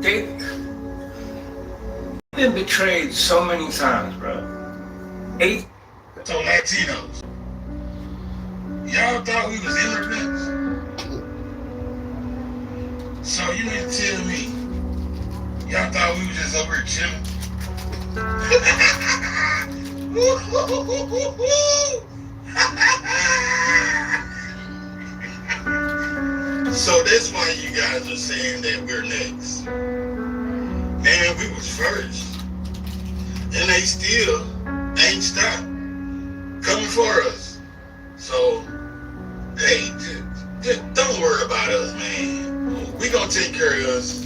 They've been betrayed so many times, bro. So Latinos, y'all thought we was immigrants? So you mean to tell me y'all thought we was just over here chilling? So that's why you guys are saying that we're next. Man, we was first. And they still ain't stopped coming for us. So, hey, just don't worry about us, man. We gonna take care of us,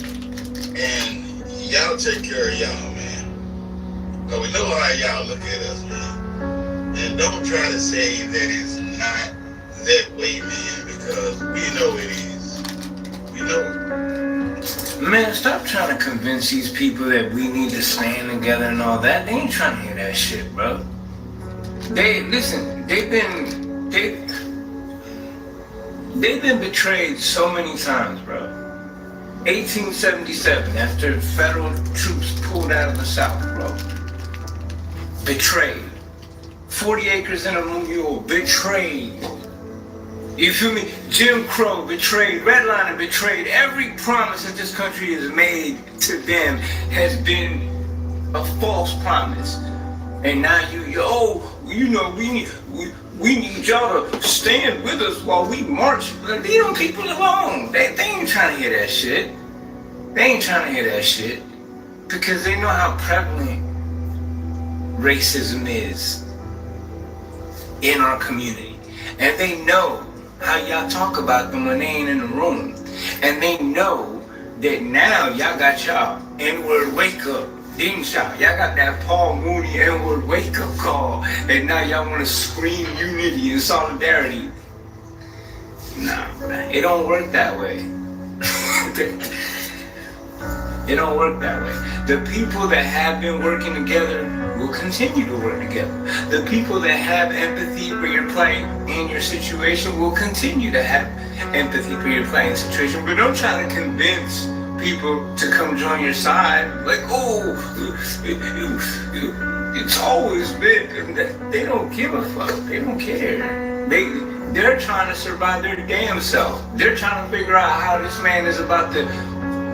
and y'all take care of y'all, man. But we know how y'all look at us, man. And don't try to say that it's not that way, man, because we know it is. We know it. Man, stop trying to convince these people that we need to stand together and all that. They ain't trying to hear that shit, bro. They've been betrayed so many times, bro. 1877, after federal troops pulled out of the South, bro. Betrayed. 40 acres in a mule, betrayed. You feel me? Jim Crow betrayed, redlining betrayed. Every promise that this country has made to them has been a false promise. And now we need y'all to stand with us while we march. Leave them people alone. They ain't trying to hear that shit. They ain't trying to hear that shit because they know how prevalent racism is in our community, and they know how y'all talk about them when they ain't in the room, and they know that now y'all got y'all N-word wake up, didn't y'all? Y'all got that Paul Mooney N-word wake up call, and now y'all want to scream unity and solidarity. Nah, it don't work that way. It don't work that way. The people that have been working together will continue to work together. The people that have empathy for your plight in your situation will continue to have empathy for your plight and situation. But don't try to convince people to come join your side. Like, oh, it's always been. They don't give a fuck. They don't care. They're trying to survive their damn self. They're trying to figure out how this man is about to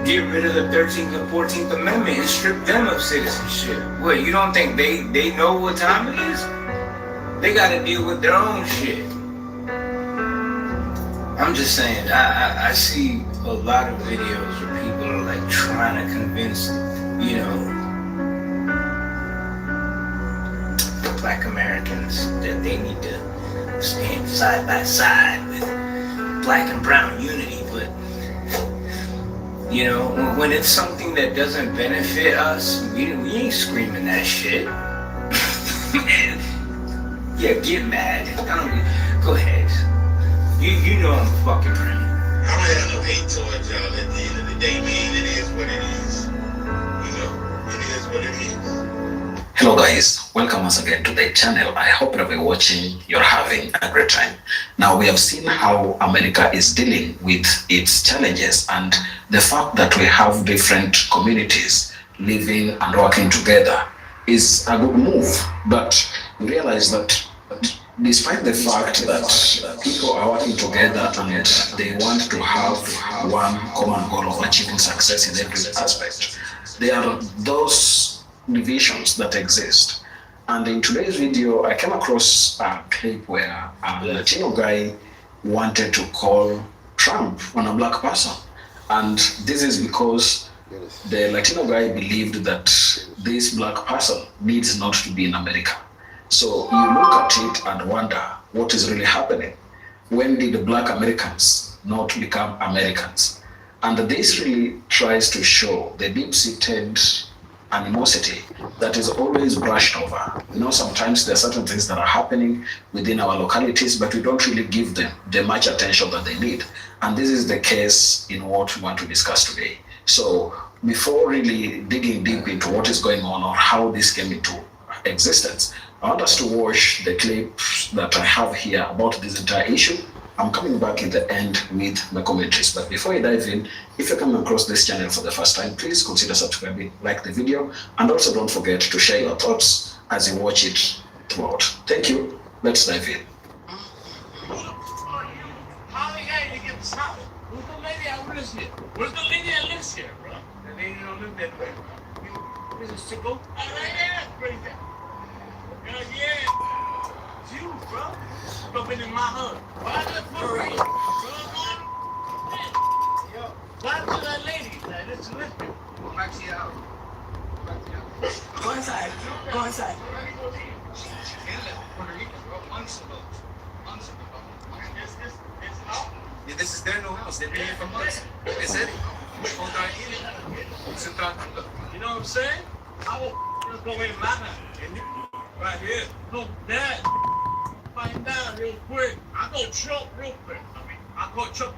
get rid of the 13th and 14th Amendment and strip them of citizenship. What, you don't think they know what time it is? They gotta deal with their own shit. I'm just saying, I see a lot of videos where people are like trying to convince, Black Americans that they need to stand side by side with Black and brown unity, but when it's something that doesn't benefit us, we ain't screaming that shit. Yeah, get mad. Go ahead. You know I'm fucking right. I don't have no hate towards y'all at the end of the day, man. It is what it is. It is what it is. Hello guys, welcome once again to the channel. I hope that you're watching, you're having a great time. Now we have seen how America is dealing with its challenges and the fact that we have different communities living and working together is a good move. But we realize that despite the fact that people are working together and they want to have one common goal of achieving success in every aspect, there are those divisions that exist. And in today's video, I came across a clip where a Latino guy wanted to call Trump on a black person. And this is because the Latino guy believed that this black person needs not to be in America. So you look at it and wonder what is really happening. When did the Black Americans not become Americans? And this really tries to show the deep-seated animosity that is always brushed over. Sometimes there are certain things that are happening within our localities, but we don't really give them the much attention that they need. And this is the case in what we want to discuss today. So before really digging deep into what is going on or how this came into existence, I want us to watch the clip that I have here about this entire issue. I'm coming back in the end with my commentaries. But before I dive in, if you're coming across this channel for the first time, please consider subscribing, like the video, and also don't forget to share your thoughts as you watch it throughout. Thank you. Let's dive in. Who's the lady that lives here? Where's the lady that lives here, bro? The lady don't live that way. You is a sicko? Right there, right there. Hell yeah. It's you, bro. You been in my hood. Why the fuck are you? Yo, why to that lady? Like, this is listening. Go back to your house. Go inside. Go inside. She can't live in Puerto Rico, bro. Months ago. It's out. Yeah, this is their new house. They paid from us. They said it. You know what I'm saying? I will just go in my house. Right here. No, Dad. Find out real quick. I go choke real quick. I go choke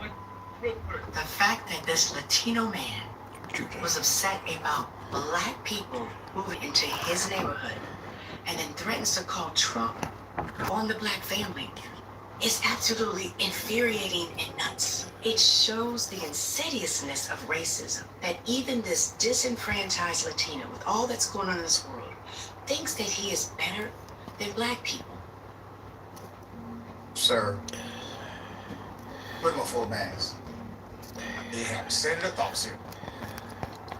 real quick. The fact that this Latino man was upset about black people moving into his neighborhood and then threatens to call Trump on the black family is absolutely infuriating and nuts. It shows the insidiousness of racism that even this disenfranchised Latino, with all that's going on in this world, thinks that he is better than black people. Sir, put him on full mask. They have Senator thoughts here.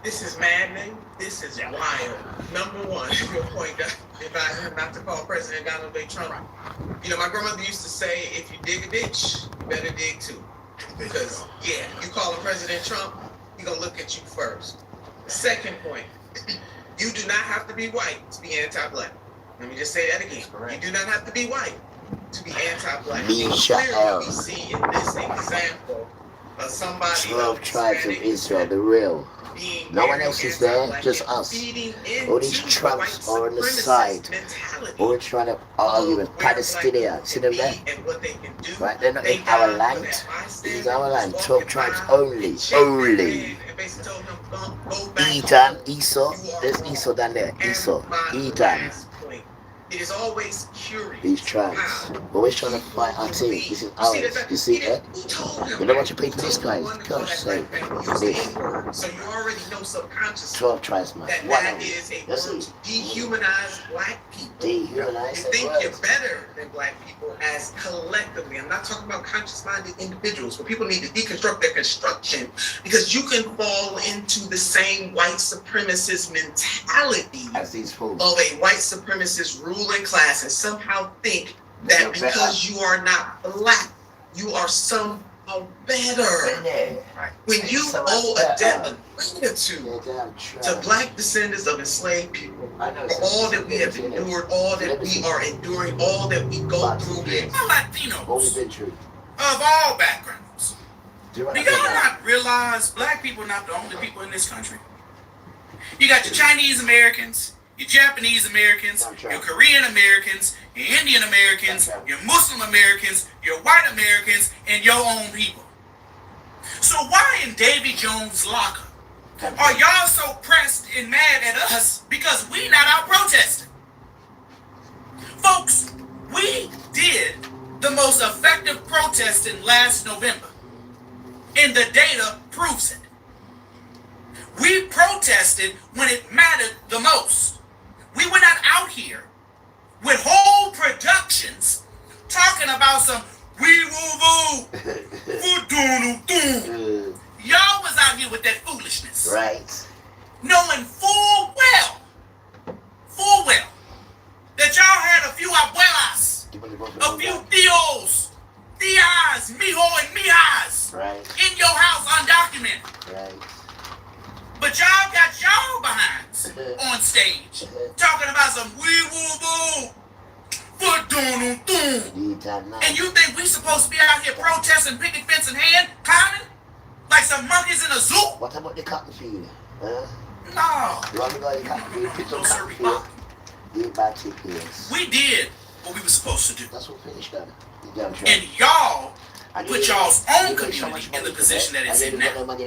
This is maddening. This is wild. Number one, your point that advised him not to call President Donald J. Trump. You know, my grandmother used to say, if you dig a ditch, you better dig two. Because, yeah, you calling President Trump, he gonna look at you first. Second point, you do not have to be white to be anti-black. Let me just say that again. You do not have to be white to be anti-black. Misha'el. We see in this example of somebody 12 tribes of Israel, the real. No one else is there, just us. All these Trumps are on the side. All trying to argue with Palestinians. See them there? Right? They're not in our land. This is our land. 12 tribes only. Only. Edom, Esau. There's Esau down there. Esau. Edom. It is always curious. These tribes. Always trying to fight our team. This is ours. You see that? You know what you pay for these guys? Gosh sake. This. So you already know subconsciously 12 tribes, man. that is a word to dehumanize black people. Dehumanize. You think you're better than black people as collectively. I'm not talking about conscious-minded individuals, but people need to deconstruct their construction because you can fall into the same white supremacist mentality As these fools. of a white supremacist ruling class and somehow think that because you are not black, you are somehow better. When you owe a debt of gratitude to black descendants of enslaved people, for all that we have endured, all that we are enduring, all that we go through, Latinos of all backgrounds. Do y'all not realize black people are not the only people in this country? You got your Chinese Americans, your Japanese Americans, your Korean Americans, your Indian Americans, your Muslim Americans, your white Americans, and your own people. So why in Davy Jones' locker are y'all so pressed and mad at us because we not out protesting? Folks, we did the most effective protesting last November, and the data proves it. We protested when it mattered the most. We were not out here with whole productions talking about some wee woo woo. Y'all was out here with that foolishness. Right. Knowing full well that y'all had a few abuelas, a few tios, tias, mijo and mijas in your house undocumented. Right. But y'all got y'all behinds on stage talking about some wee woo boo, and you think we supposed to be out here protesting, picket fence in hand, clowning like some monkeys in a zoo? What about the cotton field? Huh? No. You want to go to the cotton field? Pick up cotton field. We did what we were supposed to do. That's what finished that. And y'all put y'all's own community in the position that it's in now.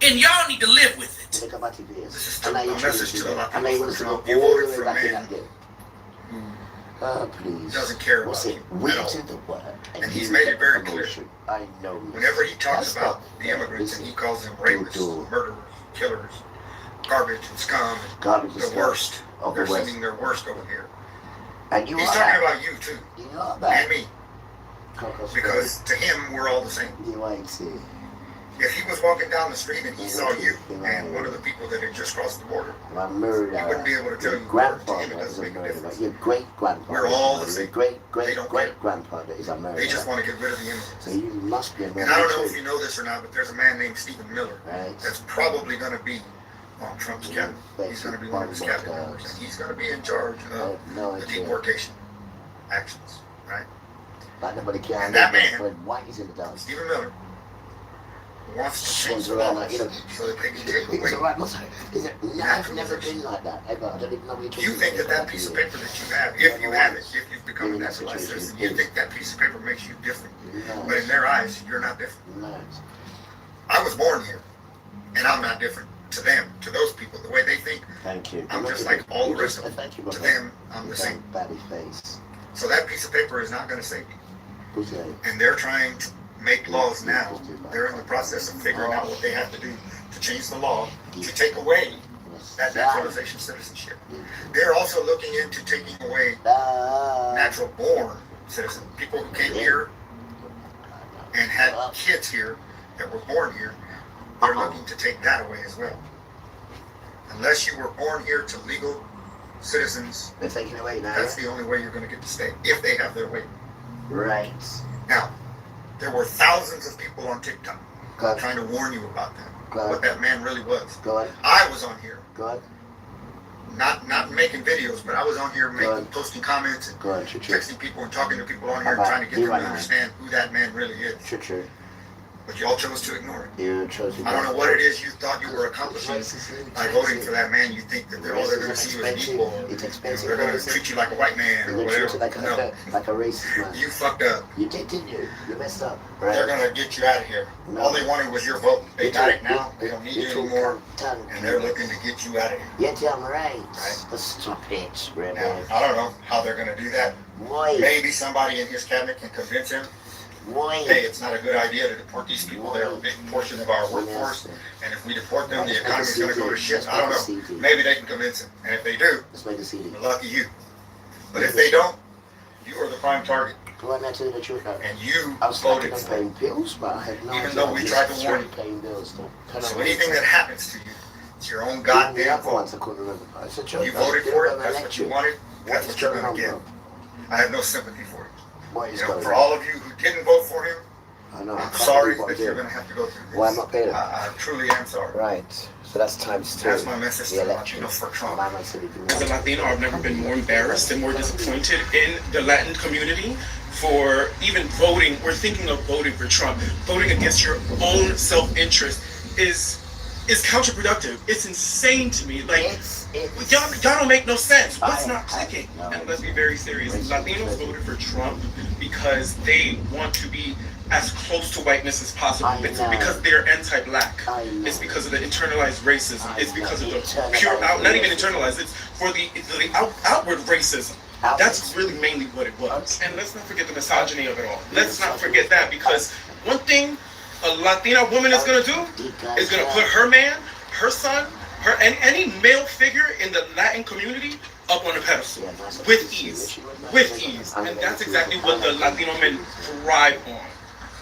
And y'all need to live with it. This is a message to the Latinos. You know, you voted for a man Please. Doesn't care What's about it? you We at all. do the work. And he's made it very clear. I know. Whenever he talks That's about not the fair. immigrants and he calls them Do. rapists, murderers, killers, garbage and scum, Garbage and the scum worst. of They're the West. sending their worst over here. And you He's are talking that. about you too, You are that. and me, because to him we're all the same. You ain't see. If he was walking down the street and he saw you and one of the people that had just crossed the border, My murder. he wouldn't be able to tell Your you. To him, grandfather it is doesn't a make a murderer. difference. Your great grandfather. We're all the Your same. great They don't care. grandfather is a murderer. They just want to get rid of the immigrants. So you must be a murderer. And I don't know if too. you know this or not, but there's a man named Stephen Miller Right. that's probably going to be on Trump's cabinet. He's going to be one of his cabinet members, and he's going to be in charge I of have no the idea. deportation actions, right? Like nobody can. And that man- White is in the dance. Stephen Miller wants to change Swings the around laws like, you know, so that they can take It's away. alright, is it? No, I've never been like that ever. I don't even know what you're talking You think that about. that piece of paper that you have, if you have it, if you've become a naturalized citizen, you think that piece of paper makes you different. But in their eyes, you're not different. No. I was born here, and I'm not different to them, to those people. The way they think, Thank you. I'm just like all the rest of them. Thank you, To them, I'm the same. Batty face. So that piece of paper is not going to save you. Who's that? And they're trying to make laws now. They're in the process of figuring out what they have to do to change the law to take away that naturalization citizenship. They're also looking into taking away natural born citizens, people who came here and had kids here that were born here. They're looking to take that away as well. Unless you were born here to legal citizens, They're taking away now. that's the only way you're going to get to stay, if they have their way. Right. Now, there were thousands of people on TikTok Good. trying to warn you about that, Good. what that man really was. Good. I was on here, Good. not making videos, but I was on here Good. posting comments and Good. True. texting people and talking to people on here, About trying to get you them right to now. understand who that man really is. True. But y'all chose to ignore it. You chose to. I don't know what it is you thought you were accomplishing by voting for that man. You think that all they're going to see you as equal. It's You know, expensive. they're going to treat you like a white man or They treat you whatever. No, like a racist man. you fucked up. You did, didn't you? You messed up. They're Right. going to get you out of here. All they wanted was your vote. They got it now. They don't need you anymore. And they're looking to get you out of here. You're damn right. Right. But stop it, Now, Red. I don't know how they're going to do that. Why? Maybe somebody in his cabinet can convince him, Why? hey, it's not a good idea to deport these people. They're a big portion of our workforce. And if we deport them, the economy's going to go to shit. I don't know. Maybe they can convince him. And if they do, Let's make a CD. lucky you. But if they don't, you are the prime target. Why not tell you the truth? And you I was thinking voted of for it. paying bills, but I had no Even idea. though we tried to warn you. Paying bills, though. So anything that happens to you, it's your own The goddamn other vote. ones I couldn't remember. I said, You voted for it, that's what you wanted, that's what you're going to get. I have no sympathy for it. What is You know, going for on? all of you who didn't vote for him, I know. I'm sorry that you're going to have to go through this. Why am I paying? I truly am sorry. Right. So that's times 2. That's my message The to election. Latinos for Trump. As a Latino, I've never been more embarrassed and more disappointed in the Latin community for even voting or thinking of voting for Trump. Voting against your own self-interest is counterproductive. It's insane to me. Like, y'all don't make no sense. What's not clicking? And let's be very serious. Latinos voted for Trump because they want to be as close to whiteness as possible. It's because they're anti-black. It's because of the internalized racism. It's because of the pure, not even internalized, it's for the outward racism. That's really mainly what it was. And let's not forget the misogyny of it all. Let's not forget that, because one thing a Latina woman is going to do is going to put her man, her son, her and any male figure in the Latin community up on a pedestal with ease. And that's exactly what the Latino men thrive on.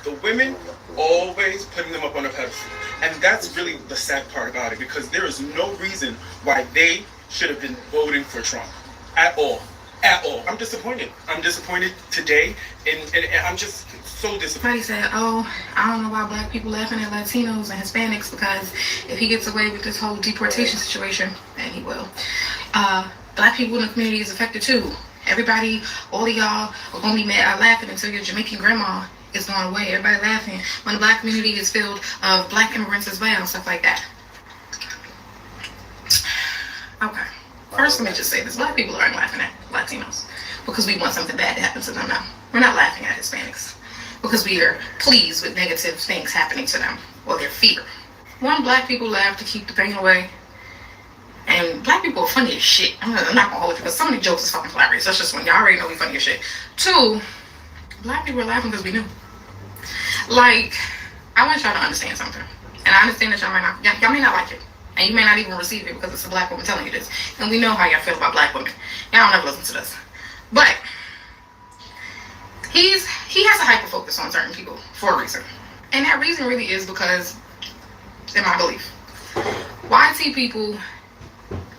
The women always putting them up on a pedestal. And that's really the sad part about it, because there is no reason why they should have been voting for Trump at all. At all. I'm disappointed. I'm disappointed today, and I'm just so disappointed. Somebody said, oh, I don't know why black people laughing at Latinos and Hispanics, because if he gets away with this whole deportation situation, and he will, black people in the community is affected too. Everybody, all of y'all are going to be mad, laughing until your Jamaican grandma is going away. Everybody laughing when the black community is filled of black immigrants as well, stuff like that. Okay. First, let me just say this. Black people aren't laughing at Latinos because we want something bad to happen to them now. We're not laughing at Hispanics because we are pleased with negative things happening to them or their fear. One, black people laugh to keep the pain away. And black people are funny as shit. I'm not gonna hold you because some of the jokes is fucking hilarious. That's just one. Y'all already know we funny as shit. 2, black people are laughing because we knew. Like, I want y'all to understand something. And I understand that y'all may not like it. And you may not even receive it because it's a black woman telling you this. And we know how y'all feel about black women. Y'all don't ever listen to this. But he has a hyper focus on certain people for a reason. And that reason really is because, in my belief, YT people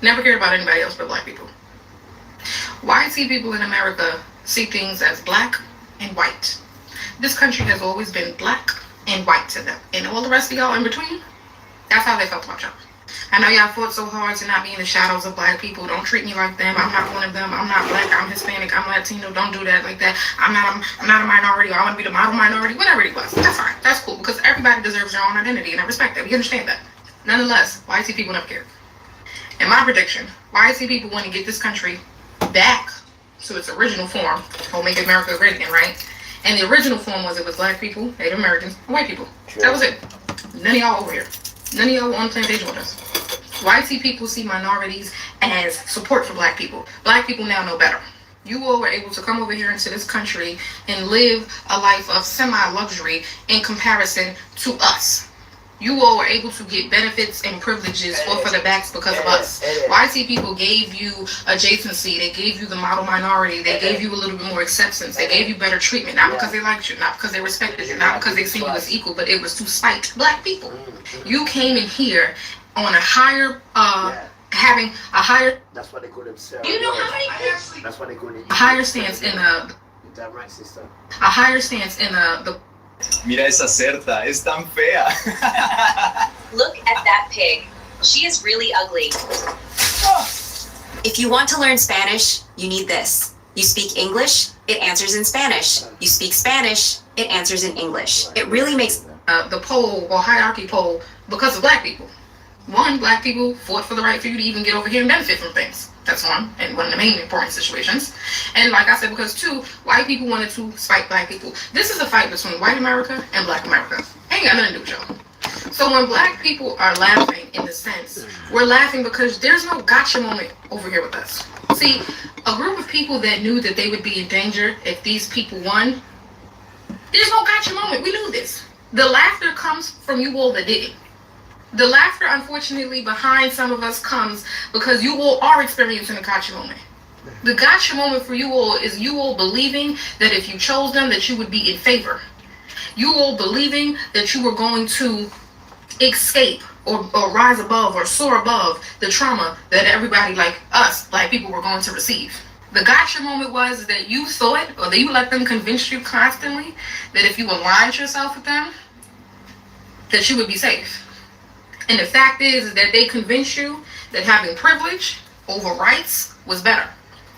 never cared about anybody else but black people. YT people in America see things as black and white. This country has always been black and white to them. And all the rest of y'all in between, that's how they felt about y'all. I know y'all fought so hard to not be in the shadows of black people. Don't treat me like them. I'm not one of them. I'm not black. I'm Hispanic. I'm Latino. Don't do that like that. I'm not a minority. I want to be the model minority. Whatever it was. That's fine. That's cool because everybody deserves their own identity and I respect that. We understand that. Nonetheless, YT people never cared. In my prediction, YT people want to get this country back to its original form. Or make America great again, right? And the original form was it was black people, Native Americans, and white people. Sure. That was it. None of y'all over here. None of y'all were on the plantation with us. YT people see minorities as support for black people. Black people now know better. You all were able to come over here into this country and live a life of semi-luxury in comparison to us. You all were able to get benefits and privileges off of the backs because of us. YT people gave you adjacency. They gave you the model minority. They gave you a little bit more acceptance. They gave you better treatment. Not because they liked you. Not because they respected you. Not because they seen you as equal. But it was to spite black people. You came in here on a higher, having a higher... That's why they call them Sarah. You know how many... That's why they call it... A higher stance in the... That right, sister? A higher stance in the Mira esa cerda, es tan fea. Look at that pig. She is really ugly. If you want to learn Spanish, you need this. You speak English, it answers in Spanish. You speak Spanish, it answers in English. It really makes the pole or hierarchy pole because of black people. 1, black people fought for the right for you to even get over here and benefit from things. That's one, and one of the main important situations. And like I said, because 2, white people wanted to spite black people. This is a fight between white America and black America. Ain't got nothing to do with y'all. So when black people are laughing, in the sense, we're laughing because there's no gotcha moment over here with us. See, a group of people that knew that they would be in danger if these people won, there's no gotcha moment. We knew this. The laughter comes from you all that didn't. The laughter, unfortunately, behind some of us comes because you all are experiencing a gotcha moment. The gotcha moment for you all is you all believing that if you chose them, that you would be in favor. You all believing that you were going to escape or rise above or soar above the trauma that everybody like us, black people, were going to receive. The gotcha moment was that you thought, or that you let them convince you constantly, that if you aligned yourself with them, that you would be safe. And the fact is that they convinced you that having privilege over rights was better.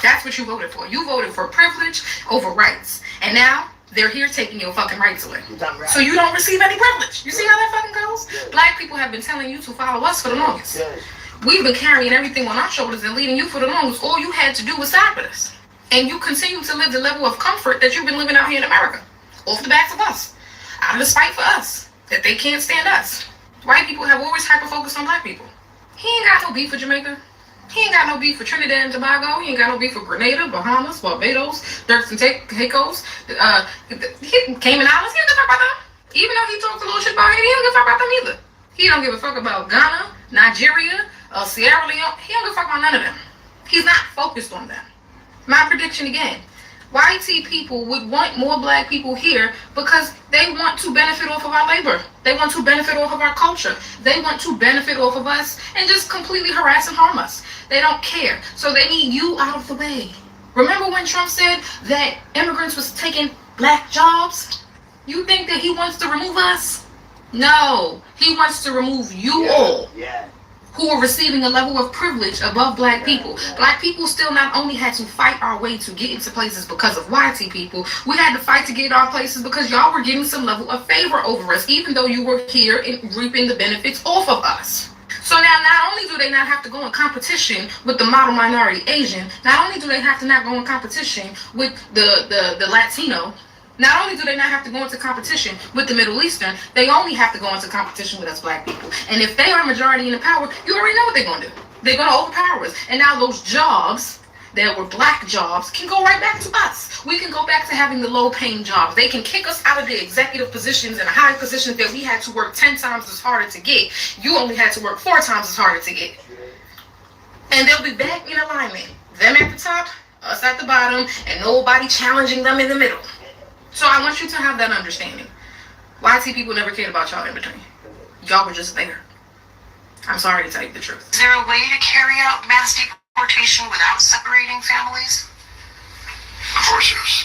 That's what you voted for. You voted for privilege over rights. And now they're here taking your fucking rights away. So you don't receive any privilege. You see how that fucking goes? Black people have been telling you to follow us for the longest. We've been carrying everything on our shoulders and leading you for the longest. All you had to do was side with us. And you continue to live the level of comfort that you've been living out here in America. Off the backs of us. Out of the spite for us. That they can't stand us. White people have always hyper-focused on black people. He ain't got no beef for Jamaica. He ain't got no beef for Trinidad and Tobago. He ain't got no beef for Grenada, Bahamas, Barbados, Turks and Caicos, Cayman Islands. He don't give a fuck about them. Even though he talks a little shit about Haiti, he don't give a fuck about them either. He don't give a fuck about Ghana, Nigeria, Sierra Leone. He don't give a fuck about none of them. He's not focused on them. My prediction again. YT people would want more black people here because they want to benefit off of our labor. They want to benefit off of our culture. They want to benefit off of us and just completely harass and harm us. They don't care. So they need you out of the way. Remember when Trump said that immigrants was taking black jobs? You think that he wants to remove us? No. He wants to remove you all. Who are receiving a level of privilege above black people. Black people still not only had to fight our way to get into places because of YT people, we had to fight to get our places because y'all were getting some level of favor over us, even though you were here and reaping the benefits off of us. So now, not only do they not have to go in competition with the model minority Asian, not only do they have to not go in competition with the Latino, not only do they not have to go into competition with the Middle Eastern, they only have to go into competition with us black people. And if they are majority in the power, you already know what they're going to do. They're going to overpower us. And now those jobs that were black jobs can go right back to us. We can go back to having the low-paying jobs. They can kick us out of the executive positions and high positions that we had to work 10 times as harder to get. You only had to work 4 times as harder to get. And they'll be back in alignment. Them at the top, us at the bottom, and nobody challenging them in the middle. So I want you to have that understanding. YT people never cared about y'all in between. Y'all were just there. I'm sorry to tell you the truth. Is there a way to carry out mass deportation without separating families? Of course there is.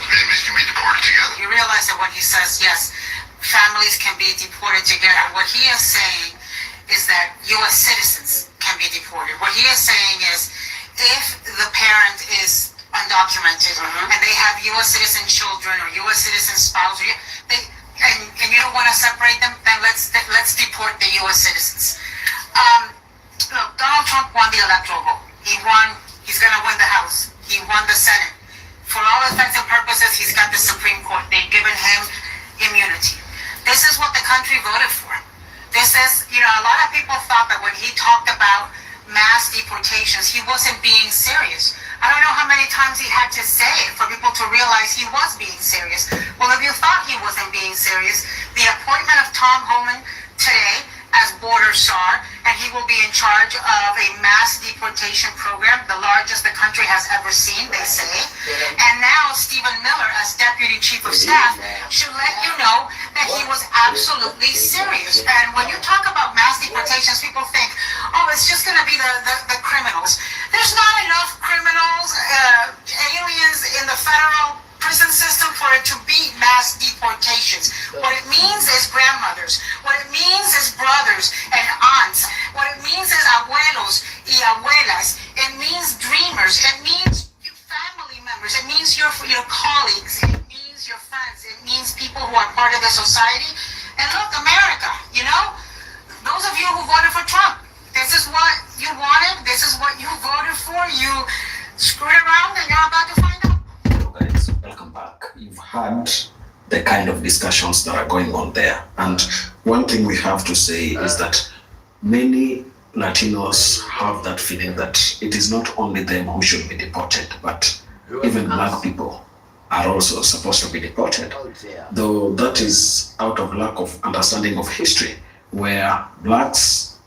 Families can be deported together. You realize that when he says, yes, families can be deported together, what he is saying is that U.S. citizens can be deported. What he is saying is, if the parent is undocumented and they have U.S. citizen children or U.S. citizen spouse, and you don't want to separate them, then let's deport the U.S. citizens. Look, Donald Trump won the electoral vote. He won. He's going to win the House. He won the Senate. For all effects and purposes, he's got the Supreme Court. They've given him immunity. This is what the country voted for. This is, a lot of people thought that when he talked about mass deportations, he wasn't being serious. I don't know how many times he had to say it for people to realize he was being serious. Well, if you thought he wasn't being serious, the appointment of Tom Homan today as border czar, and he will be in charge of a mass deportation program, the largest the country has ever seen, they say. And now Stephen Miller, as deputy chief of staff, should let you know that he was absolutely serious. And when you talk about mass deportations, people think, oh, it's just going to be the criminals. There's not enough criminals, aliens in the federal prison system for it to be mass deportations. What it means is grandmothers. What it means is brothers and aunts. What it means is abuelos y abuelas. It means dreamers. It means family members. It means your colleagues. It means your friends. It means people who are part of the society. And look, America, those of you who voted for Trump, this is what you wanted. This is what you voted for. You screwed around and you're about to find out. Guys, welcome back. You've had the kind of discussions that are going on there. And one thing we have to say is that many Latinos have that feeling that it is not only them who should be deported, but even black people are also supposed to be deported. Though that is out of lack of understanding of history, where blacks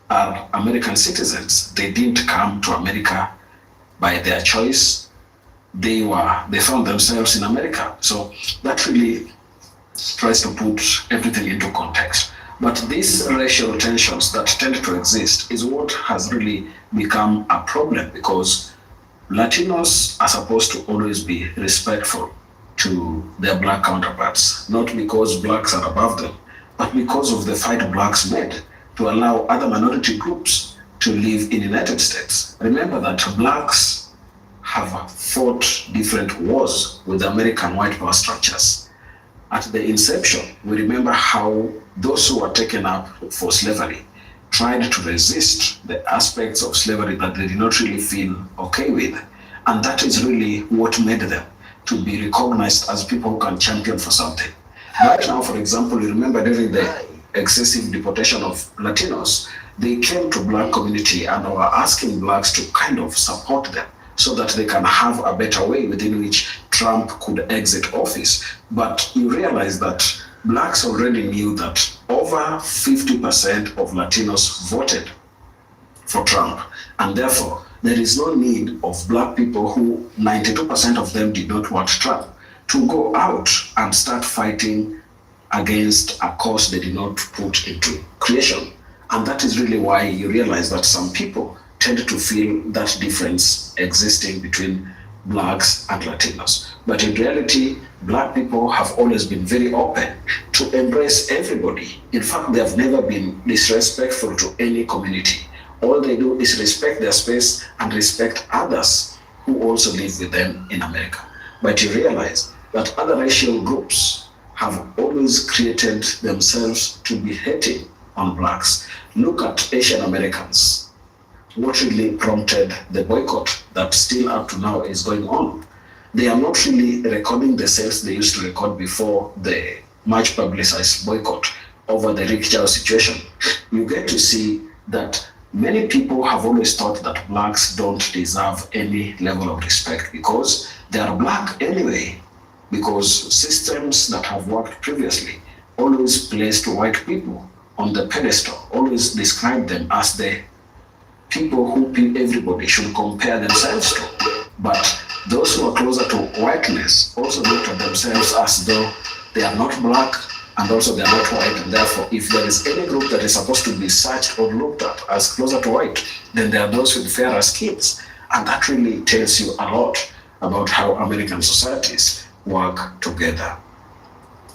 are American citizens. They didn't come to America by their choice. They found themselves in America. So that really tries to put everything into context. But these racial tensions that tend to exist is what has really become a problem, because Latinos are supposed to always be respectful to their black counterparts, not because blacks are above them, but because of the fight blacks made to allow other minority groups to live in the United States. Remember that blacks have fought different wars with the American white power structures. At the inception, we remember how those who were taken up for slavery tried to resist the aspects of slavery that they did not really feel okay with. And that is really what made them to be recognized as people who can champion for something. Right now, for example, you remember during the excessive deportation of Latinos, they came to black community and were asking blacks to kind of support them so that they can have a better way within which Trump could exit office. But you realize that blacks already knew that over 50% of Latinos voted for Trump. And therefore, there is no need of black people who 92% of them did not want Trump to go out and start fighting against a cause they did not put into creation. And that is really why you realize that some people tend to feel that difference existing between blacks and Latinos. But in reality, black people have always been very open to embrace everybody. In fact, they have never been disrespectful to any community. All they do is respect their space and respect others who also live with them in America. But you realize that other racial groups have always created themselves to be hating on blacks. Look at Asian Americans. What really prompted the boycott that still up to now is going on? They are not really recording the sales they used to record before the much publicized boycott over the Rick Chow situation. You get to see that many people have always thought that blacks don't deserve any level of respect because they are black anyway, because systems that have worked previously always placed white people on the pedestal, always described them as the people who everybody should compare themselves to. But those who are closer to whiteness also look at themselves as though they are not black and also they are not white, and therefore if there is any group that is supposed to be searched or looked at as closer to white, then there are those with fairer skins. And that really tells you a lot about how American societies work together.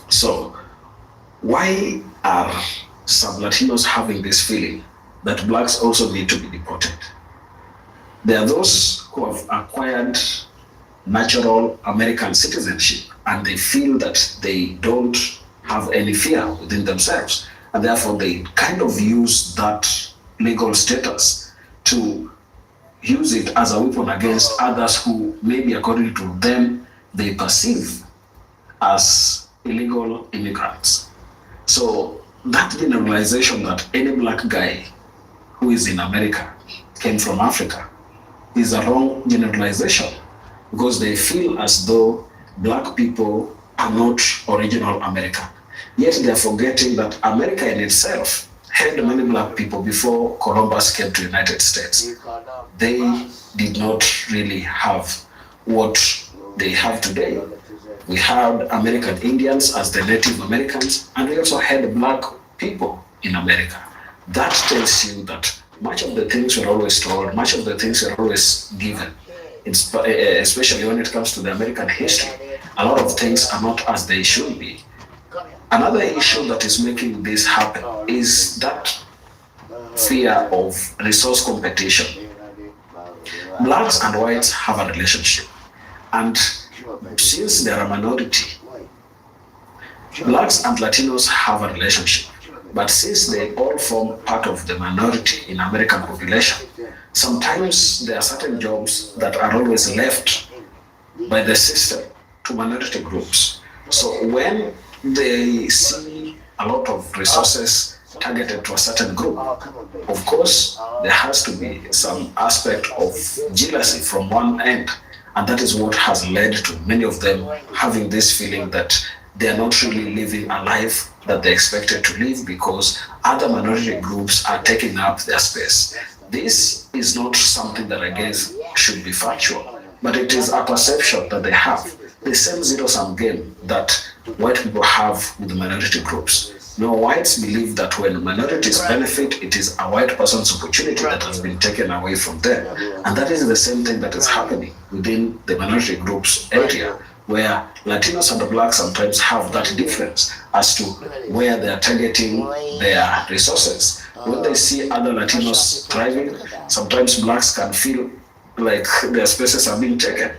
So why are some Latinos having this feeling that blacks also need to be deported? There are those who have acquired natural American citizenship and they feel that they don't have any fear within themselves, and therefore they kind of use that legal status to use it as a weapon against others who maybe according to them they perceive as illegal immigrants. So that generalization that any black guy who is in America came from Africa is a wrong generalization, because they feel as though black people are not original American. Yet they are forgetting that America in itself had many black people before Columbus came to the United States. They did not really have what they have today. We had American Indians as the Native Americans, and we also had black people in America. That tells you that much of the things we're always told, much of the things we're always given, especially when it comes to the American history, a lot of things are not as they should be. Another issue that is making this happen is that fear of resource competition. Blacks and whites have a relationship, and since they are a minority, blacks and Latinos have a relationship. But since they all form part of the minority in American population, sometimes there are certain jobs that are always left by the system to minority groups. So when they see a lot of resources targeted to a certain group, of course, there has to be some aspect of jealousy from one end. And that is what has led to many of them having this feeling that they are not really living a life that they expected to live because other minority groups are taking up their space. This is not something that I guess should be factual, but it is a perception that they have. The same zero-sum game that white people have with the minority groups. No, whites believe that when minorities benefit, it is a white person's opportunity that has been taken away from them. And that is the same thing that is happening within the minority groups area, where Latinos and the blacks sometimes have that difference as to where they are targeting their resources. When they see other Latinos thriving, sometimes blacks can feel like their spaces are being taken.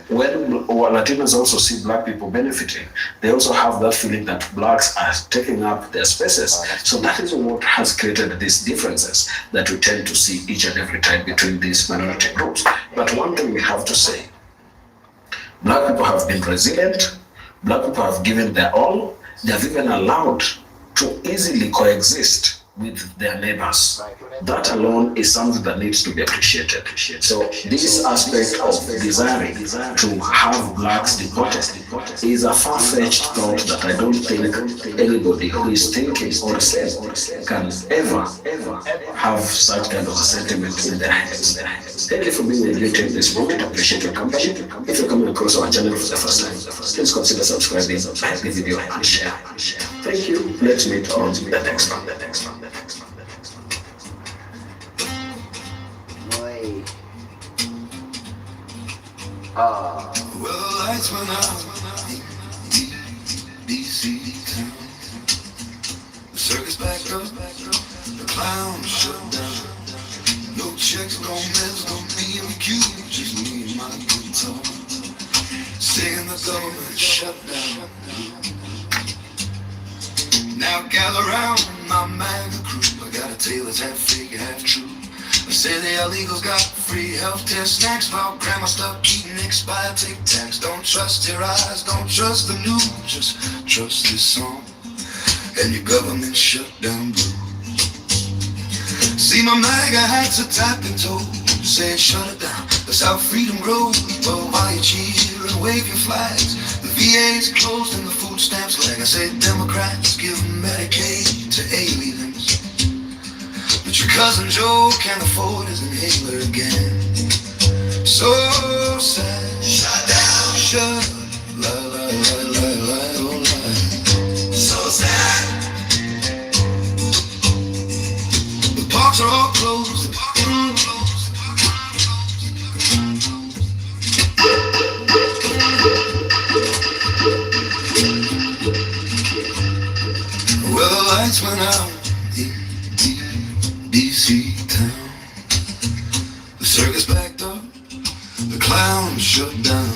When Latinos also see black people benefiting, they also have that feeling that blacks are taking up their spaces. So that is what has created these differences that we tend to see each and every time between these minority groups. But one thing we have to say, black people have been resilient, black people have given their all, they have even allowed to easily coexist with their neighbors. That alone is something that needs to be appreciated. So this aspect of desiring to have blacks deported is a far-fetched thought that I don't think anybody who is thinking or says can ever have such kind of a sentiment in their heads. Thank you for being with me in this moment. I appreciate your company. If you're coming across our channel for the first time, please consider subscribing, like the video, and share. Thank you. Let's meet on the next one. Well, the lights went out. DC town. The circus back up. The clowns shut down. No checks, no meds, no BMQ. Just me and my guitar. Singing the government shut down. Now gather round my MAGA crew. I got a tale that's half fake, half true. I say the illegals got free healthcare snacks while grandma stuck eating expired Tic Tacs. Don't trust your eyes, don't trust the news, just trust this song and your government shutdown blues. See my MAGA hats are tapping toes, saying shut it down, that's how freedom grows. But while you cheer and wave your flags, the VA's closed and the food stamps lag. I say Democrats give Medicaid to aliens, but your cousin Joe can't afford his inhaler again. So sad, shut down, shut, la la la la la, oh la. So sad. The parks are all closed. Well, the lights went out in D.C. town. The circus backed up, the clowns shut down.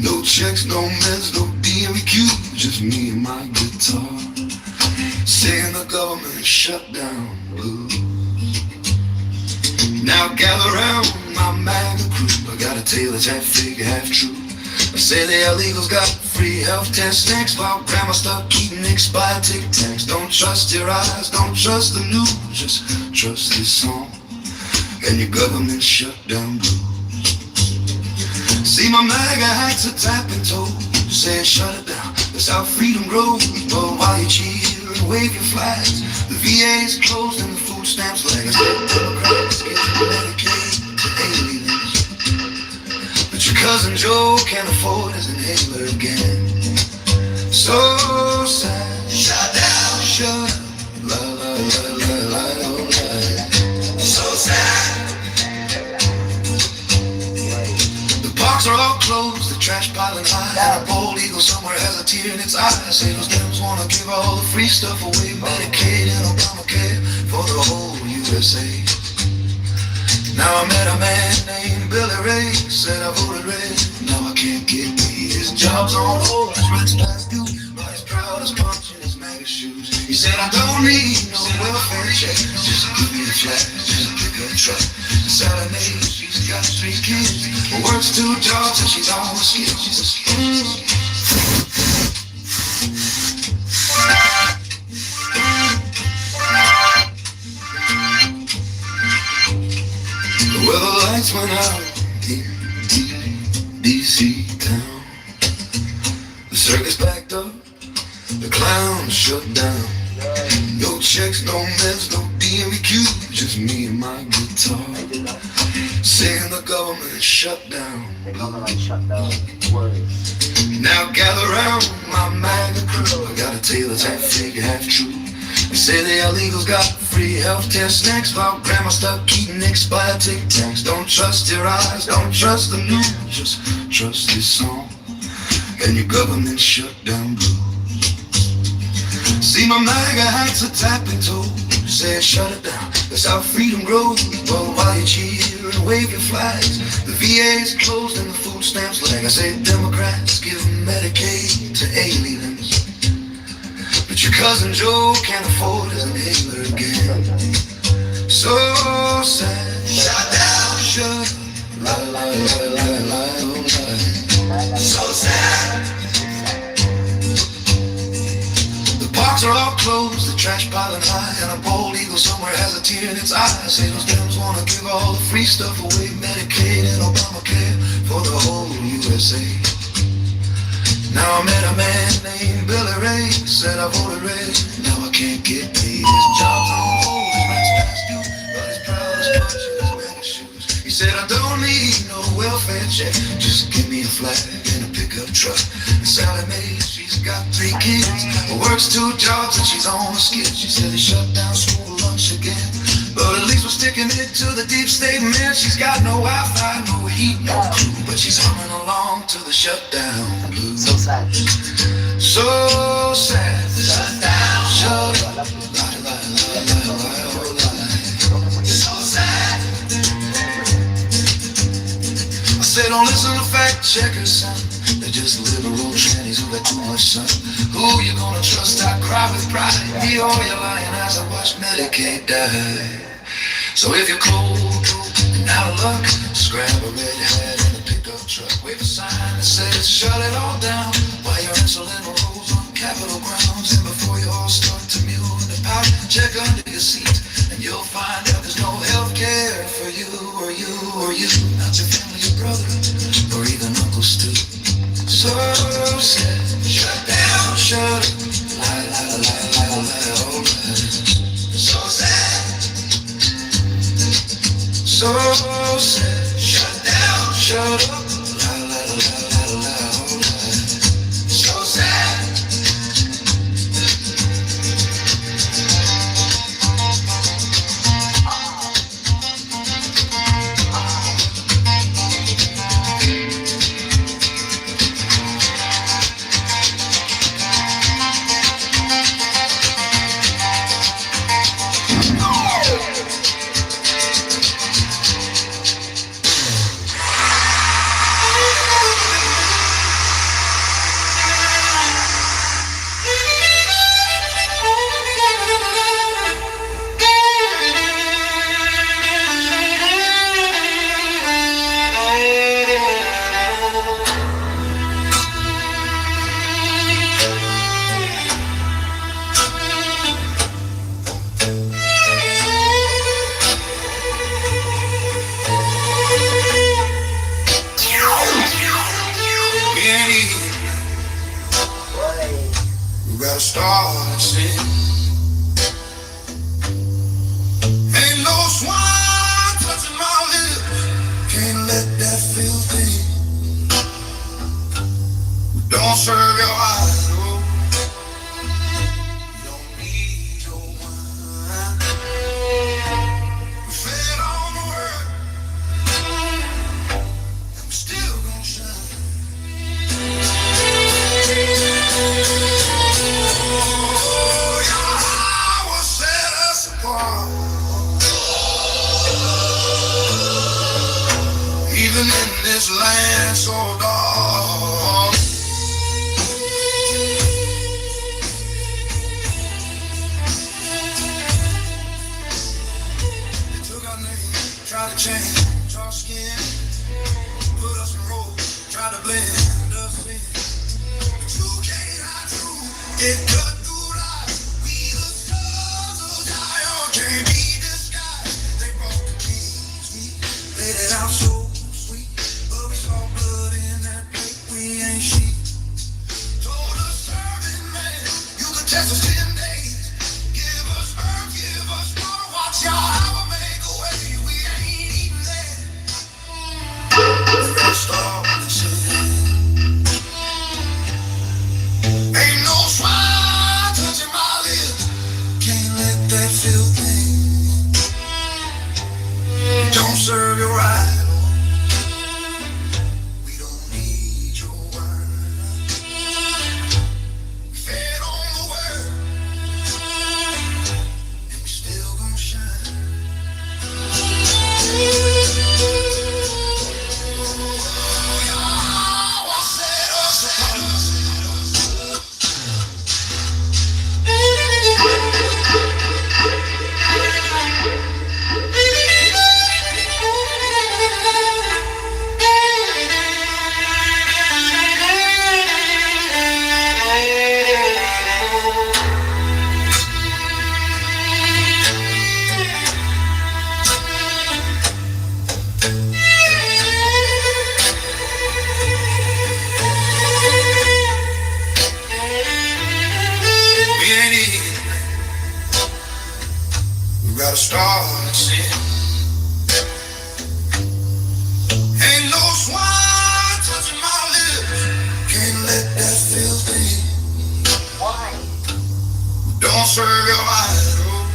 No checks, no meds, no DMQ, just me and my guitar, saying the government shut down blues. Now gather round my MAGA crew, I got a tale that's half fake, half true. I say the illegals got free health tests next, while grandma stuck eating expired Tic Tacs. Don't trust your eyes, don't trust the news, just trust this song and your government shut down blues. See my MAGA hats are tapping toes, saying shut it down, that's how freedom grows. But while you cheer and wave your flags, the VA's closed and the food stamps lag. I said Democrats give Medicaid to aliens, but your cousin Joe can't afford his inhaler again. So sad, shut down, shut, la la la la la, oh la. So sad. The parks are all closed, the trash piling high, and a bald eagle somewhere has a tear in its eye. Say those Dems wanna give all the free stuff away, Medicaid and Obamacare for the whole USA. Now I met a man named Billy Ray, said I voted red, now I can't get paid. His job's on hold, his rent's past due, but he's proud as punch in his MAGA shoes. He said I don't need no welfare check, just give me the flag, just a pickup truck. Sally Mae, she's got 3 kids, but works 2 jobs and she's all skilled. She says, well, the lights went out in D.C. town. The circus backed up, the clowns shut down. No checks, no meds, no DMQ, just me and my guitar, saying the government shut down. Now gather round my MAGA crew, I got a tale that's half fake, half true. They say the illegals got free health tests next, while grandma stuck eating expired Tic Tacs. Don't trust your eyes, don't trust the news, just trust this song and your government shut down blues. See my MAGA hats are tapping toes, saying shut it down, that's how freedom grows. But while you cheer and wave your flags, the VA's closed and the food stamps lag. I say Democrats give Medicaid to aliens, but your cousin Joe can't afford his inhaler again. So sad, shut down, shut, la la la la la, oh la. So sad. The parks are all closed, the trash piling high, and a bald eagle somewhere has a tear in its eye. Say those Dems wanna give all the free stuff away, Medicaid and Obamacare for the whole USA. Now I met a man named Billy Ray, said I voted red, now I can't get paid. His job's on hold, his rent's past due, but he's proud as punch in his MAGA shoes. He said I don't need no welfare check, just give me a flag and a pickup truck. And Sally Mae, she's got 3 kids, but works 2 jobs and she's on a skid. She said they shut down school lunch again, but at least we're sticking it to the deep state man. She's got no Wi-Fi, no heat, no crew, but she's humming along to the shutdown blues. So sad. So sad. Shut down. Shut up. Lie, lie, lie, lie, lie, oh, lie. So sad. I said don't listen to fact checkers, son. They're just liberal trannies who got too much sun. Who you gonna trust? I cry with pride. Be all your lying eyes, I watch Medicaid die. So if you're cold and out of luck, just grab a red hat and a pickup truck. Wave a sign that says shut it all down while your insulin rolls on Capitol grounds. And before you all start to mule in the pot, check under your seat and You'll find out there's no health care for you or you or you, not your family, your brother, or even uncles too. So sad, shut down, shut up, lie, lie, lie, lie, lie, all right. So sad, so sad, shut down, shut up, lie, lie, lie, lie, lie, all right. So sad. We gotta start singing. Ain't no swine touching my lips. Can't let that filthy don't serve your eyes. You don't need your wine. We fed on the word, and we still gon' shine. Even in this land so dark, they took our name, tried to change our skin, put us in roles, tried to blend us in. But you can't hide truth, it cut through lies. We the sons of Zion can't be disguised. They brought the king's meat, laid it out so. Test us 10 days. Give us herb, give us water. Watch y'all, I will make a way. We ain't eating that. We gotta start listening. Ain't no swine touching my lips. Can't let that filthy don't serve you right. We don't need your wine. Fed on the word, and we still gon' shine. Yahweh set us apart. We ain't eating. We gotta start singing. Ain't no swine touching my lips. Can't let that filthy don't serve your idol.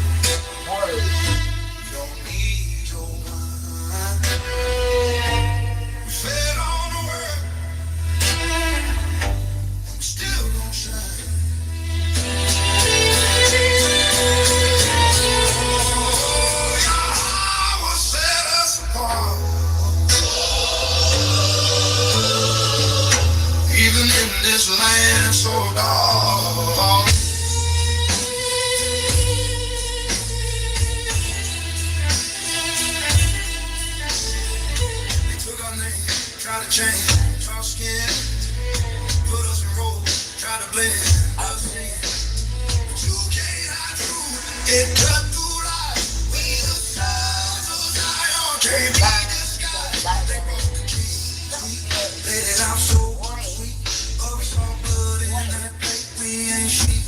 You don't need your wine. We fed on the word, and we still gon' shine. Yahweh set us apart. Even in this land so dark. They took our name, tried to change our skin, put us in roles, tried to blend us in. But you can't hide truth, it cut through lies. We it out so sweet. Oh, it's all good in that plate. We ain't sheep.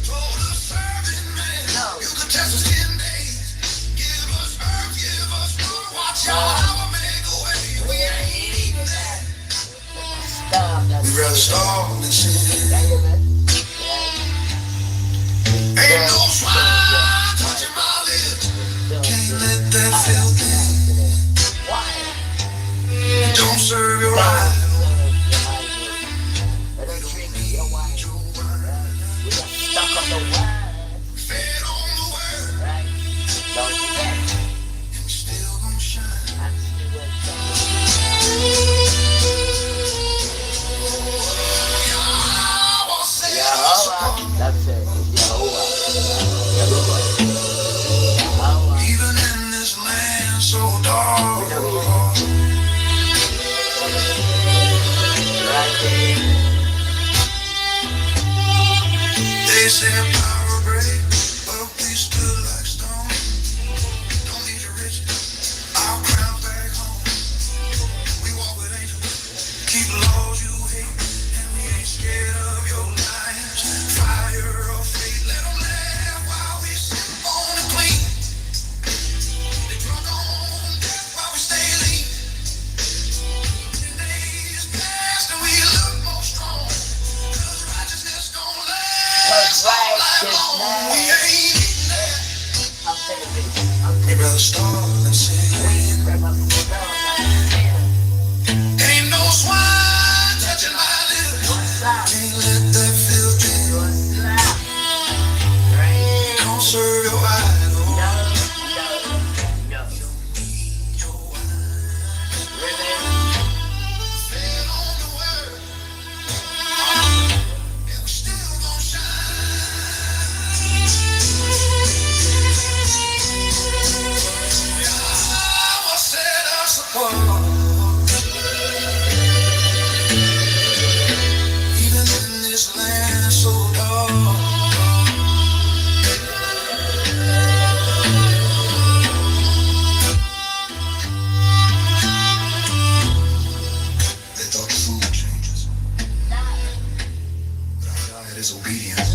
Told the serving man, you could test us 10 days. Give us earth, give us food. Watch out how I make a way. We ain't eating that. We'd rather starve than sin. Ain't no swine touching my lips. Can't let that filth in. Don't serve your right. Fed on the word. And we still gon' shine. That's it. Even in this land so dark, they say power break, but we stood like stone. Don't need your riches, our crown back home. We walk with angels, keep laws you hate, and we ain't scared of your lions. Fire or fate, let them laugh while we sit on the clean. They drunk on death while we stay lean. The days past and we look more strong, 'cause righteousness don't last all night long. We ain't eating that. We'd rather starve than sin. Ain't no swine touching my lips. Can't let that filth in. Don't serve your idol. Fed on the word. And we still gon' shine. Yahweh set us apart. Even in this land so dark. They thought the food changes, but our diet is obedience.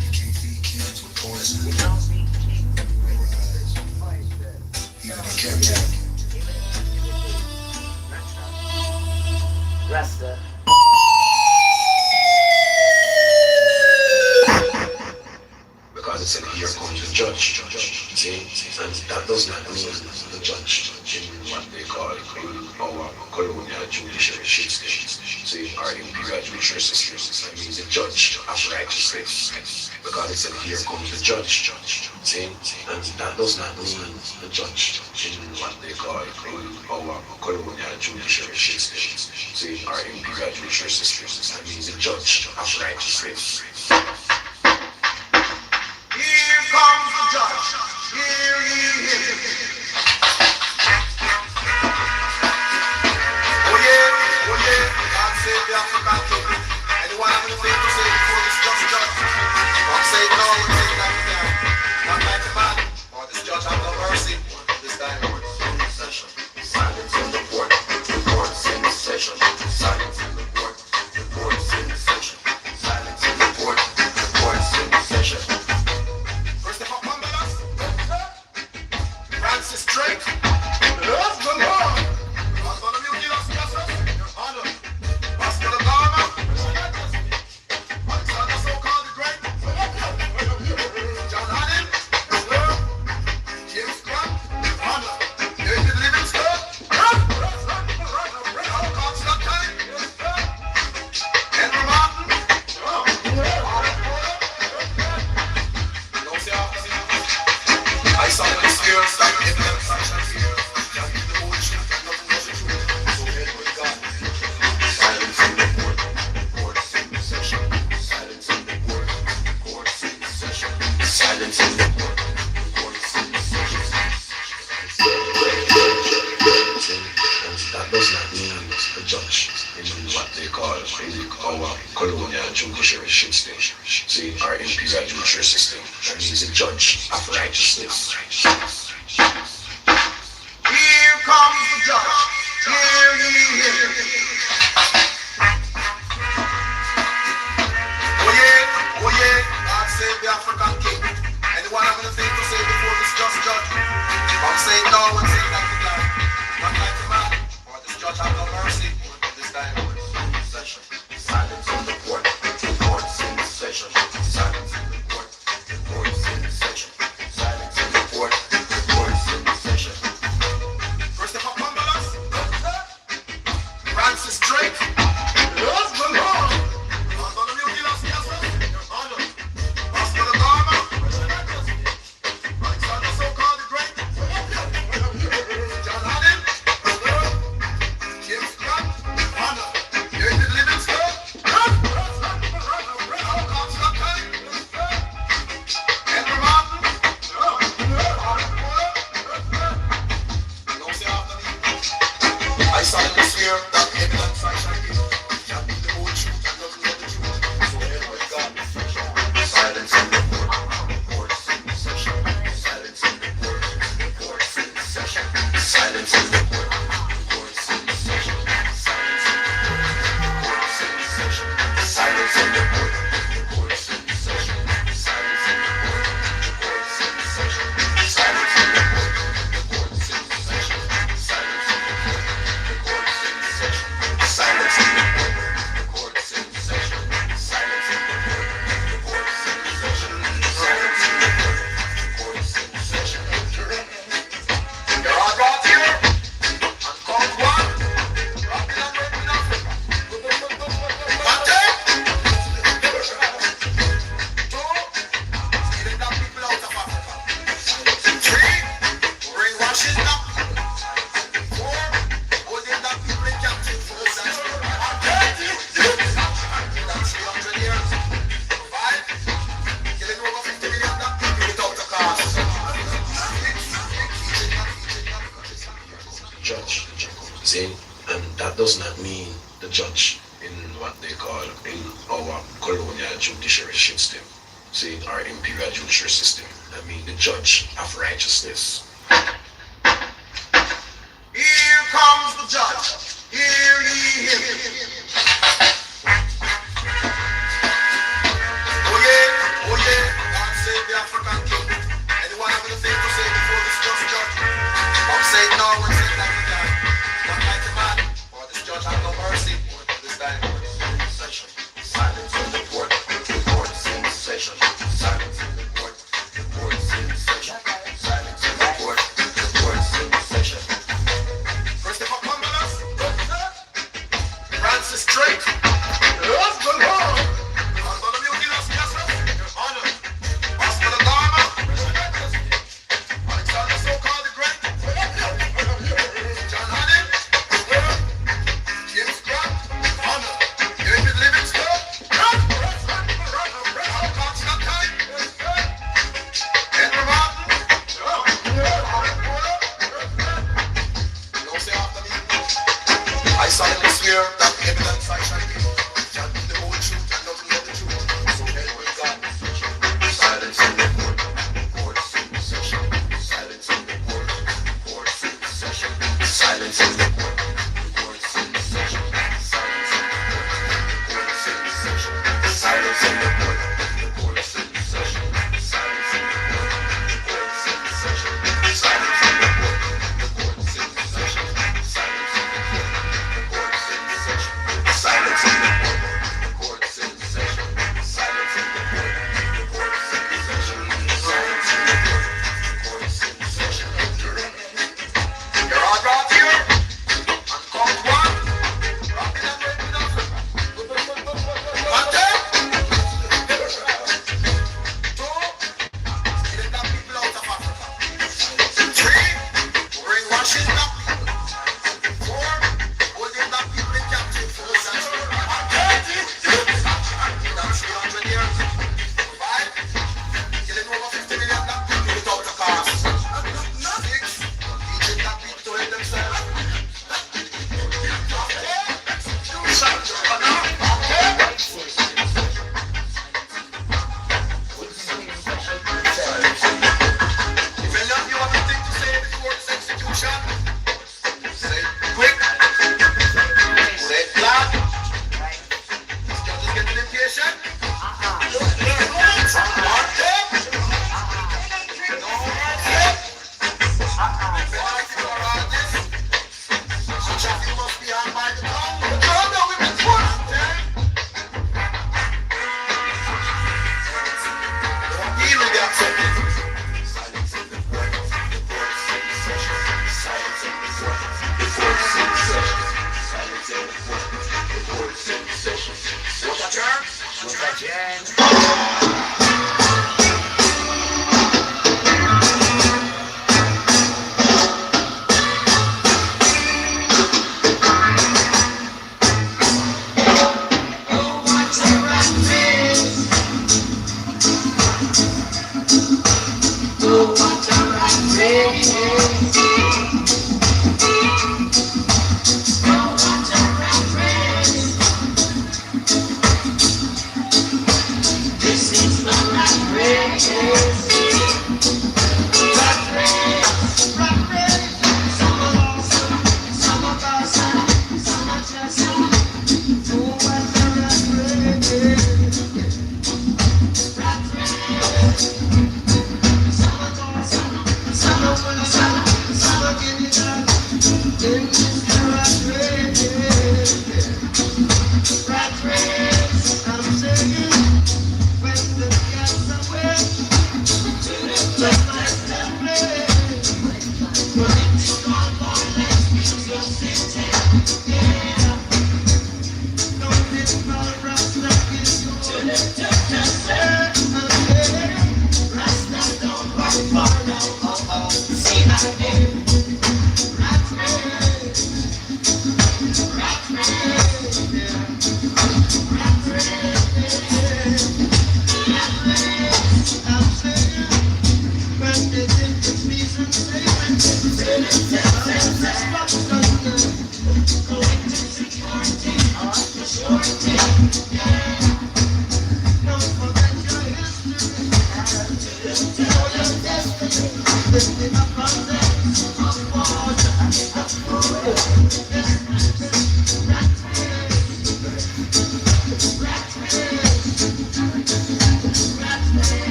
You can't feed kids with poison. Even in captivity. Rasta. Because it said, here comes the judge. See? And that does not mean the judge in what they call our colonial judiciary system. See, our imperial judiciary system. That means the judge of righteousness. Because it said, here comes the judge. See? And that does not mean the judge in what they call our colonial judiciary system. See, our imperial judiciary system. That means the judge of righteousness. Here comes the judge. Hear ye him. Oh yeah, oh yeah. God save the African people. Anyone have anything to say before this just judge? God save no one thing that we can. Not like the man. Or this judge have no mercy. This time. Silence in the court. The court's in session. Silence in the court. The court's in session. Silence in the court. The court's in session. First the hot one, Francis Drake. Yes, the Lord. Bartholomew Gillis, justice. Your honor. Pastor the Garner. Alexander so-called the Great. John Hannon. James Grant. Honor. David Livingstone. Alcott Scott-Kelly. Henry Martin. I saw the spirits that in them such as fear. Just the whole truth and nothing but the truth. So help with God. Silence in the court. The court's in session. Silence in the court. The court's in session. Silence in the court. The court's in session. And that does not mean the judge in what they call our colonial judiciary system. See, our imperial judiciary system. That means the judge of righteousness. Oh yeah, God save the African king. Anyone have anything to say before this just judge? From saying no and saying like the God. Not like the man, for this judge have no mercy. This time, session. Silence in the court. Court's in session. Silence in the court. Court's in session. Silence in the court. Court's in session. Christopher Cumberland. Francis Drake. Yes, the Lord. I solemnly swear that evidence I shall give shall be the whole truth and nothing but the truth. So help me God. Silence in the court. Court's in session. Silence in the court. Court's in session. Silence in the court. Court's in session. Silence in the court. Court's in session. Silence in the court. Court's in session. Silence in the court. Court's in session. Silence in the court. Court's in session. Silence in the court. Silence in the court. The court's in session. Silence in the court. The court's in session. Silence in the court. The court's in session. You're all brought here on count one. Rocking and breaking Africa. One take. Two. Stealing the people out of Africa. Three. Brainwashing them. Four. Holding the people in captivity. That's 300 years. 5. Killing over 50 million people without a cause. Judge, see, and that does not mean the judge in what they call in our colonial judiciary system, see, in our imperial judiciary system. I mean the judge of righteousness. Here comes the judge. Hear ye him. Oh yeah, God save the African king. Anyone have anything to say before this just judge? From saying no and saying like the God. Not like the man, for this judge have no mercy. This time, session. Silence in the court. The court's in session. Silence in the court. The court's in session. Silence in the court. The court's in session. Christopher Cumberland. Francis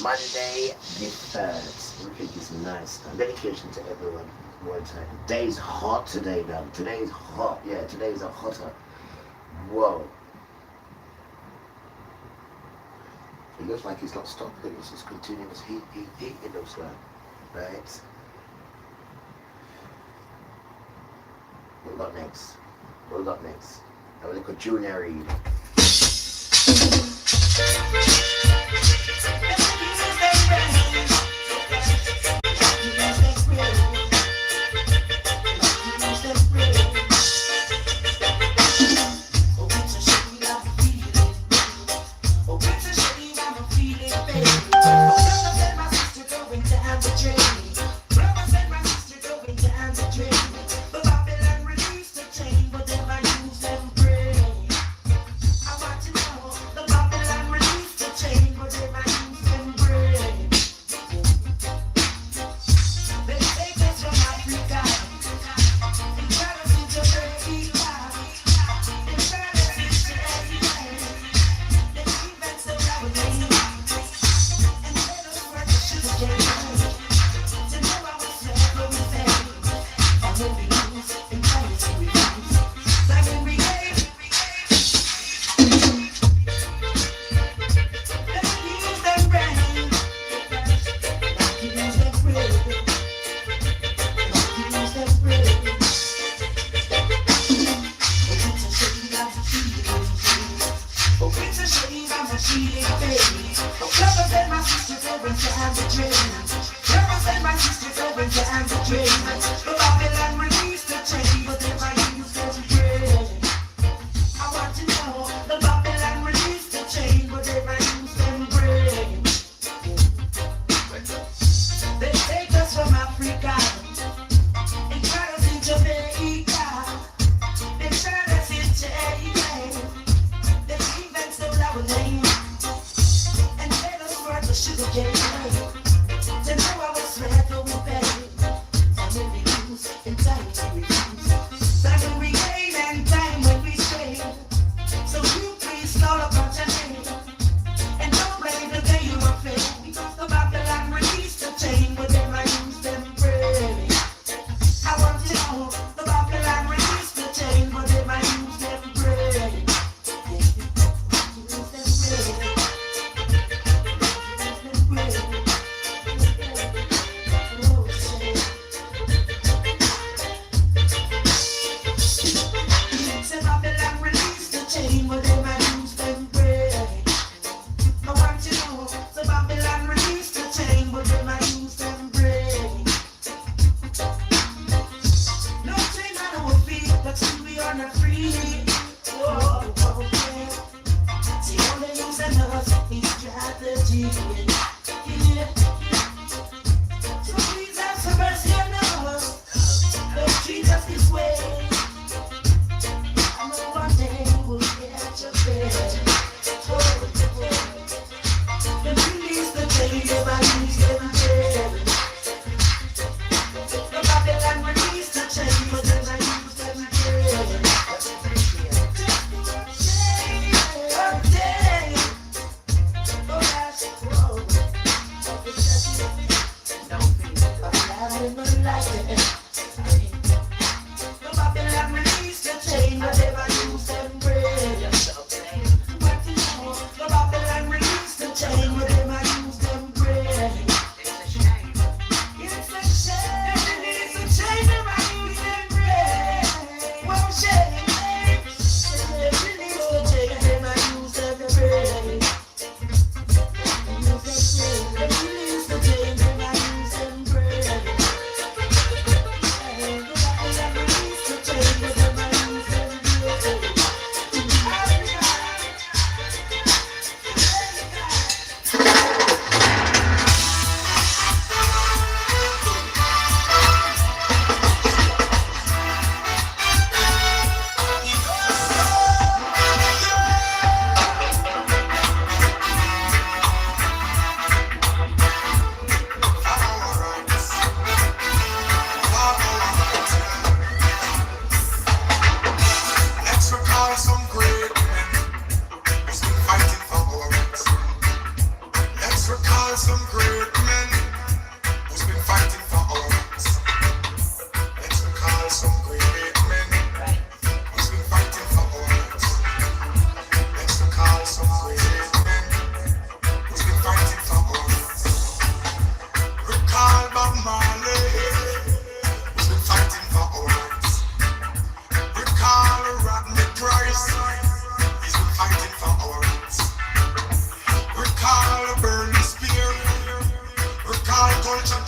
Monday the 3rd. Everything is nice. Dedication to everyone. One time. Today's hot today, man. Today's hot. Yeah, today's a hotter. Whoa. It looks like it's not stopping. It's just continuous heat. It looks like. Right? What we got next? What we got next? A little junior read.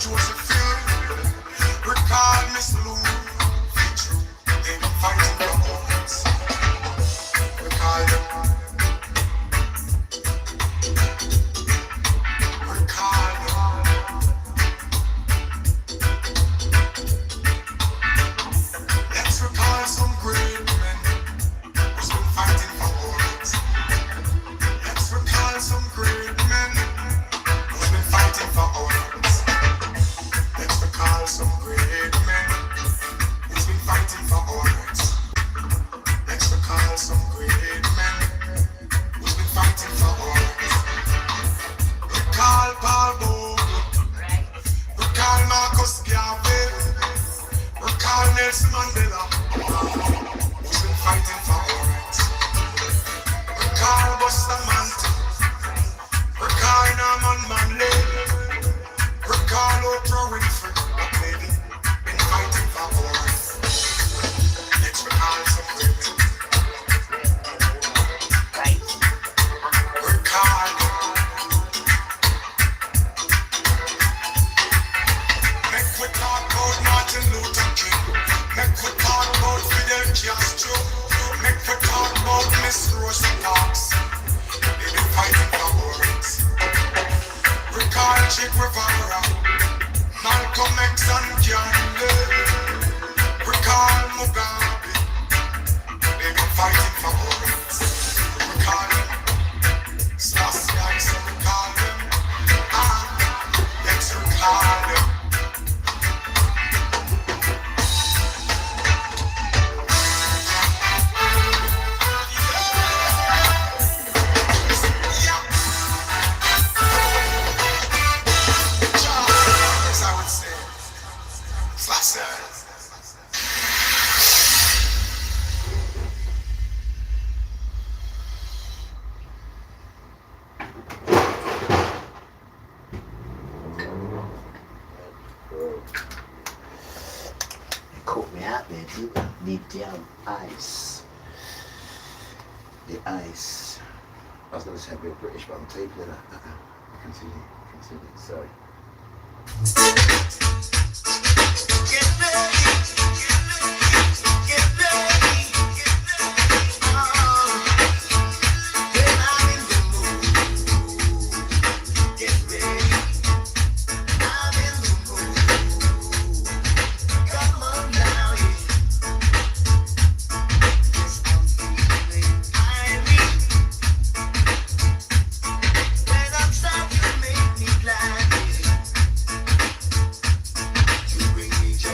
Josephine, recall Miss Lou, they've been fighting for moments. Recall them. Recall them. Let's recall some great men who's been fighting for moments. Let's recall some great men who's been fighting for moments. Let's recall some great men who's been fighting for our rights. Let's recall some great men who's been fighting for our rights. Recall Paul Bogle. Recall Marcus Garvey. Recall Nelson Mandela, who's been fighting for our rights. Recall Buster Manton. Recall Norman Manley. Recall Oprah Winfrey, that lady, been fighting for our rights. Let's recall some women. Recall. Make we talk about Martin Luther King. Make we talk about Fidel Castro. Make we talk about Miss Rosa Parks. They've been fighting for our rights. Recall Che Guevara, Malcolm X and Gandhi. Recall Mugabe, they've been fighting for our rights. Recall them, Selassie I say recall them. Let's recall them. As I would say, Selassie. Caught me out there, didn't you? Need damn ice. The ice. I was going to say we're British, but I'm taping it. Continue. Sorry. Get ready. Get ready. When I'm in the mood. Get ready. I'm in the mood. Come on now. Yes, I'm feeling irie. When I'm sad, you make me glad. You bring me joy.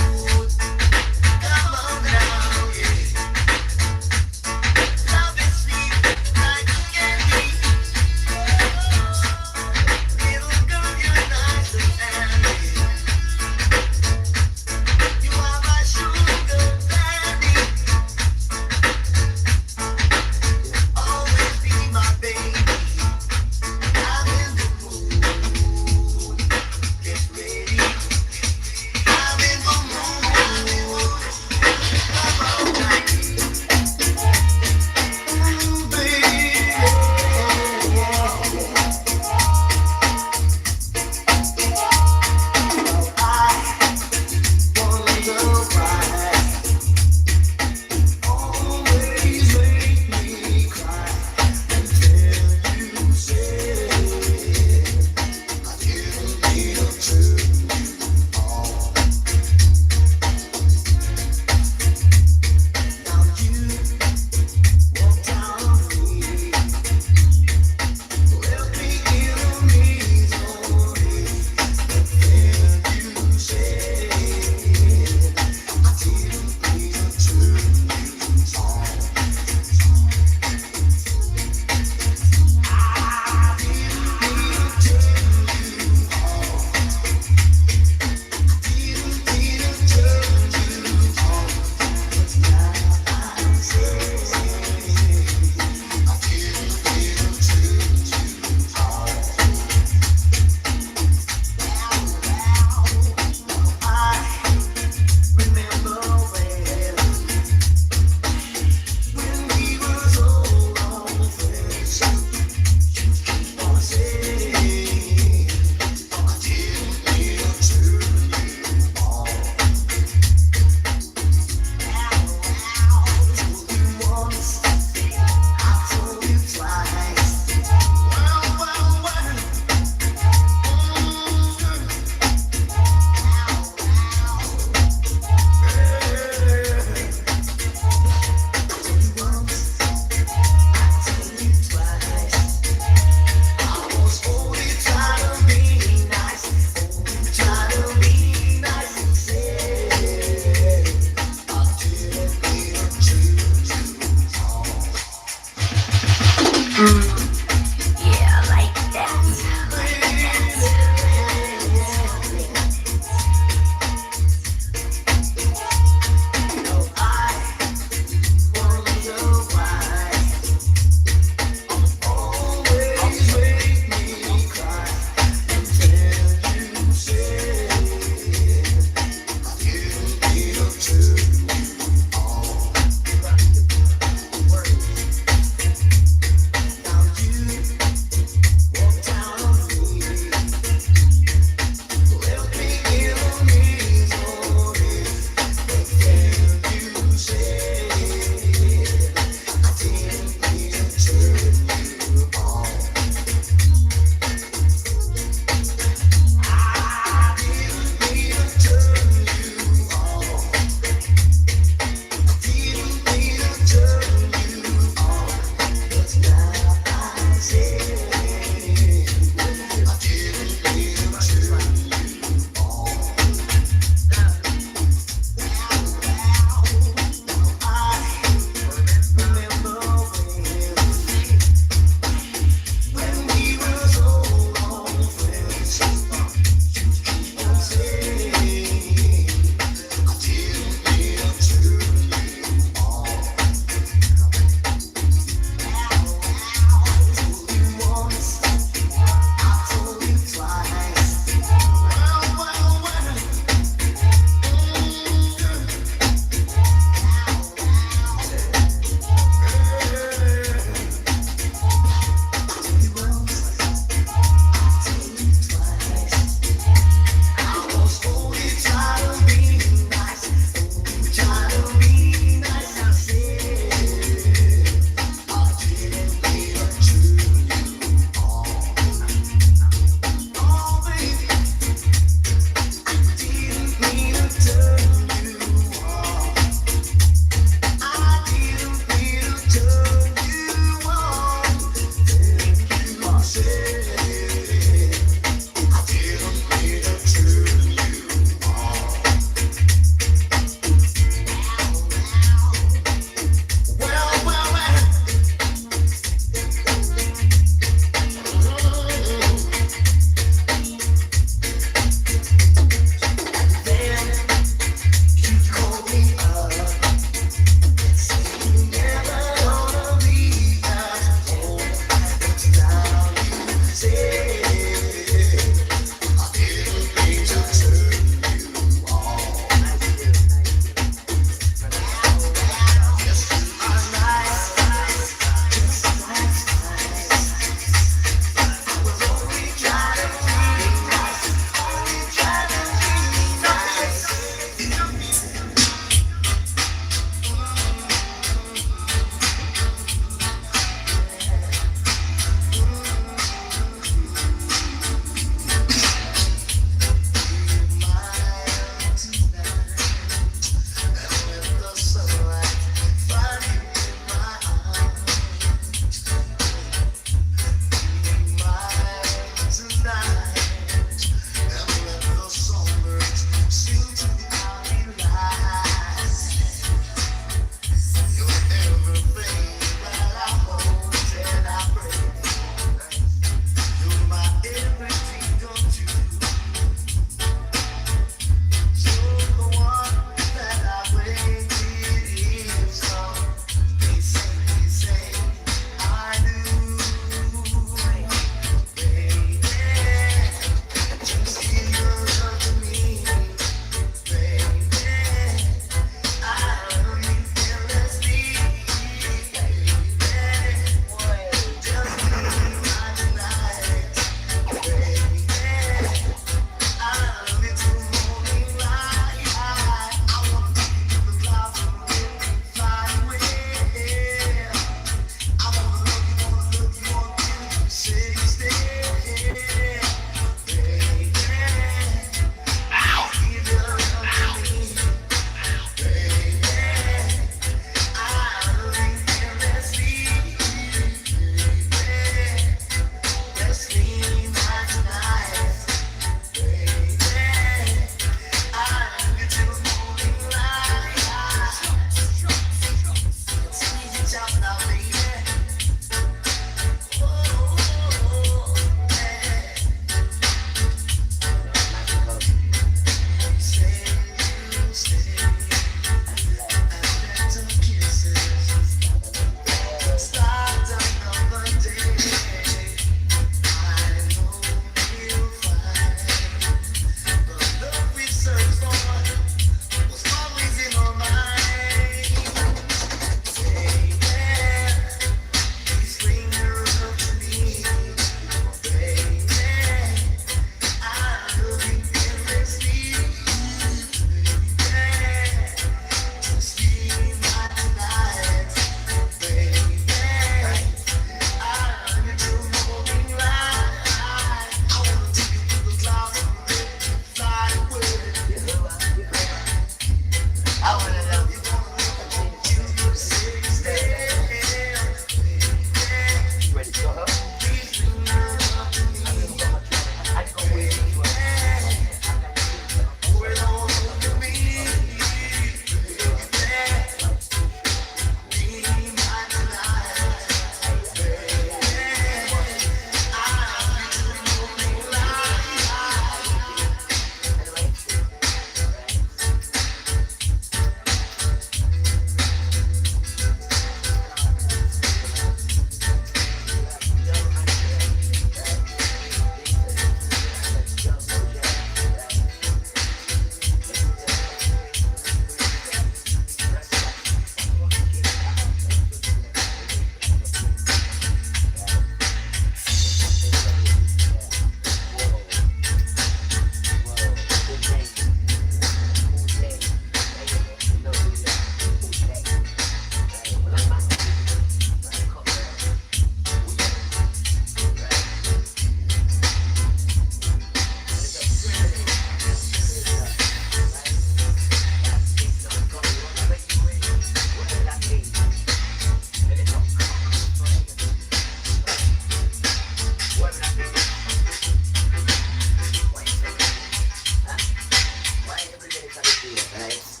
Yeah, right?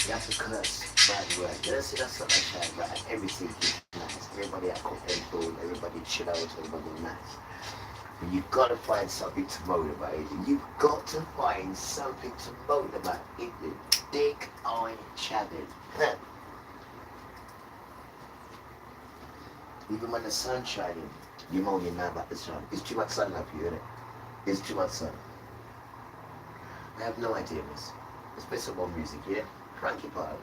You have to curse bad word. You don't see that sunshine, right? Everything is nice. Everybody are content, everybody chill out, everybody nice. But you gotta find something to motivate you. You got to find something to motivate it. Dick on challenge. Even when the sun's shining, you moaning now about the sun. It's too much sun up here, isn't it? It's too much sun. I have no idea, miss. Let's play some more music, yeah? Cranky part.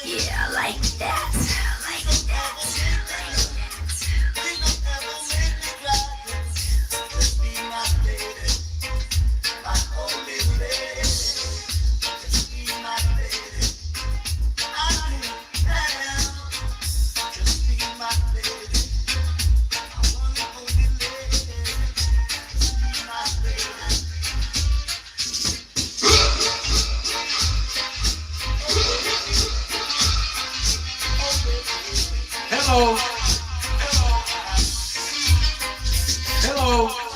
Yeah, I like that. I like that. Hello. Hello.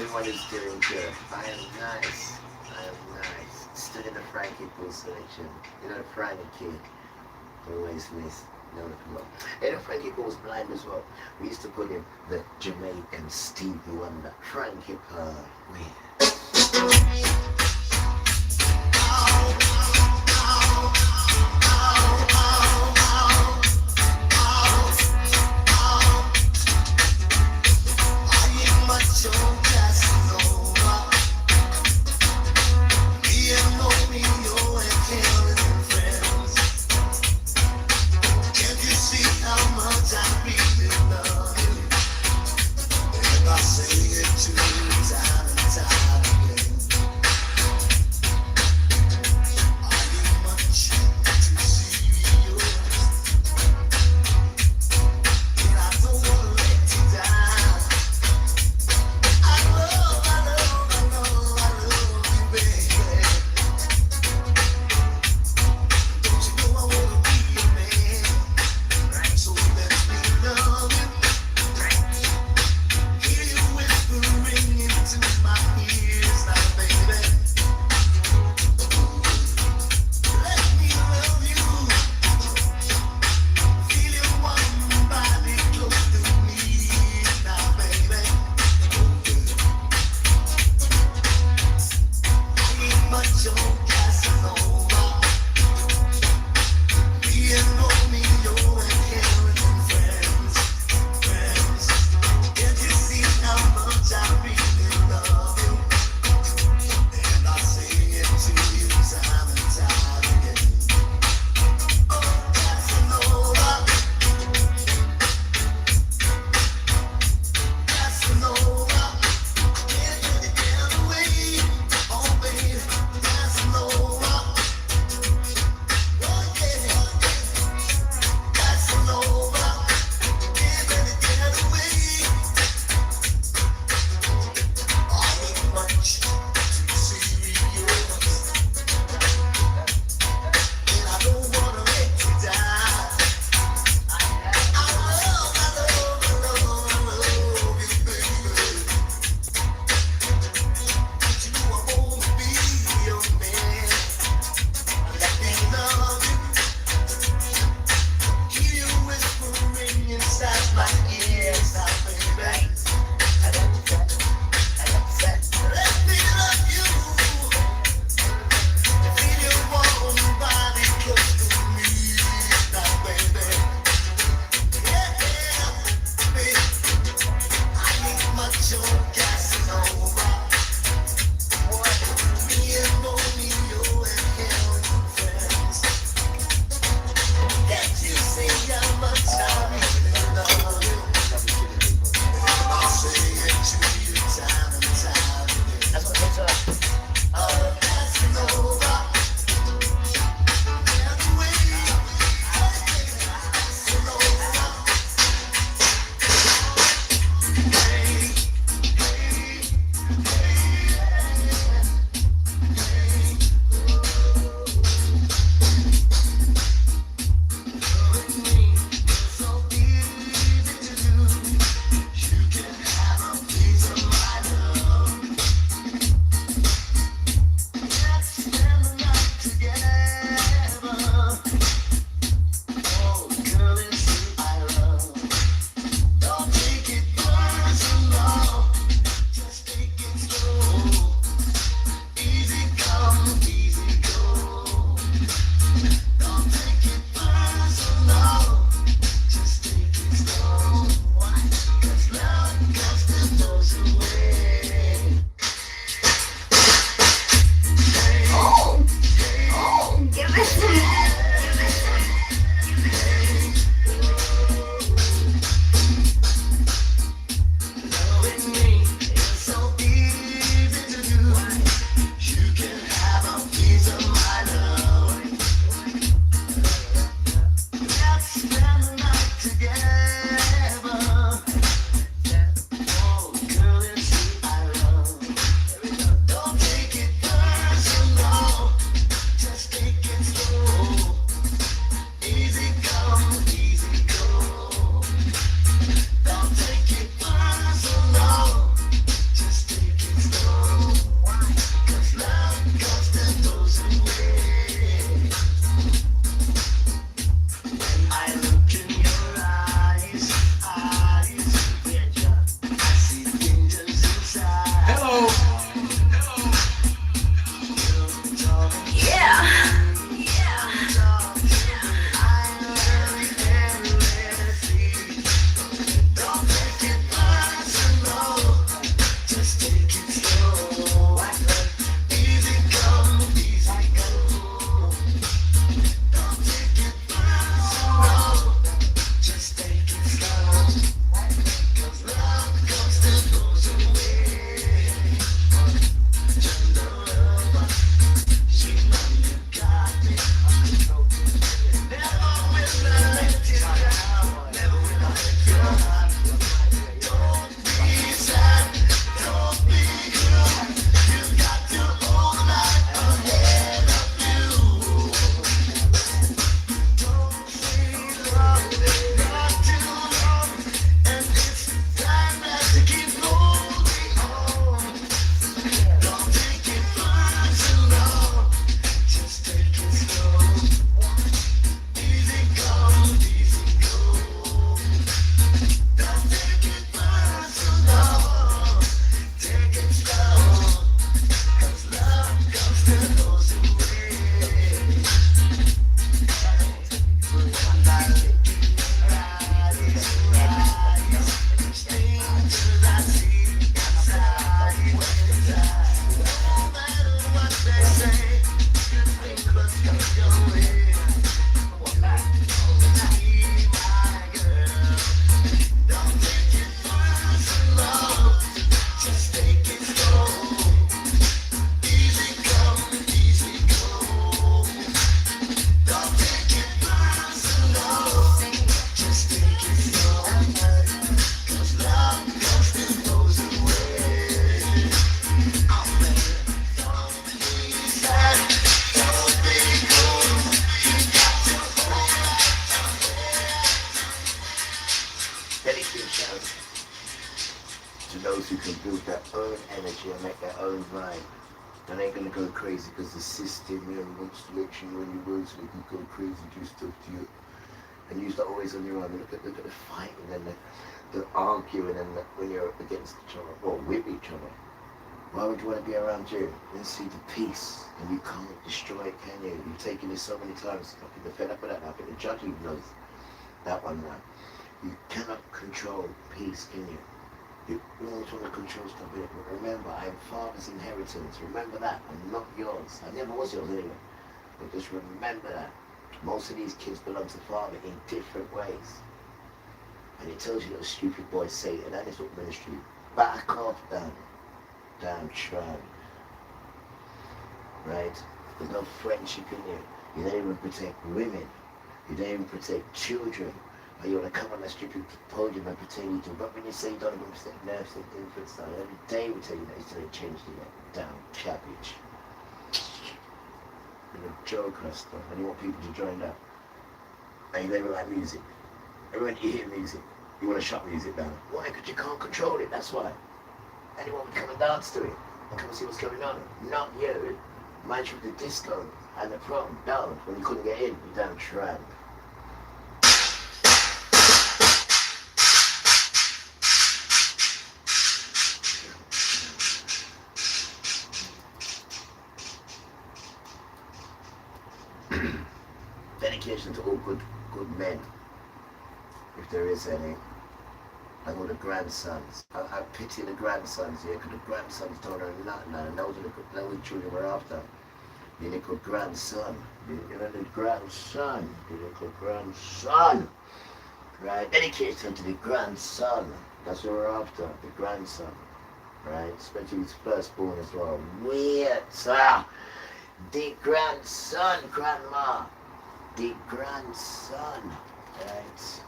Everyone is doing good. I am nice. I am nice. Stood in the Frankie Pool selection. You know the Frankie kid. Always miss. You know the club. And the Frankie Pool was blind as well. We used to put him the Jamaican Stevie Wonder. Frankie Pearl. To those who can build their own energy and make their own vibe. And ain't gonna go crazy because the system wants to let you know you will, so they can go crazy, do stuff to you. And you're not always on your own. Look at the fighting and the arguing and when you're against each other, or with each other. Why would you want to be around you? Then see the peace, and you can't destroy it, can you? You've taken this so many times. I think the fed up with that. I think the judge even knows that one now. You cannot control peace, can you? You always want to control stuff in it. But remember, I am Father's inheritance. Remember that. I'm not yours. I never was yours anyway. But just remember that. Most of these kids belong to Father in different ways. And it tells you that a stupid boy Satan, that is what ministry. Back off, damn try. Right? There's no friendship in you. You don't even protect women. You don't even protect children. Or you want to come on that stupid podium and pretend you do. But when you say you don't even protect nurses and infants, every day we tell you that it's going to change the damn cabbage. You're a joker and stuff, and you want people to join that. And you don't even like music. Every time you hear music, you want to shut music down. Why? Because you can't control it, that's why. Anyone would come and dance to it and come and see what's going on. Not you. Mind you, the disco and the prom, no, when you couldn't get in, you damn tramp. Dedication to all good men, if there is any, and all the grandsons. I pity the grandsons here, because the grandsons don't know nothing, and those are the children we're after. The little grandson, the little grandson, right? Dedication to the grandson. That's what we're after, the grandson, right? Especially his firstborn as well. Weird, sir. The grandson, grandma. The grandson, right?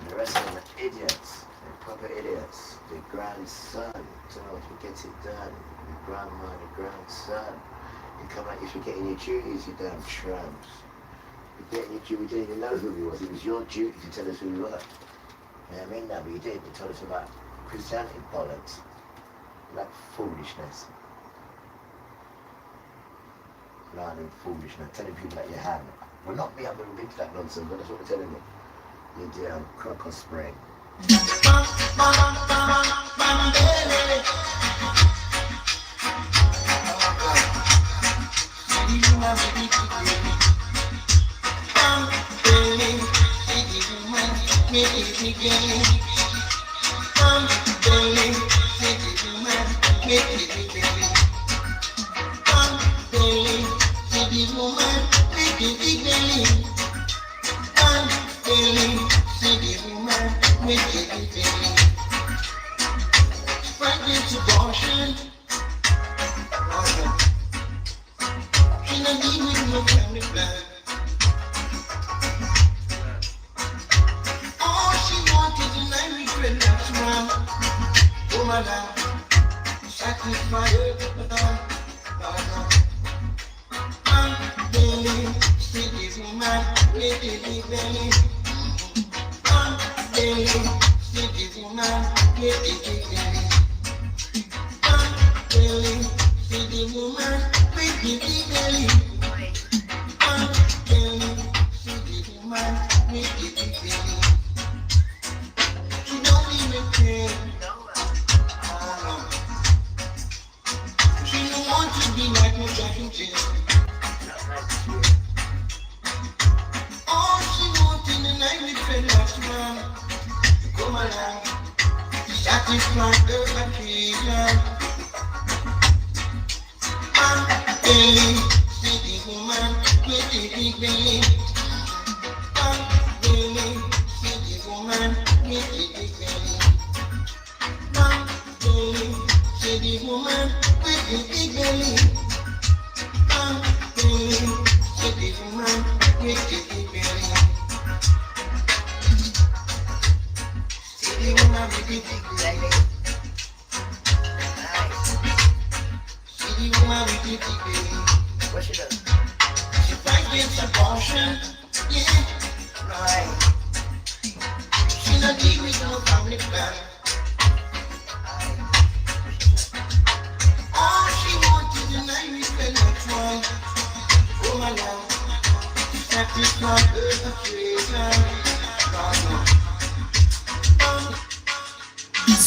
The rest of them are idiots. They're proper idiots. The grandson told to get it done. The grandma, the grandson. You come out, you're forgetting your duties, you damn tramps. You're getting your duty, we didn't even know who he was. It was your duty to tell us who you were. You know what I mean? No, but you did. You told us about Christianity bollocks. Like foolishness. Blind foolishness. Telling people that you have. Well, not me, I'm going to into that nonsense, but that's what they're telling me. You damn crock or spring.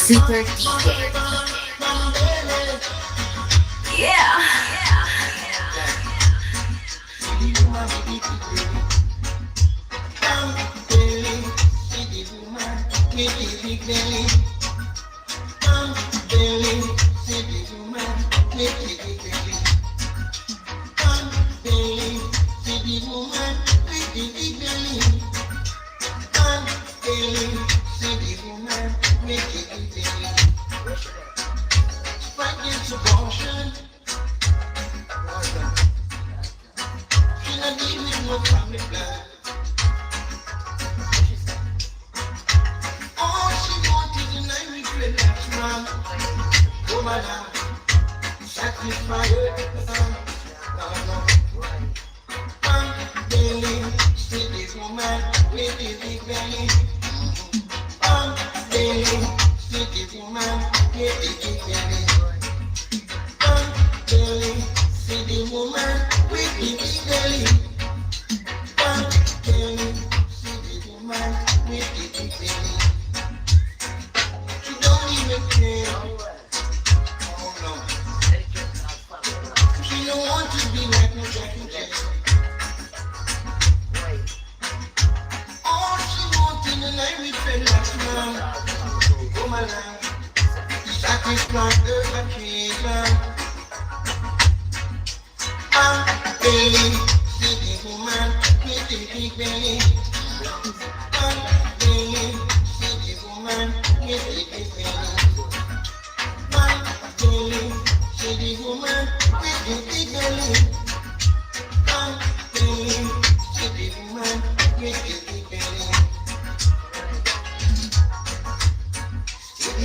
Super DJ. Yeah.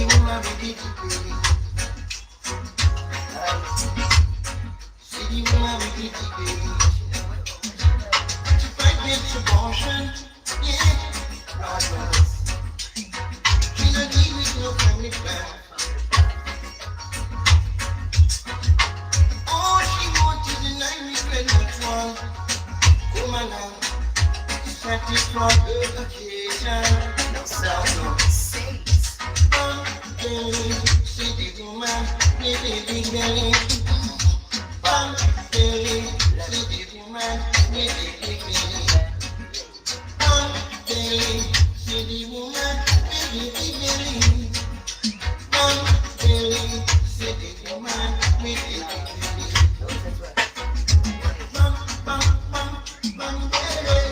woman with the degree. See the woman with the degree. To fight against abortion, yeah. She don't deal with no family plan. All she wants is an Irish pregnant one. Come on now, satisfy her occasion. No sound, no safe. See the woman with the big belly. Bam, belly. See the woman with the big belly. Bam, belly. See the woman with the big belly. Bam, belly. See the woman with the big belly. Bam, bam, bam, bam, belly.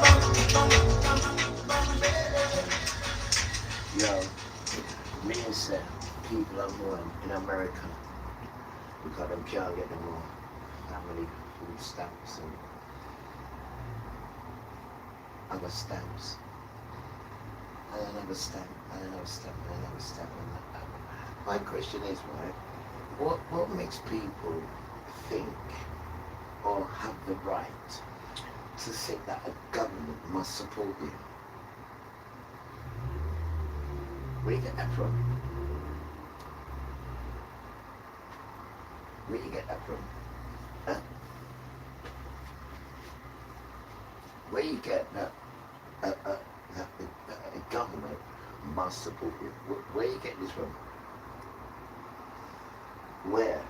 Bam, bam, bam, bam, belly. Yo, millions of people are born in America because them can't get them more family food stamps and other stamps. And another stamp, and another stamp, and another stamp. My question is, right, what makes people think or have the right to think that a government must support you? Where do you get that from? Where do you get that from? Huh? Where do you get that a government must support you? Where do you get this from? Where?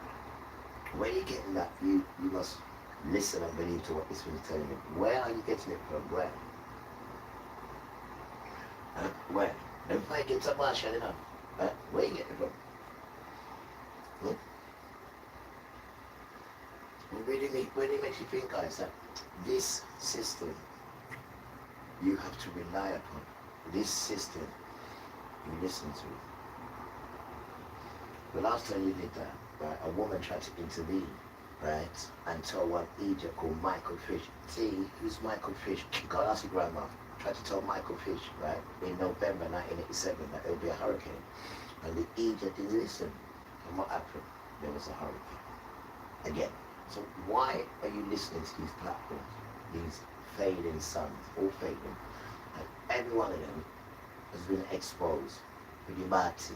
Where are you getting that? You must listen and believe to what this one's telling you. Where are you getting it from? Where? Huh? Where? Don't fight against a marshal, you know. Where you get it from? Hmm? It really makes you think, guys, that this system you have to rely upon. This system you listen to. The last time you did that, right, a woman tried to intervene, right, and tell one Egypt called Michael Fish. See, who's Michael Fish? God ask your grandma. Tried to tell Michael Fish, right, in November 1987 that there would be a hurricane. And the Egypt didn't listen. And what happened? There was a hurricane. Again. So why are you listening to these platforms? These failing sons, all failing. And every one of them has been exposed. The Bati,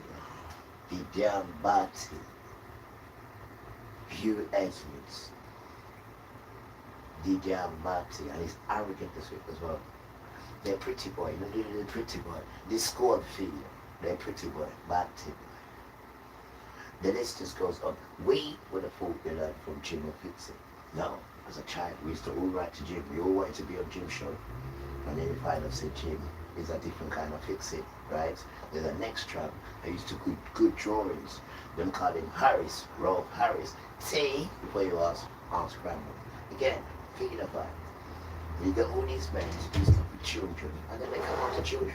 the damn Bati, Hugh Edmonds, the damn Bati, and he's arrogant this week as well. They're pretty boy, you know, they're pretty boy. They scored fee, they're pretty boy, Bati. The list just goes on. We would have thought we learned from Jim or Fix It. No, as a child, we used to all write to Jim. We all wanted to be on Jim's show. And then we find out, say, Jim is a different kind of Fix It, right? There's a next track. I used to do good drawings. Them call him Harris, Rolf Harris. T, before you ask grandma. Again, thinking about it. You get all these men to do stuff with children, and then they come on to children.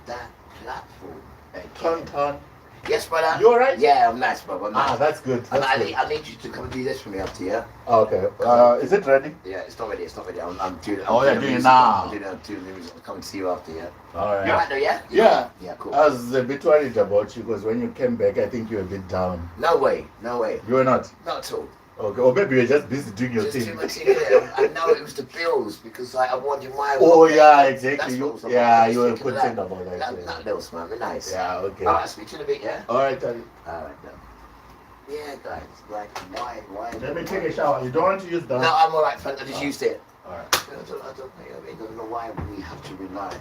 That platform, Ton. Yes, brother. You alright? Yeah, I'm nice, brother. Nice. That's good. I need you to come and do this for me after, yeah? Okay. Is it ready? Yeah, it's not ready. I'm doing it. You're doing it now. I'm doing the music. I'll come and see you after, yeah? Alright. You alright though, yeah? Yeah. Yeah, cool. I was a bit worried about you because when you came back, I think you were a bit down. No way. You were not? Not at all. Okay, or maybe you're just busy doing your thing. Too much in there. I know it was the bills because like, I wanted my. Oh yeah, exactly. You were Nothing concerned about that. Nothing else, man. Be nice. Yeah, okay. Alright, speak to you in a bit, yeah? Alright, then. Alright, then. Yeah, guys. Like, why? Let me take a shower. You don't want to use that? No, I'm alright, friend. I just used it. Alright. I don't know why we have to rely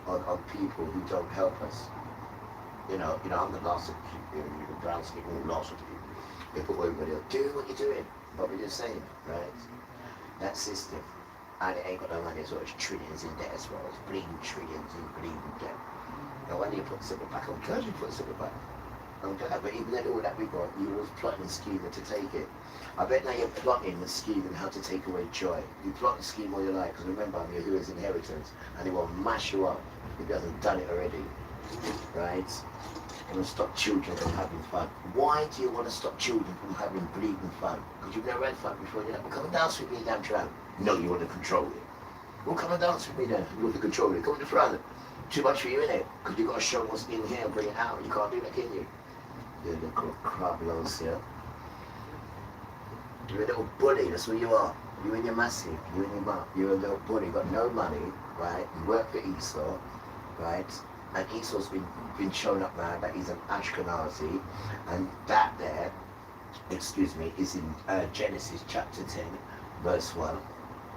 on people who don't help us. You know, I'm the last of the brown skin, last of the people. They put everybody else, do what you're doing. But we're just saying, right? That system, and it ain't got no money, so it's trillions in debt as well. It's bleeding trillions in bleeding debt. No wonder you put silver back. I'm glad you put silver back. I'm glad, but even though all that we got, you was plotting and scheming to take it. I bet now you're plotting and scheming how to take away joy. You plot and scheme all your life, because remember, I'm your hero's inheritance, and it will mash you up if he hasn't done it already. Right? You want to stop children from having fun. Why do you want to stop children from having bleeding fun? Because you've never had fun before. You're not coming down sweet me damn tram. No, you want to control it. Well, come and dance with me then. With the controller. Come in the front. Too much for you, innit? Because you got to show what's in here and bring it out. You can't do that, can you? You little crab loads here. You're a little bully, that's what you are. You and your massive, you and your mum. You're a little bully, you got no money, right? You work for Esau, right? And Esau's been shown up now that he's an Ashkenazi, and that there, excuse me, is in Genesis chapter 10, verse 1.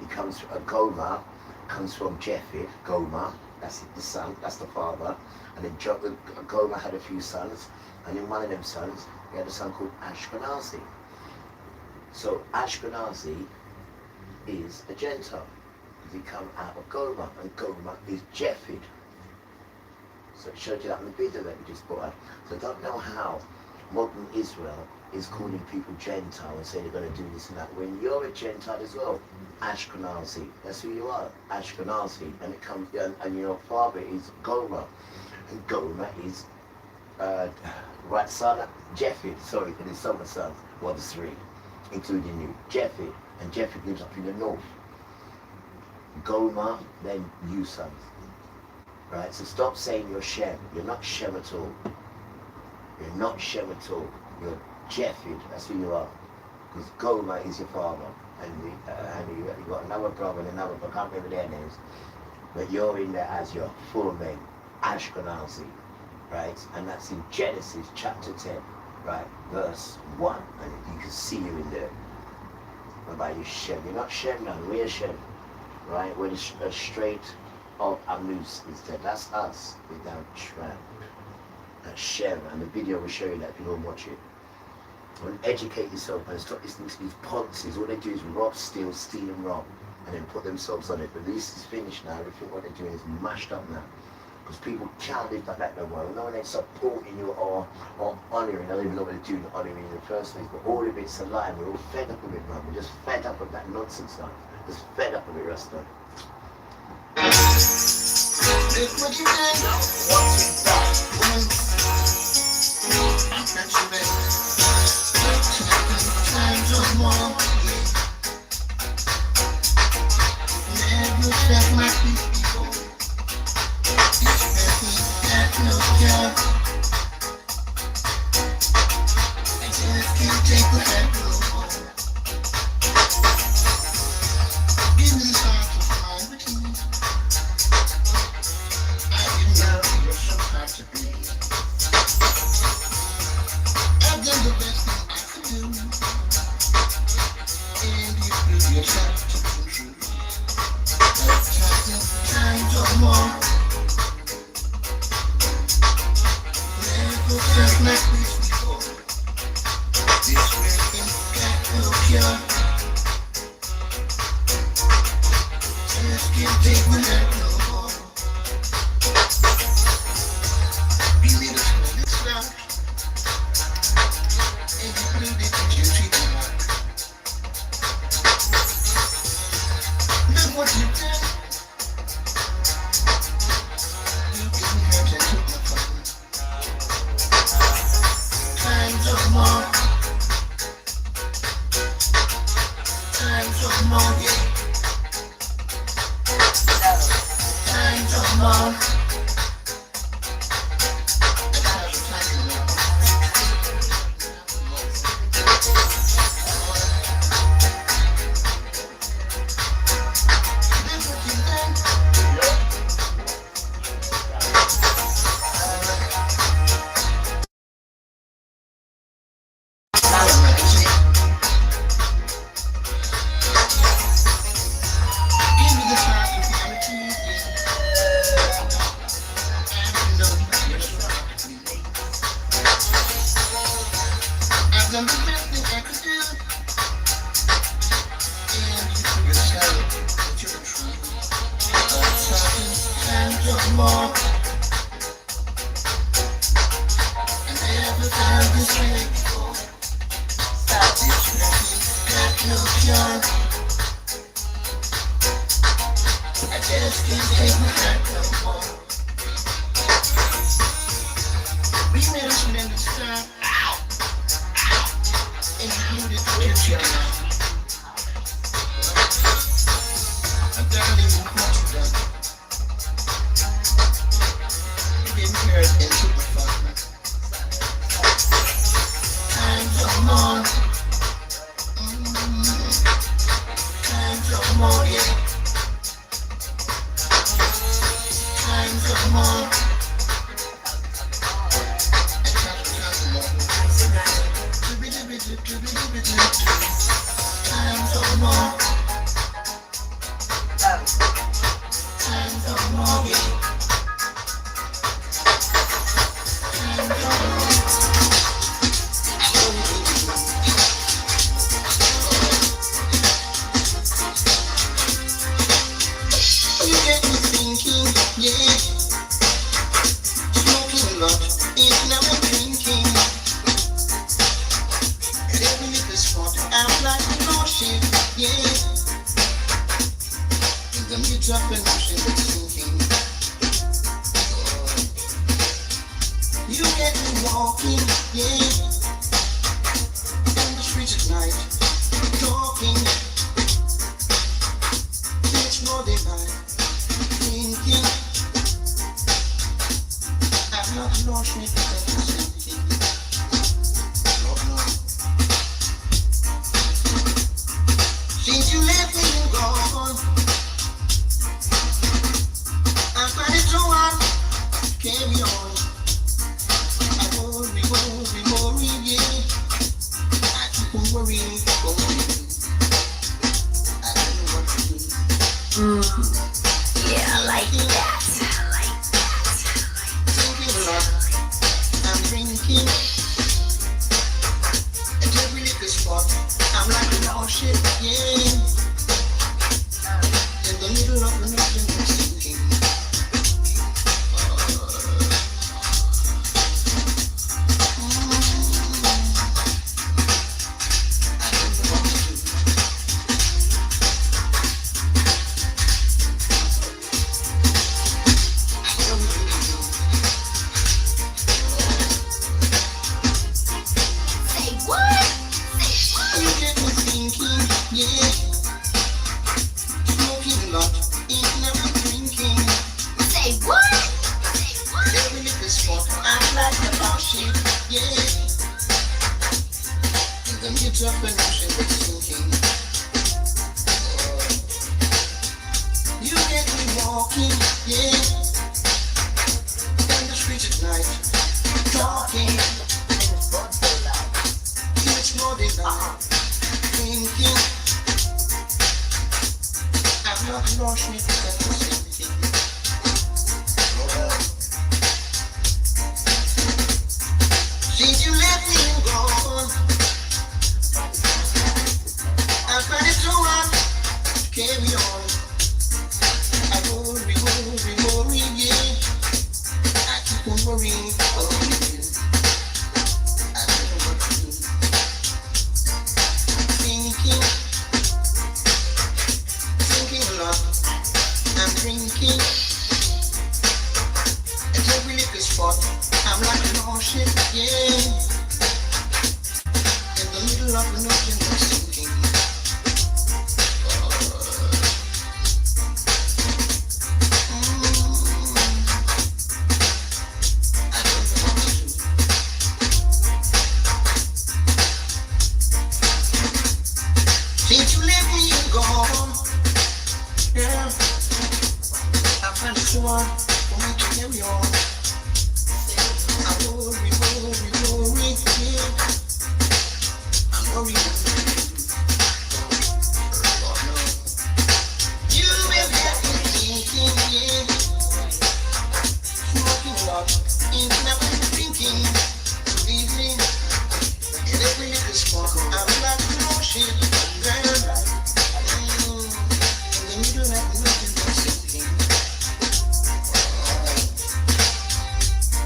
He comes from Gomer, comes from Japheth, Gomer, that's the son, that's the father. And then Gomer had a few sons, and in one of them sons, he had a son called Ashkenazi. So Ashkenazi is a Gentile, because he come out of Gomer, and Gomer is Japheth. So it showed you that in the video that we just put out. So I don't know how modern Israel is calling people Gentile and saying they're going to do this and that, when you're a Gentile as well. Ashkenazi, that's who you are, Ashkenazi, and it comes, and your father is Gomer, and Gomer is right son, Japheth, sorry, and his son, well, there's three, including you, Japheth, and Japheth lives up in the north. Gomer, then you sons. Right, so stop saying you're Shem. You're not Shem at all. You're not Shem at all. You're Japheth, that's who you are. Because Gomer is your father. And you got another brother and another brother, I can't remember their names. But you're in there as your full name, Ashkenazi. Right? And that's in Genesis chapter 10, right? Verse 1. And you can see you in there. What about you, Shem? You're not Shem now, we're Shem. Right? We're the straight of Amuz instead. That's us without tramp. That's Shem, and the video will show you that if you don't watch it. And educate yourself and stop listening to these policies. All they do is rob, steal and rob, and then put themselves on it. But this is finished now. Everything what they're doing is mashed up now. Because people can't live like that no more. No one ain't supporting you or honouring. I don't even know what they're doing honouring you in the first place. But all of it's a lie. We're all fed up of it, man. We're just fed up of that nonsense now. Just fed up of it, Rasta. Look what you did. What you got, woman. I'm catching it. Times of more. Never felt like this before. This got no job. I just can't take the head no more. Give me the time to find the keys. I've done the best thing I could do, and you prove yourself to be true. Times or more, never felt like this before. This really got no cure. Just can't take my head no more. Look what you did. You didn't have to take my phone. Times of more. Times of more, yeah. Times of more. Done the best thing I could do, and you prove yourself that you're true. Times of more, and I never found this way before. This really got no cure. I just can't take my heart no more. We made a tremendous start. Included the kitchen. A darling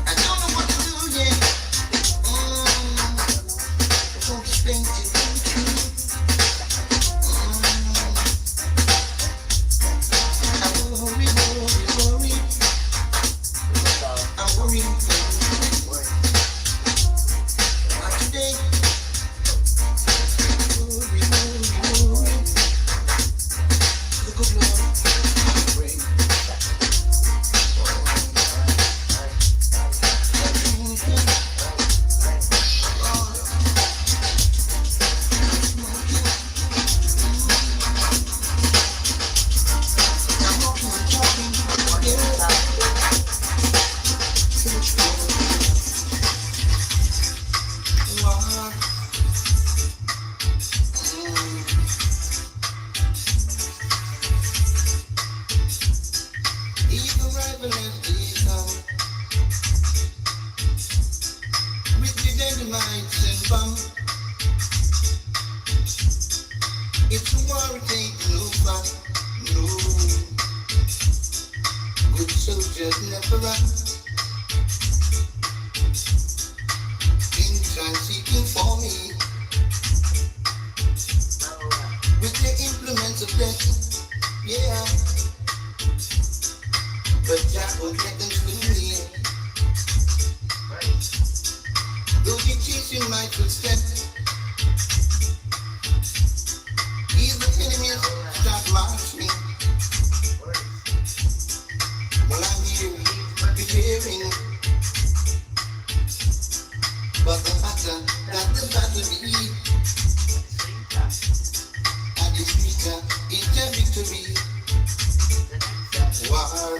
I don't know what to do, yeah. rival as they come with the dynamite and bomb. It's a war, it ain't no fun, no. Good soldiers never run. In time seeking for me with their implements of death, yeah. But Jah won't let them through me. Though they chase in my footsteps, evil enemies start marching. While I'm here preparing, but the matter that the battle be, and the speaker is the victory. War, war.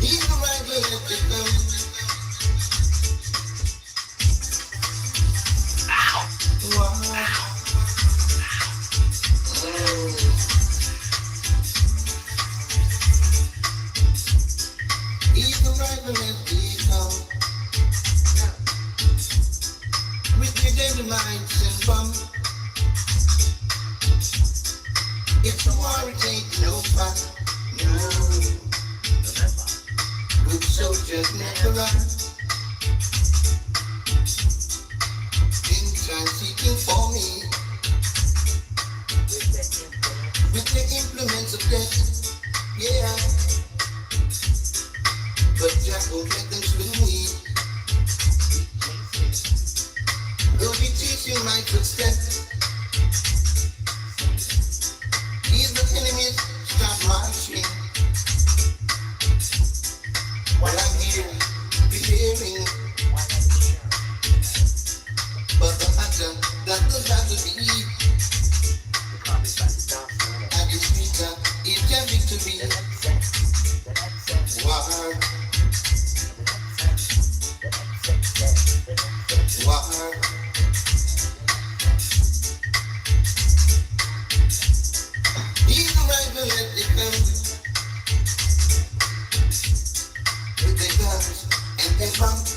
He's the right way to go. War. He's the right way to go. With the dynamite and bomb. It's a war, it ain't no fun, no. Good soldiers never run. In time seeking for me with the implements of death, yeah. But Jah won't let them slew me. Though they chase in my footsteps, evil enemies start marching. While I'm here preparing, but the matter that the battle be, and the speaker is the victory. War, war. He's the rival as they come with their guns and their bombs.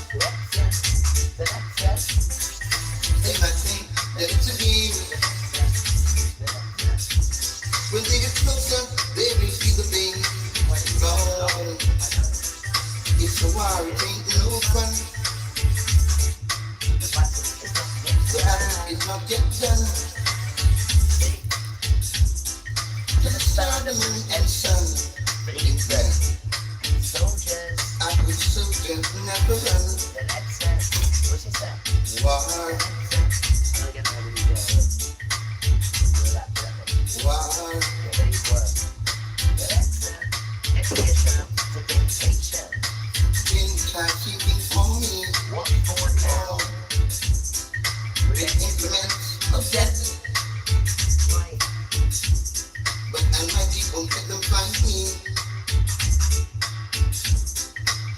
They might think that it's a game. When they get closer, they will see the pain. Lord, it's a war, it ain't no fun. The battle is not yet done. To the star, the moon, and sun, it's there. Our good soldiers never run. War, war. In time keeping for me, with implements of death. But Almighty won't let them find me.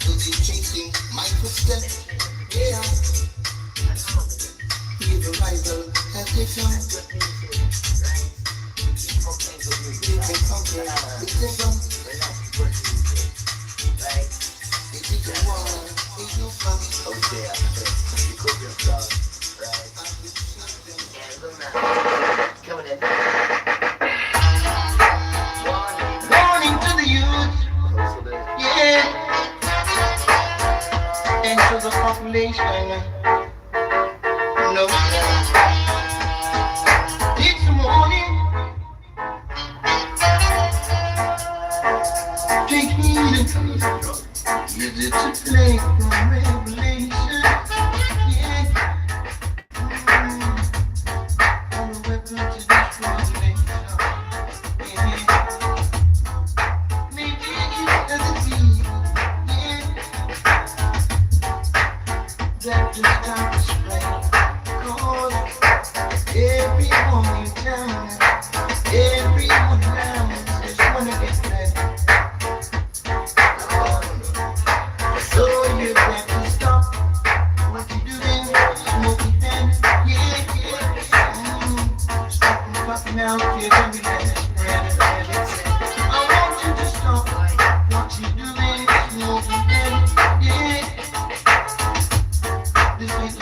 Cause he's chasing my footsteps, yeah. He's the rival as they come. They can conquer the devil. It is a war, it's no fun. Oh yeah, you could be a star, right? Coming in. Warning to the youth, yeah, and to the population. No, it's morning. Take heed and is it to play from Revelation? Yeah. On the weapon to destroy the nation. Yeah. Maybe it doesn't mean, yeah. That just time to spread. Cause everyone in town, everyone around just wanna get fed. So you got to stop what you doing, smoking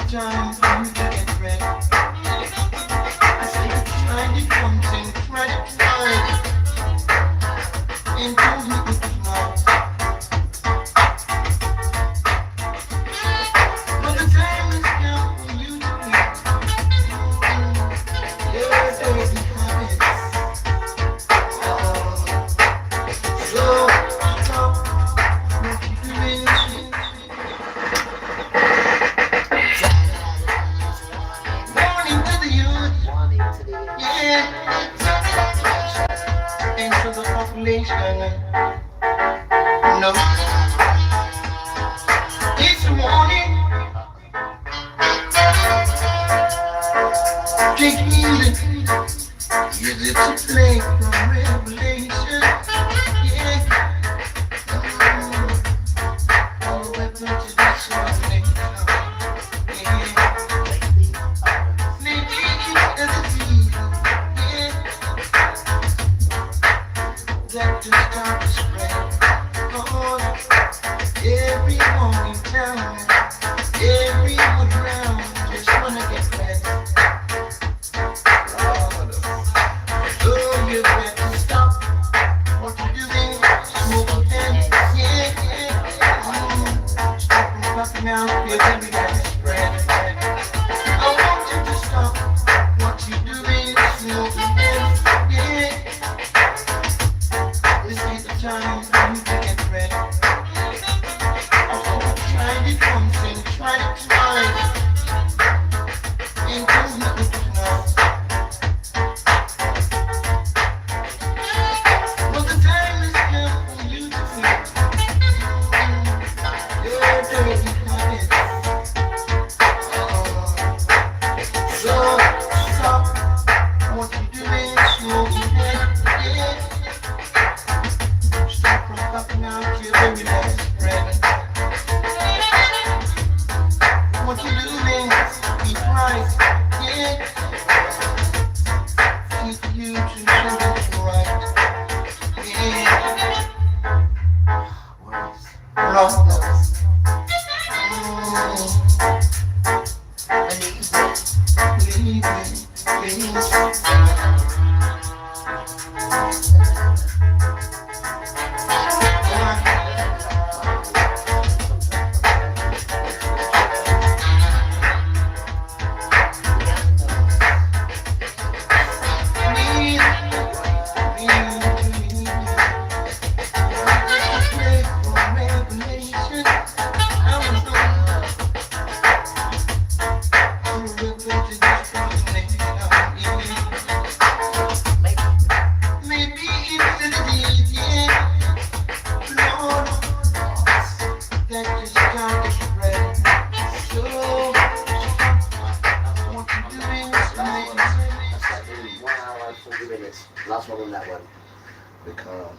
time for you to get ready. I say find it something, try it twice. And don't look at the lights. But the time has come for you to quit. Your dirty habits. So stop what you're doing. Warning to the youth. Yeah. And to the population. No. It's a warning. Take heed. Use it to play from Revelation. Yeah. All the weapons to destruction. Yeah. They teach you as a disease. Yeah. That to start to spread. Lord, everyone in town, everyone around, just wanna get ready. Lord, oh, you better stop what you're doing, smoking pen, yeah, yeah. Stop from popping out your baby that's spread. I want you to stop what you're doing, smoking pen, yeah. This ain't the time for you to get ready. Tried it once and tried it twice. Ain't doing nothing tonight. But the time has come for you to quit. Your dirty habits. So stop what you're doing, smoking pen, yeah. Stop from popping out your very last breath. What you doing? Eat right, yeah. Keep you to do it right, yeah. Lord, believe me, please. Last one on that one. Because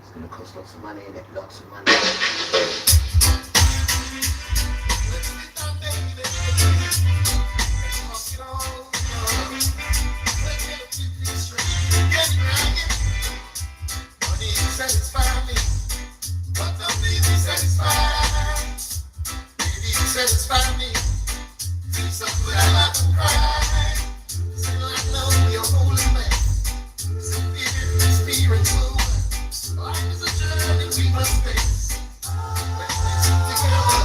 it's going to cost lots of money, innit? Lots of money. Satisfy me, but don't leave me satisfied. Baby, satisfy me. Something I like to cry. So I know you're holy man. So spiritual. Life is a journey we must face. Let's face it together.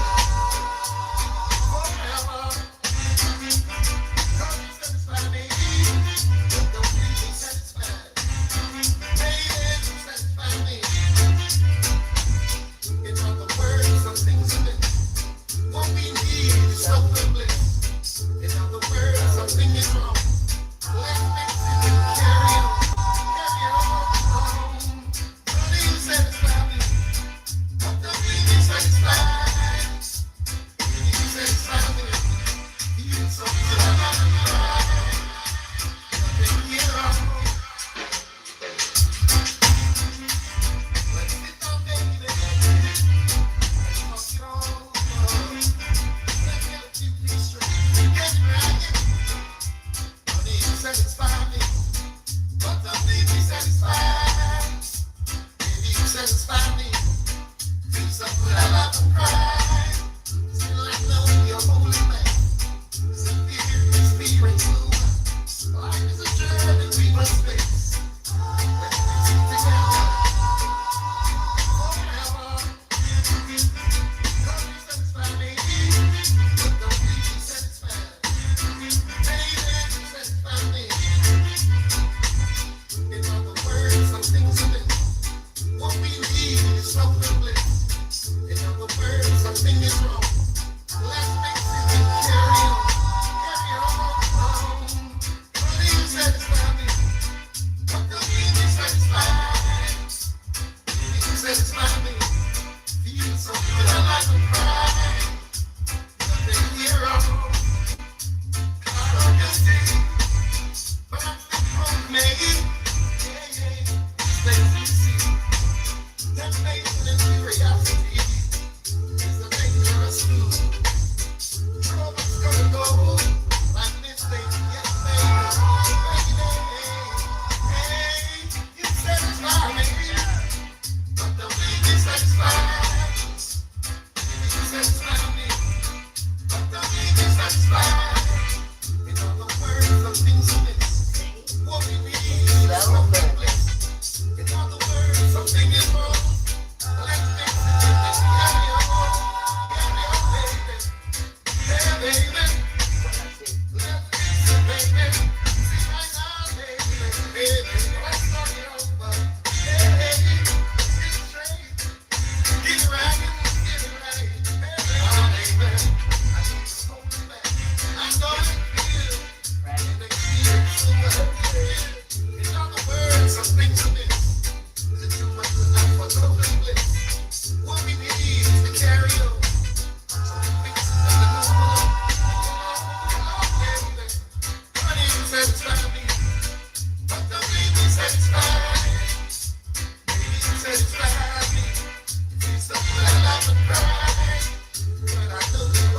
Forever. Come and satisfy me. But don't leave me satisfied. Baby, satisfy me. In other words, some things are missing. What we need is self-bliss. In other words, something is wrong. Let's fix it and carry on. Carry on.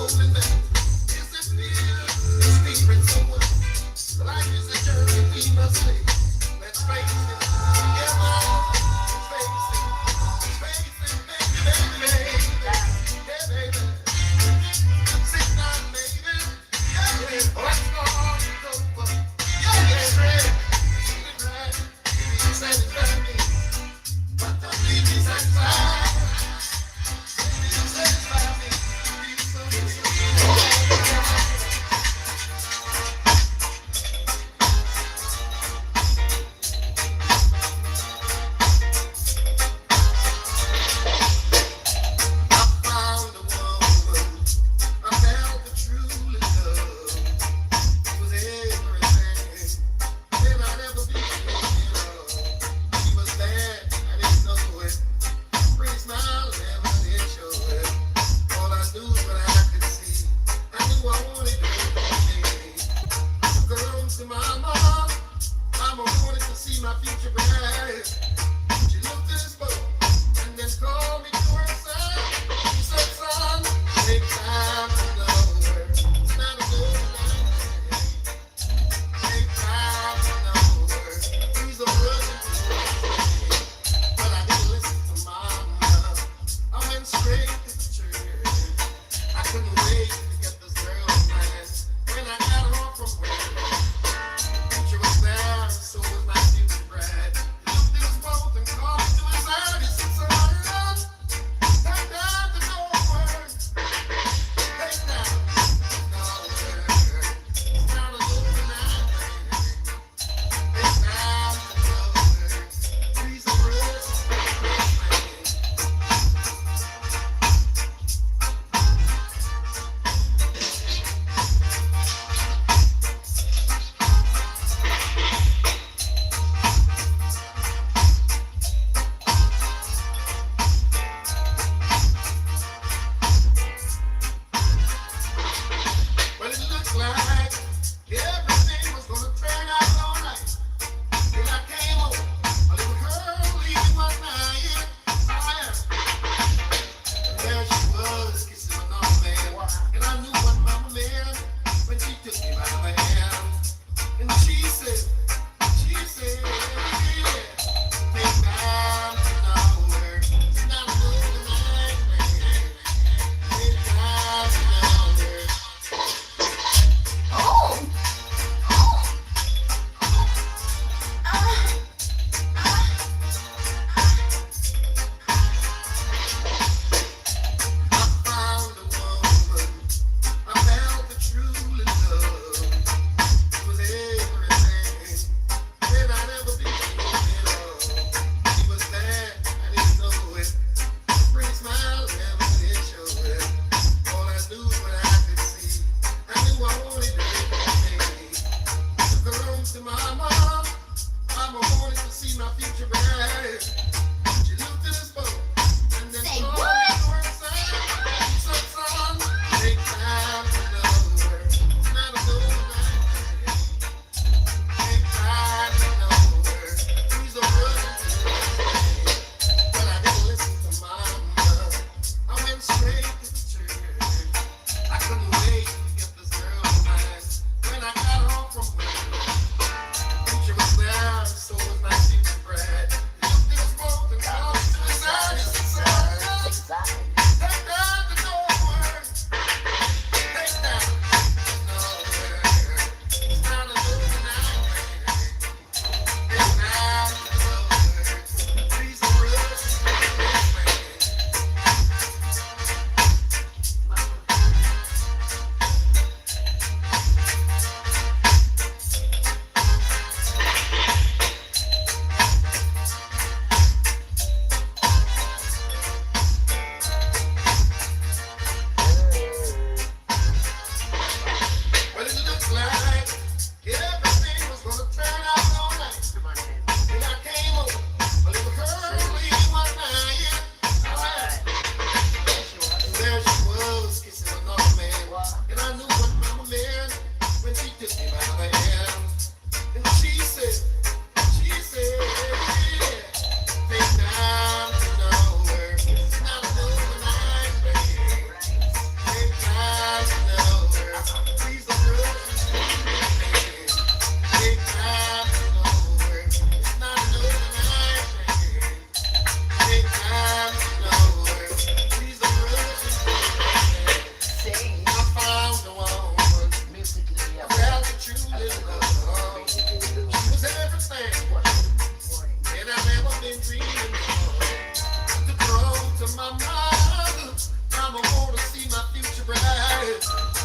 holding back. Disappear, the spirit somewhere. Life is a journey we must take. Let's face it, together. Face it, baby, baby, yeah, baby. Sit down, baby. Yeah, baby. What's going is over. Yeah, yeah, ready. Right. Satisfy me, but don't leave me satisfied. Baby, satisfy me.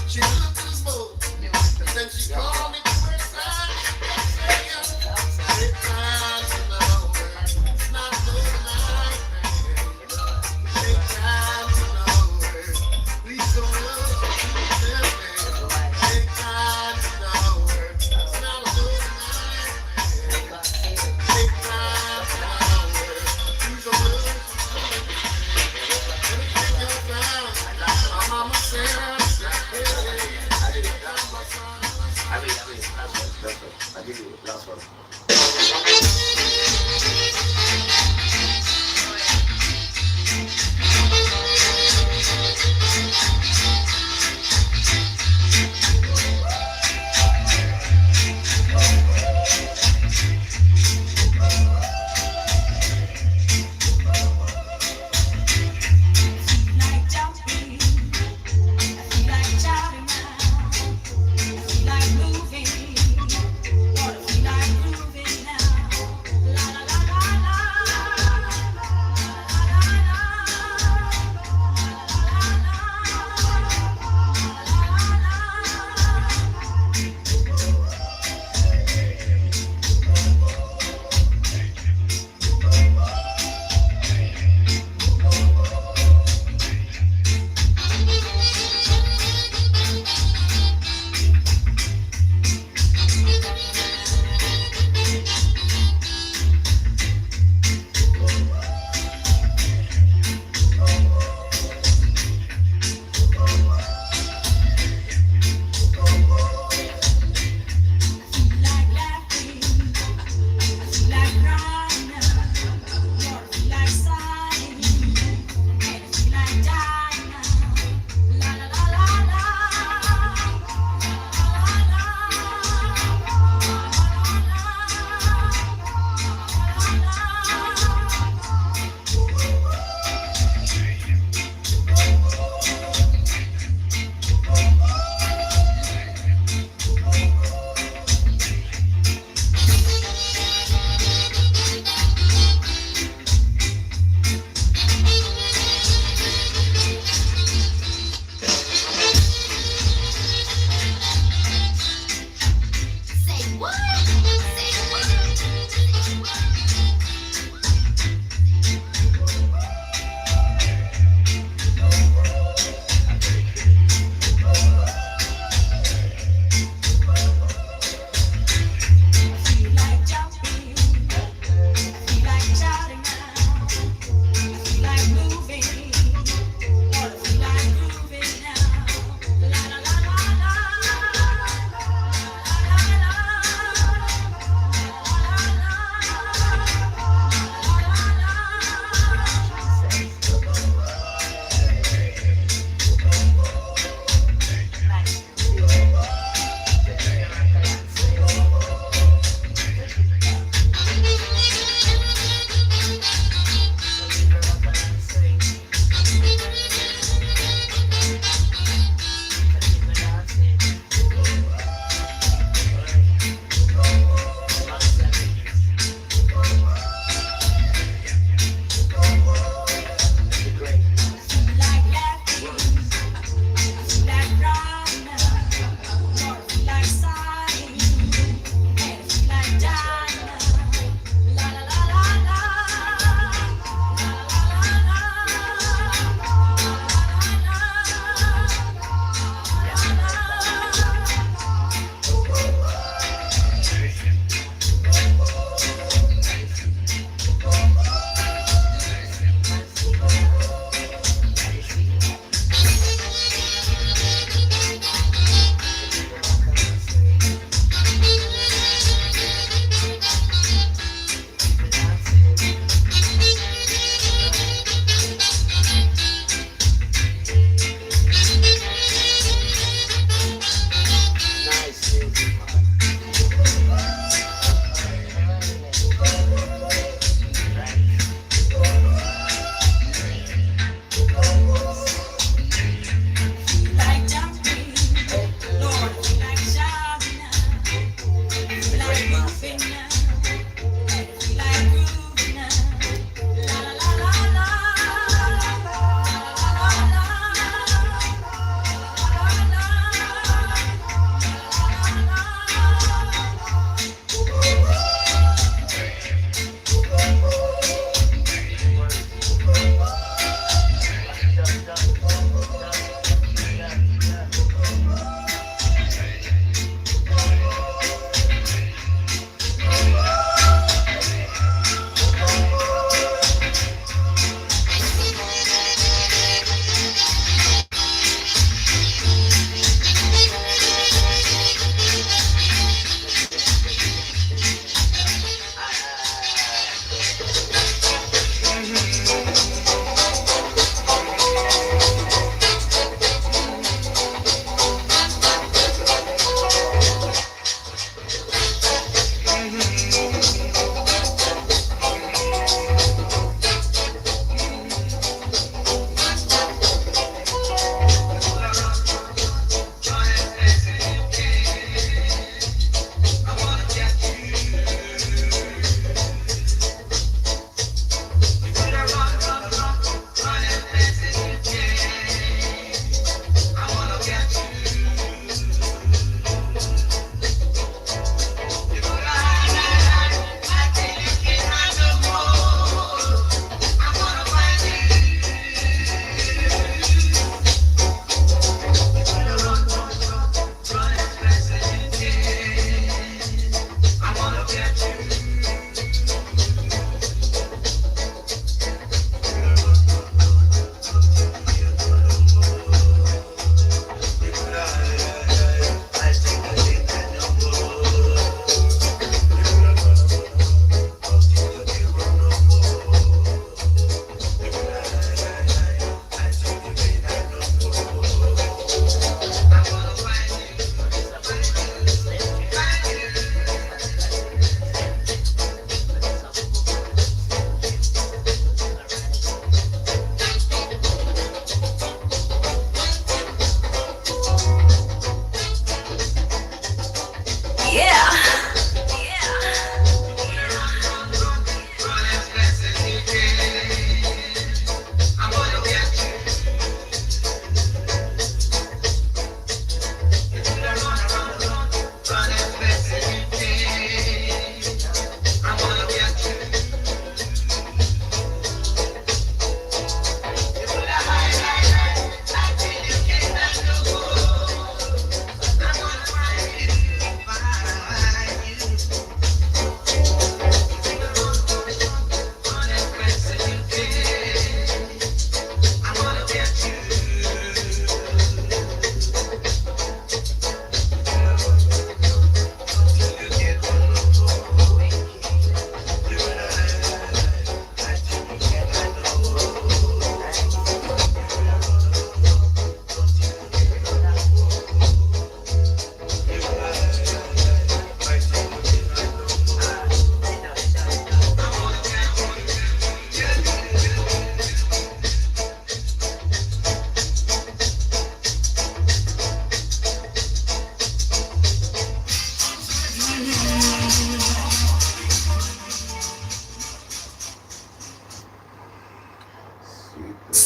She looked in the smoke, and then she called me to her side. Take time to know her. It's not so nice, man. Take time to know her. Please don't love her. Take time to know her. It's not so nice, man. Take time to know her. Please don't love her. Take your time. My mama said, I give you last one. Like moving, what if we like moving?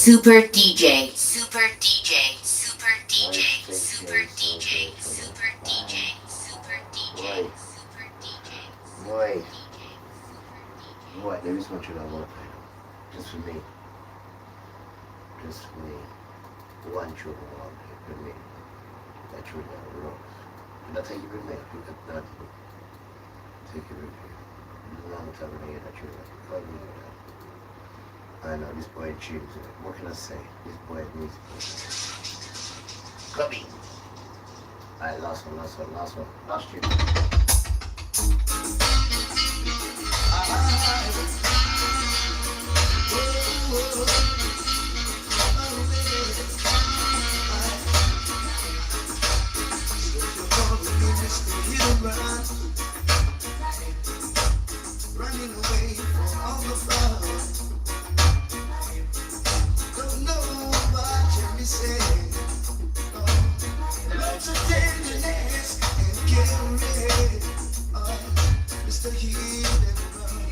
Super DJ, Super DJ, Super DJ, Super DJ, Super DJ, Super DJ, Super DJ. Boy. Boy, there is much of that work I know. Just for me. Just for me. One true one for me. That true that rose. And I take it with me. Look at that. Take it with me. Long time in here that true. I know this boy tunes it. What can I say? This boy music. Come in. Alright, last one. Last tune. Running away from all the fun. Don't know what you be saying. Lots of tenderness and getting ready. Mr. Heat and Run.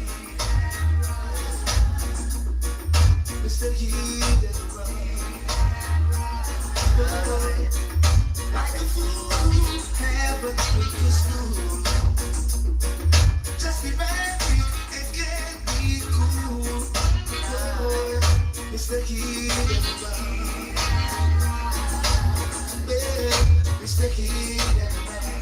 Mr. Heat and Run. Like a fool, haven't been to school. Just be ready and get me cool. Mr. Heat and Run. Mr. Heat and Run.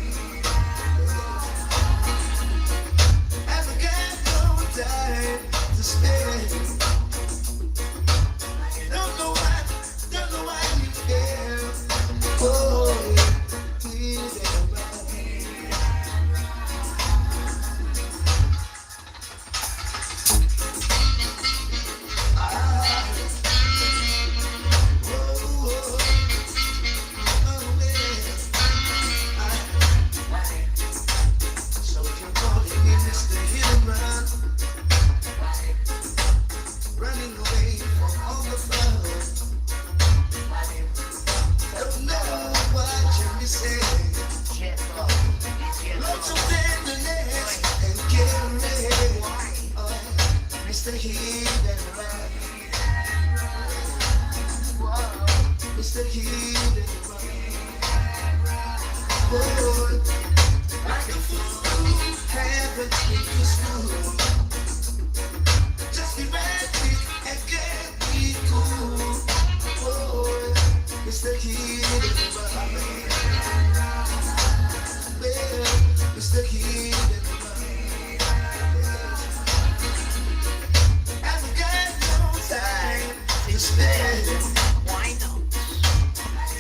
And I got no time to spend. Don't know why you care. Oh, Heat and Run. So if you're calling me Mr. Hit and Run, running away from all the fun. Don't know what you're missing. Lots of tenderness and getting ready. Mr. Hit and Run. Mr. Heat and Run. Boy, like a fool, haven't been to school. Just be ready and get me cool. Boy, Mr. Heat and Run. Well, Mr. Heat and Run. And we got no time to spend.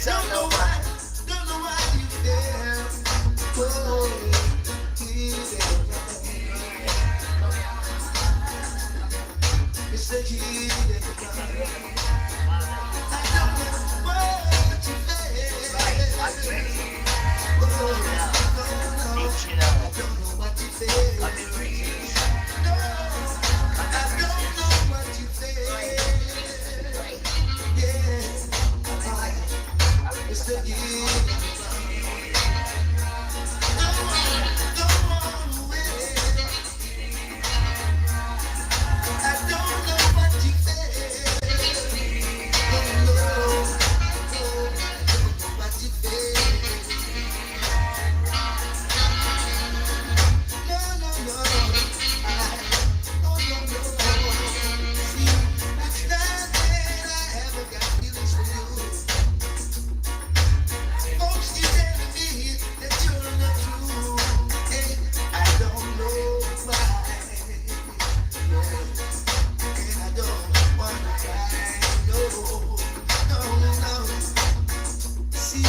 Don't know why you there. Oh, Heat and Run. Mr. Heat and Run. I don't know what you feel. I don't know what you feel. No, I don't know what you feel. Yeah. Mr. Heat and Run. Don't want away. I don't know what you feel. Don't know what you feel. No. See, it's not that I haven't got feelings for you. Folks keep telling me that you're not true, and I don't know why. And I don't wanna cry. No. See,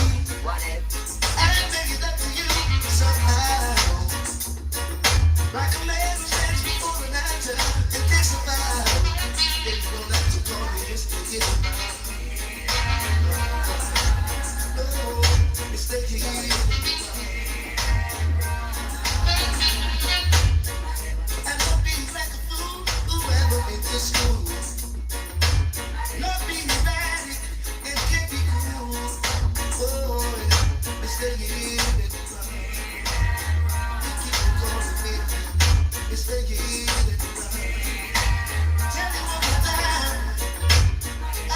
I make it up to you somehow. Like a man who stands before an actor and thinks about they don't have to call me Mr. Hit and Run. No, Mr. Heat and Run. And don't be like a fool whoever went to school. Not be erratic and can't be cool. Boy, Mr. Heat and Run. You keep calling me Mr. Heat and Run. Tell me one more time. I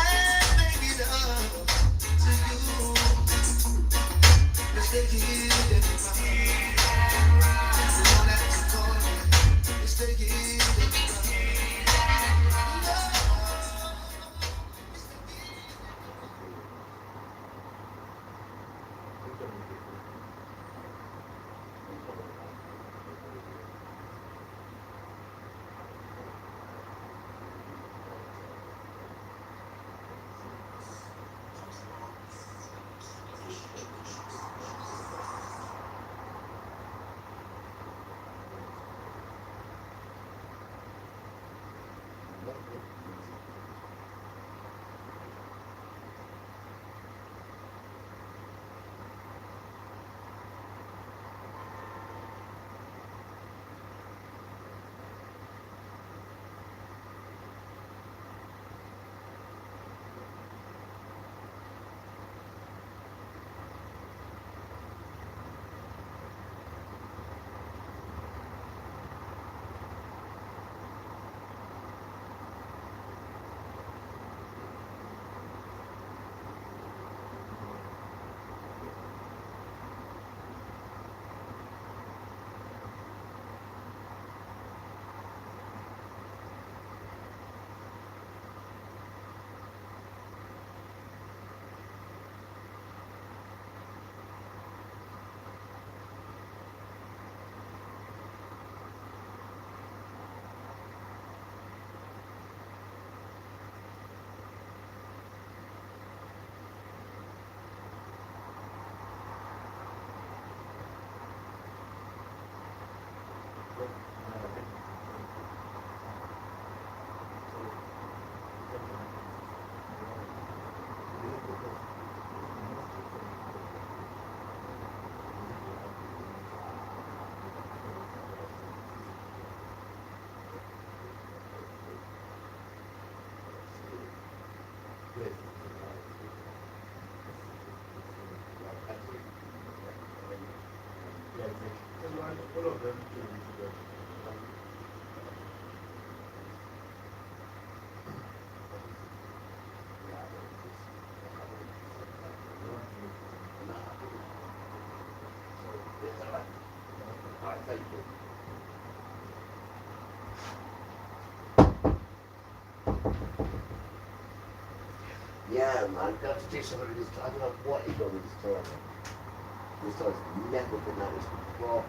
Yeah, man, got to do something with this. I don't know what he's done with this tournament. This tournament's never been that much before.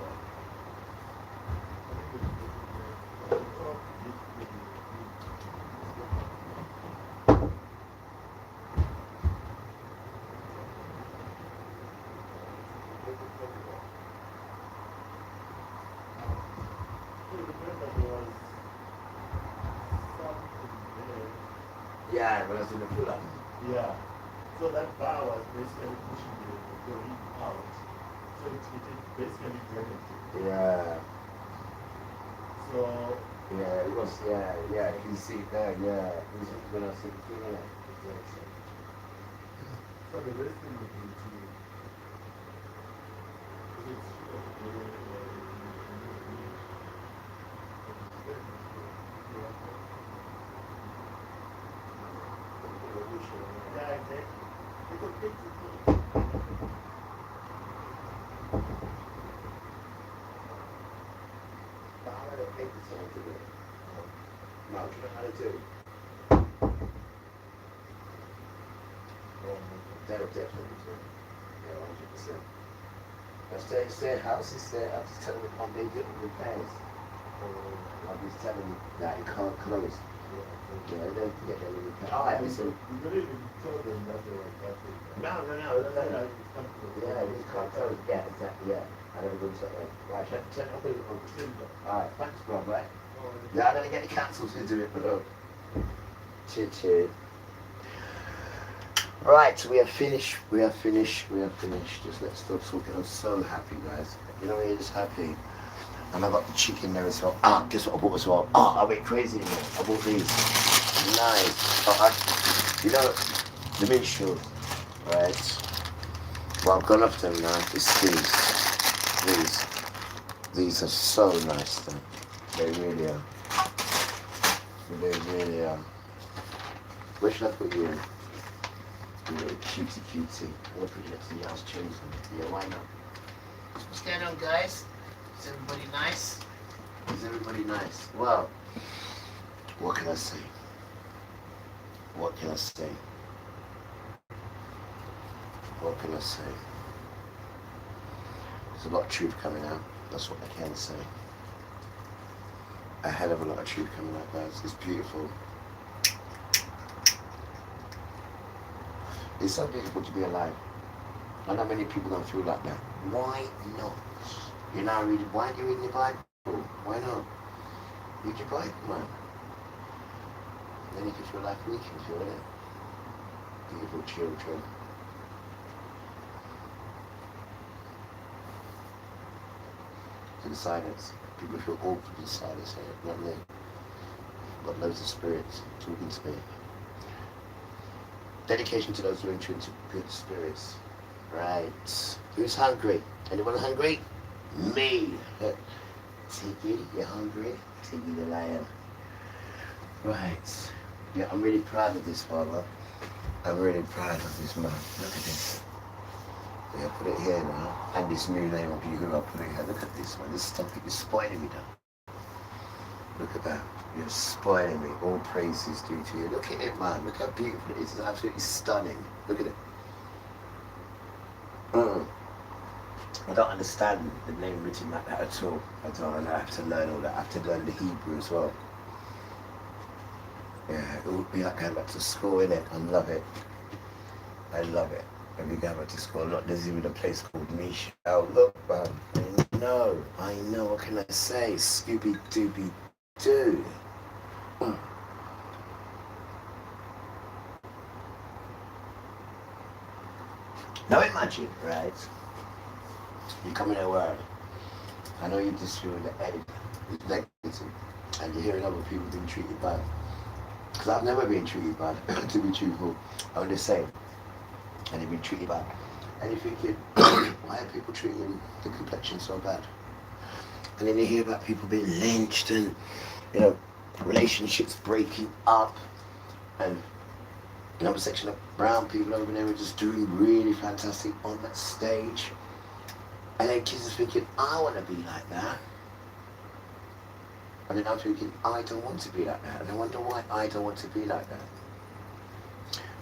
Yeah, when I was in the pull-up. Yeah. So that bar was basically pushing the ring out. So it basically drained it. Yeah. So yeah, it was you can see it there, yeah. It was when I was in the pull-up. So the rest thing would be to yeah, exactly. Because how do I take this on to do? No, do you know how to do? That'll definitely do. Yeah, 100%. That's their house, it's there. I'm just telling them how they do it repairs. I'm just telling them that it can't close. Yeah, they don't get their repair. Alright, listen. You don't even tell them that they were perfect. No. Yeah, it can't close. Yeah, exactly, yeah. I never go to that. Right, check up it. Alright, thanks, bro, right? Yeah, I'm gonna get the council to do it, but cheers. Right, we have finished. Just let's stop talking. I'm so happy, guys. You know, we're just happy. And I got the chicken there as well. Guess what I bought as well? I went crazy in here. I bought these. Nice. You know, the minstrel, right? Well, I've gone up to them now. It's these. These are so nice, though. They really are. They really are. Where should I put you in? You know, cutesy. What projects the house chosen? Yeah, why not? What's going on, guys? Is everybody nice? Is everybody nice? Well, what can I say? What can I say? What can I say? There's a lot of truth coming out. That's what I can say. A hell of a lot of truth coming out, guys. It's beautiful. It's so beautiful to be alive. I know many people don't feel like that. Why not? You're now reading. Why aren't you reading the Bible? Why not? Read your Bible, man. Then you can feel like we can feel it. Beautiful children. To the silence. People feel awkward in silence here, not me. Got loads of spirits talking to me. Dedication to those who are in tune to good spirits. Right. Who's hungry? Anyone hungry? Me. Tiggy, you hungry? Tiggy the lion. Right. Yeah, I'm really proud of this, Father. I'm really proud of this man. Look at this. Yeah, put it here now. And this new name of you, I'll put it here. Look at this, man. This stuff is spoiling me now. Look at that. You're spoiling me. All praise is due to you. Look at it, man. Look how beautiful it is. It's absolutely stunning. Look at it. I don't understand the name written like that at all. I don't. I have to learn all that. I have to learn the Hebrew as well. Yeah, it would be like going back to school, innit? I love it. I love it. When we go back to school, there's even a place called Misha'el. Look, man. I know. What can I say? Scooby Dooby Doo. Now imagine, right? You come in a world. I know you just feel the negative, and you're hearing other people being treated bad. Because I've never been treated bad, to be truthful. I'm the same. And they've been treated bad. And you're thinking, why are people treating the complexion so bad? And then you hear about people being lynched and, you know, relationships breaking up. And another section of brown people over there are just doing really fantastic on that stage. And then kids are thinking, I want to be like that. And then I'm thinking, I don't want to be like that. And I wonder why I don't want to be like that.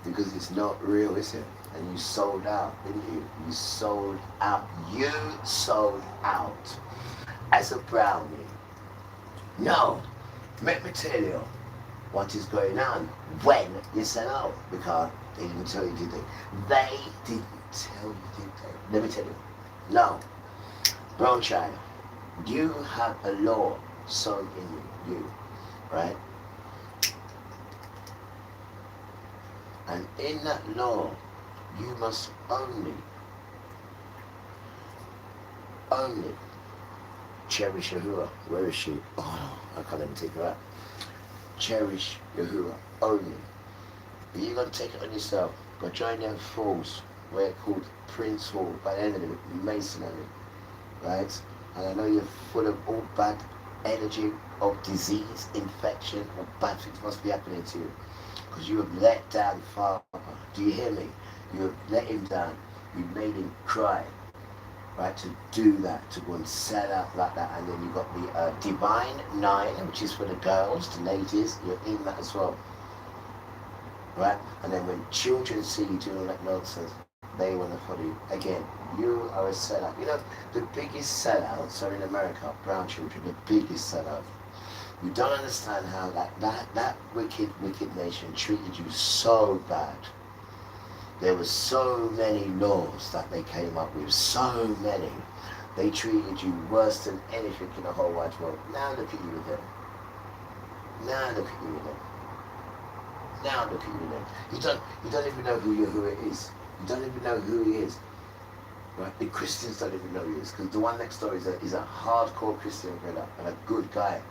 Because it's not real, is it? And you sold out, didn't you? You sold out. You sold out. As a brownie. No. Let me tell you what is going on when you sell out. Because they didn't tell you, did they? They didn't tell you, did they? Let me tell you. No. Brown child, you have a law sown in you, right? And in that law, you must only cherish Yahuwah. Where is she? Oh, I can't even take her out. Cherish Yahuwah only. But you're going to take it on yourself. Go join them fools where it's called Prince Hall by the end of it, Masonry, right? And I know you're full of all bad energy of disease, infection, or bad things must be happening to you. Because you have let down Father. Do you hear me? You have let him down. You made him cry, right? To do that, to go and set out like that. And then you got the Divine 9, which is for the girls, the ladies. You're in that as well, right? And then when children see you doing that nonsense, they want to follow you. Again, you are a sellout. You know, the biggest sellouts are in America, brown children, the biggest sellout. You don't understand how that wicked nation treated you so bad. There were so many laws that they came up with, so many. They treated you worse than anything in the whole wide world. Now look at you with them. Now look at you with them. Now look at you with them. You don't even know who it is. You don't even know who he is. Right? The Christians don't even know who he is. Because the one next door is a hardcore Christian brother and a good guy.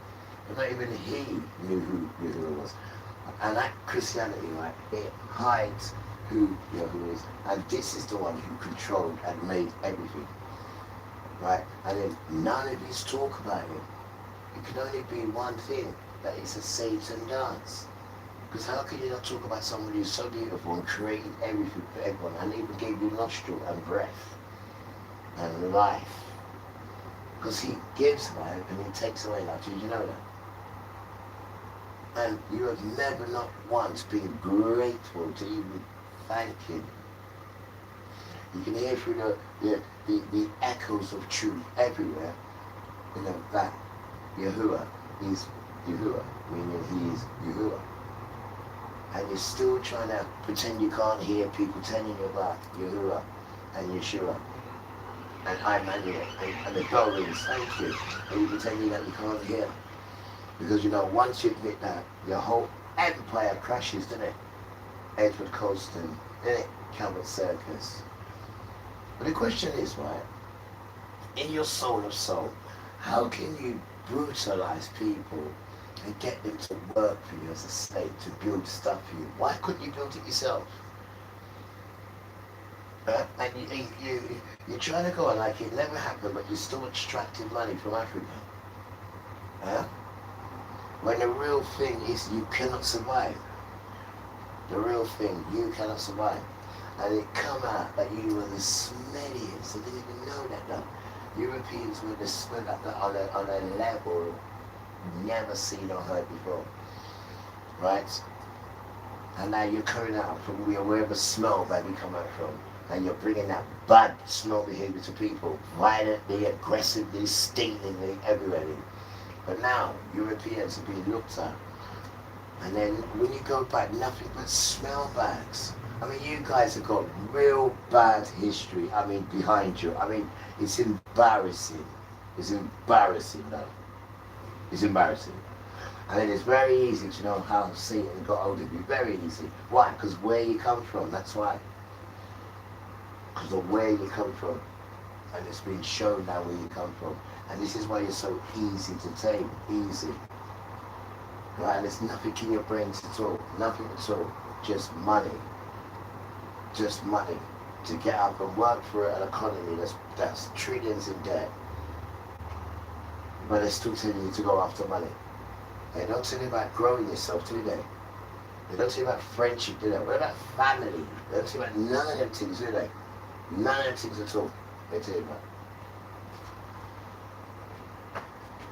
But not even he knew who he was. And that Christianity, right, it hides who Yahuwah is. And this is the one who controlled and made everything. Right? And then none of these talk about him. It can only be one thing, that it's a Satan dance. Because how can you not talk about somebody who's so beautiful and created everything for everyone and even gave you nostril and breath and life? Because he gives life and he takes away life. Did you know that? And you have never not once been grateful to even thank him. You can hear through the echoes of truth everywhere, you know, that Yahuwah is Yahuwah, meaning he is Yahuwah. And you're still trying to pretend you can't hear people telling you about Yahuwah and Yeshua and Emmanuel and the Goins, thank you. And you pretend that you can't hear. Because you know, once you admit that, your whole empire crashes, doesn't it? Edward Colston, didn't it? Calvert Circus. But the question is, right, in your soul of soul, how can you brutalize people and get them to work for you as a slave, to build stuff for you? Why couldn't you build it yourself? And you're trying to go on like it never happened, but you're still extracting money from Africa. When the real thing is you cannot survive. The real thing, you cannot survive. And it come out that you were the smelliest. They didn't even know that though. Europeans were the smell on a level never seen or heard before. Right? And now you're coming out from wherever smell baby come out from. And you're bringing that bad smell behavior to people. Violently, aggressively, stingingly, everywhere. But now, Europeans are being looked at. And then when you go back, nothing but smell bags. I mean, you guys have got real bad history, I mean, behind you. I mean, it's embarrassing. It's embarrassing, though. It's embarrassing. And then it's very easy to know how Satan got hold of you. Very easy. Why? Because where you come from, that's why. Because of where you come from. And it's been shown now where you come from. And this is why you're so easy to tame. Easy. Right? There's nothing in your brains at all. Nothing at all. Just money. Just money. To get up and work for an economy that's trillions in debt. But they're still telling you to go after money. They don't tell you about growing yourself, do they? They don't tell you about friendship, do they? What about family? They don't tell you about none of them things, do they? None of them things at all. They tell you about.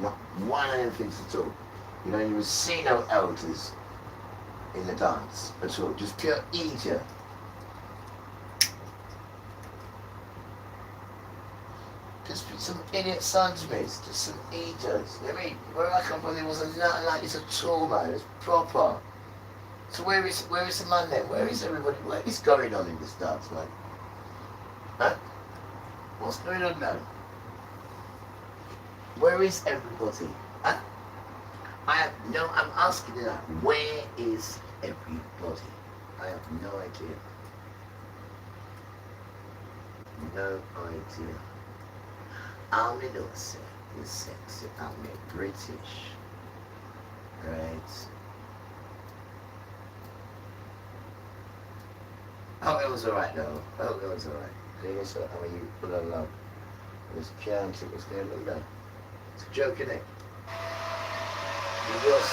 Not one of them things at all. You don't even see no elders in the dance at all. Just pure idiot. Just some idiot sons, miss. Just some idiots. I mean, where I come from, there wasn't nothing like this at all, man. It's proper. So where is the man then? Where is everybody? What is going on in this dance, man? Huh? What's going on now? Where is everybody? Huh? I'm asking you that. Where is everybody? I have no idea. No idea. I'm innocent, you're sexy, I'm British. Right? I hope it was alright though. I hope it was alright. I mean, you put on love. It was can't, it was there, look that. It's a joke, isn't it? It was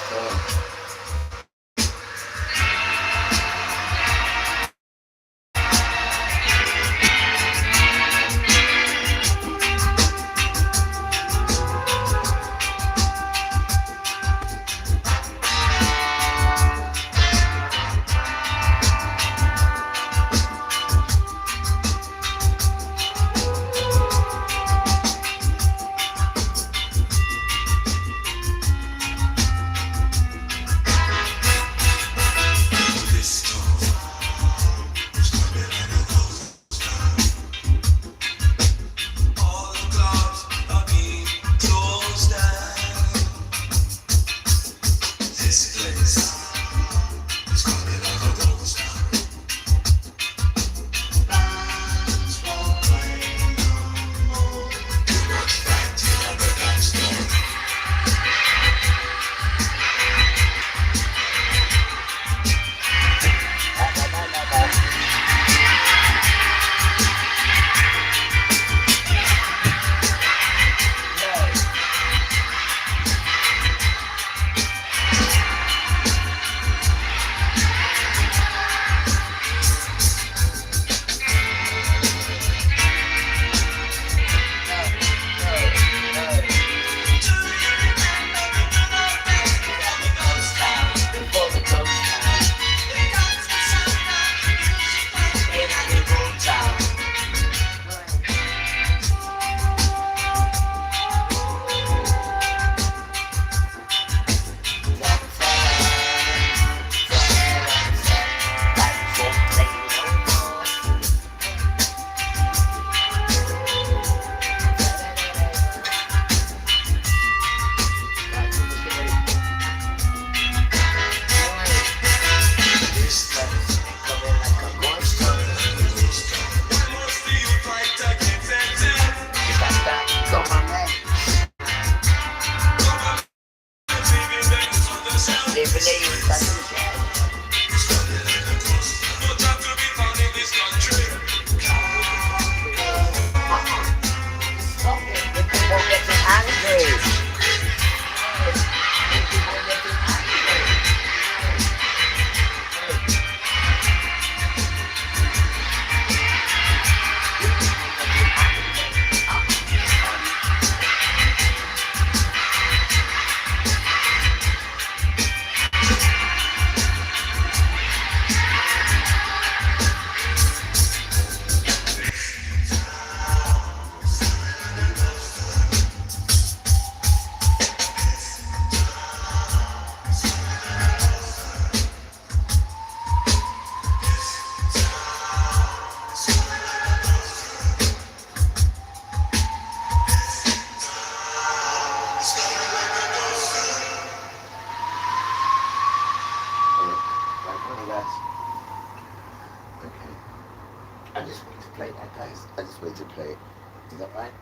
Is that right?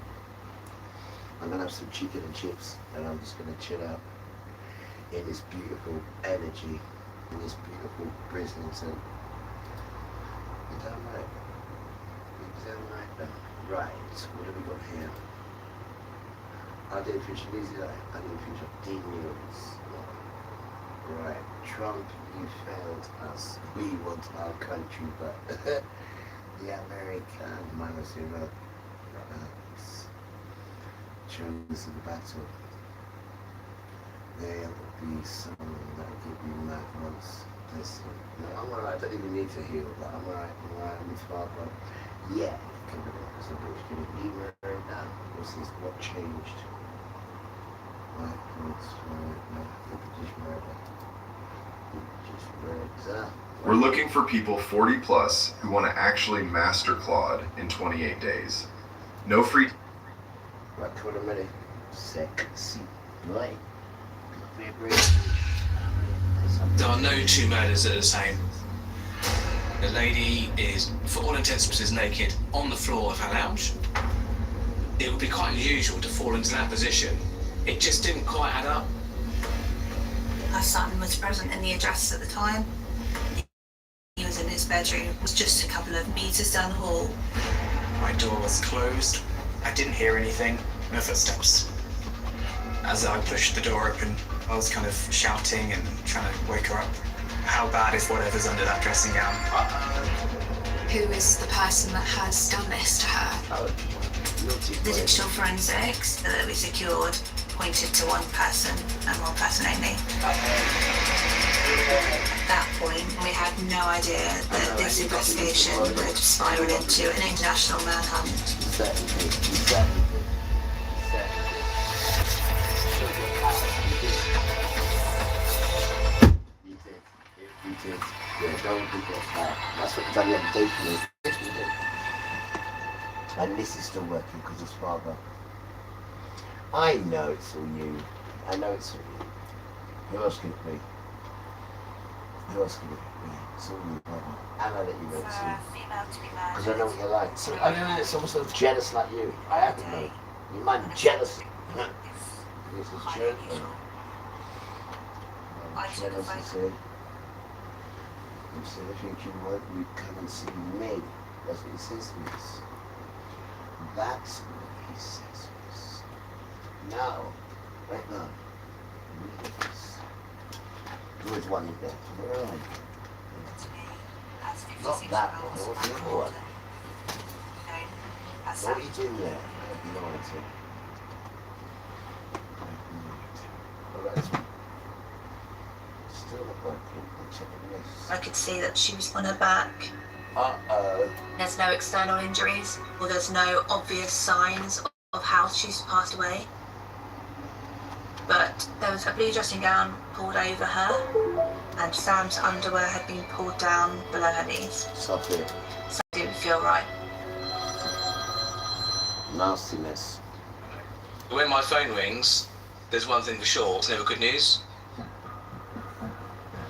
I'm gonna have some chicken and chips, and I'm just gonna chill out in this beautiful energy, in this beautiful Brislington. Is that right? Is that right now? Right, what have we got here? I did feature Lizzie, I did feature D-News. Right, Trump, you failed us. We want our country, but the American Monocerola chose the battle. There'll be some that will give you mad once. Listen, no, I'm alright, I don't even need to heal, but I'm alright, I'm with Father. Yeah, come on, so bitch, can you be married now? What's this, what changed? Right, what's the British murder? We're looking for people 40 plus who want to actually master Claude in 28 days. No free. Right, for a minute. Sexy. Right. There are no two murders that are the same. The lady is, for all intents and purposes, naked on the floor of her lounge. It would be quite unusual to fall into that position. It just didn't quite add up. Her son was present in the address at the time. He was in his bedroom. It was just a couple of meters down the hall. My door was closed. I didn't hear anything. No footsteps. As I pushed the door open, I was kind of shouting and trying to wake her up. How bad is whatever's under that dressing gown? Who is the person that has done this to her? The digital forensics that we secured pointed to one person and one person only. At that point, we had no idea that this investigation would spiral into an international manhunt. You did. Yeah, don't forget that. That's what you've done the other day for me. And this is still working because his father. I know it's all you. I know it's all you. Who else can it be? Who else can it be? It's all you, brother. And I let you know too. Because I know what you're like. So I know that someone's so jealous like you. I have to know. You mind jealous? This is jealous. Jealous is it. You said if you want, you come and see me. That's what he says to us. That's what he says to us. Now, right now, read this. There is one in there. Where are you? Not that one. What's the other one? What are you doing there? I have no idea. Alright, this one. Still not working. I'm checking this. I could see that she was on her back. Uh-oh. There's no external injuries, or there's no obvious signs of how she's passed away. But there was a blue dressing gown pulled over her, and Sam's underwear had been pulled down below her knees. Stop it. So it didn't feel right. Nastiness. When my phone rings, there's one thing for sure. It's never good news.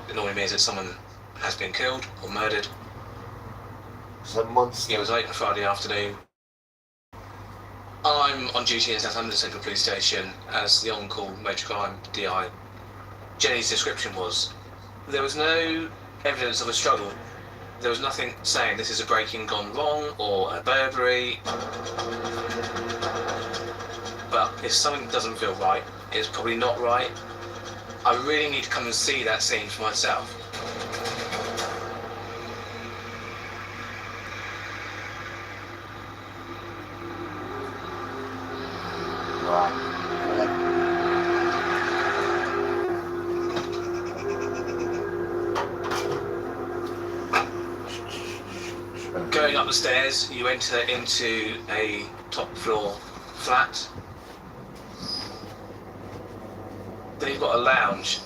It normally means that someone has been killed or murdered. Some monster. It was late on Friday afternoon. I'm on duty in South London Central Police Station as the on-call motor crime DI. Jenny's description was, there was no evidence of a struggle. There was nothing saying this is a break-in gone wrong or a burglary. But if something doesn't feel right, it's probably not right. I really need to come and see that scene for myself. Going up the stairs, you enter into a top floor flat. Then you've got a lounge.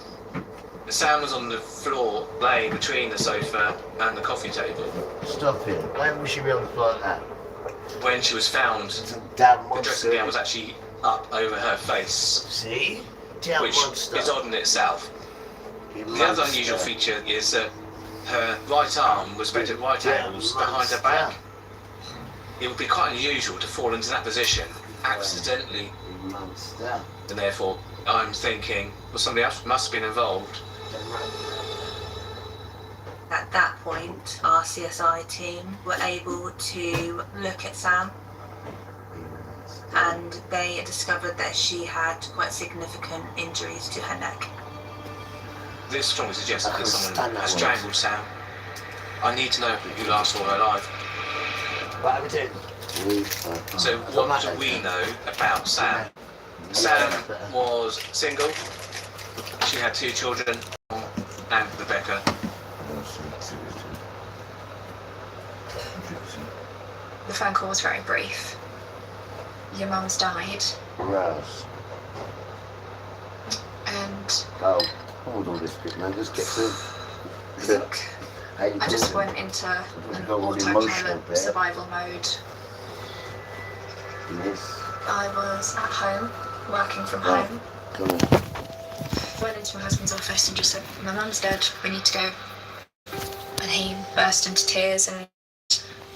Sam was on the floor, laying between the sofa and the coffee table. Stop it. Why would she be on the floor like that? When she was found, the dressing gown was actually up over her face. See? Which is odd in itself. The other unusual feature is that her right arm was bent at right angles behind her back. it would be quite unusual to fall into that position accidentally. And therefore, I'm thinking, well, somebody else must have been involved. At that point, our CSI team were able to look at Sam, and they discovered that she had quite significant injuries to her neck. This strongly suggests that someone has strangled Sam. I need to know who last saw her alive. What are we doing? So what do we know about Sam? Sam was single. She had 2 children and Rebecca. The phone call was very brief. Your mum's died. Gross. And hold on this bit, man. Just get to. I just went into an autopilot survival mode. Yes. I was at home, working from home. Went into my husband's office and just said, "My mum's dead, we need to go." And he burst into tears, and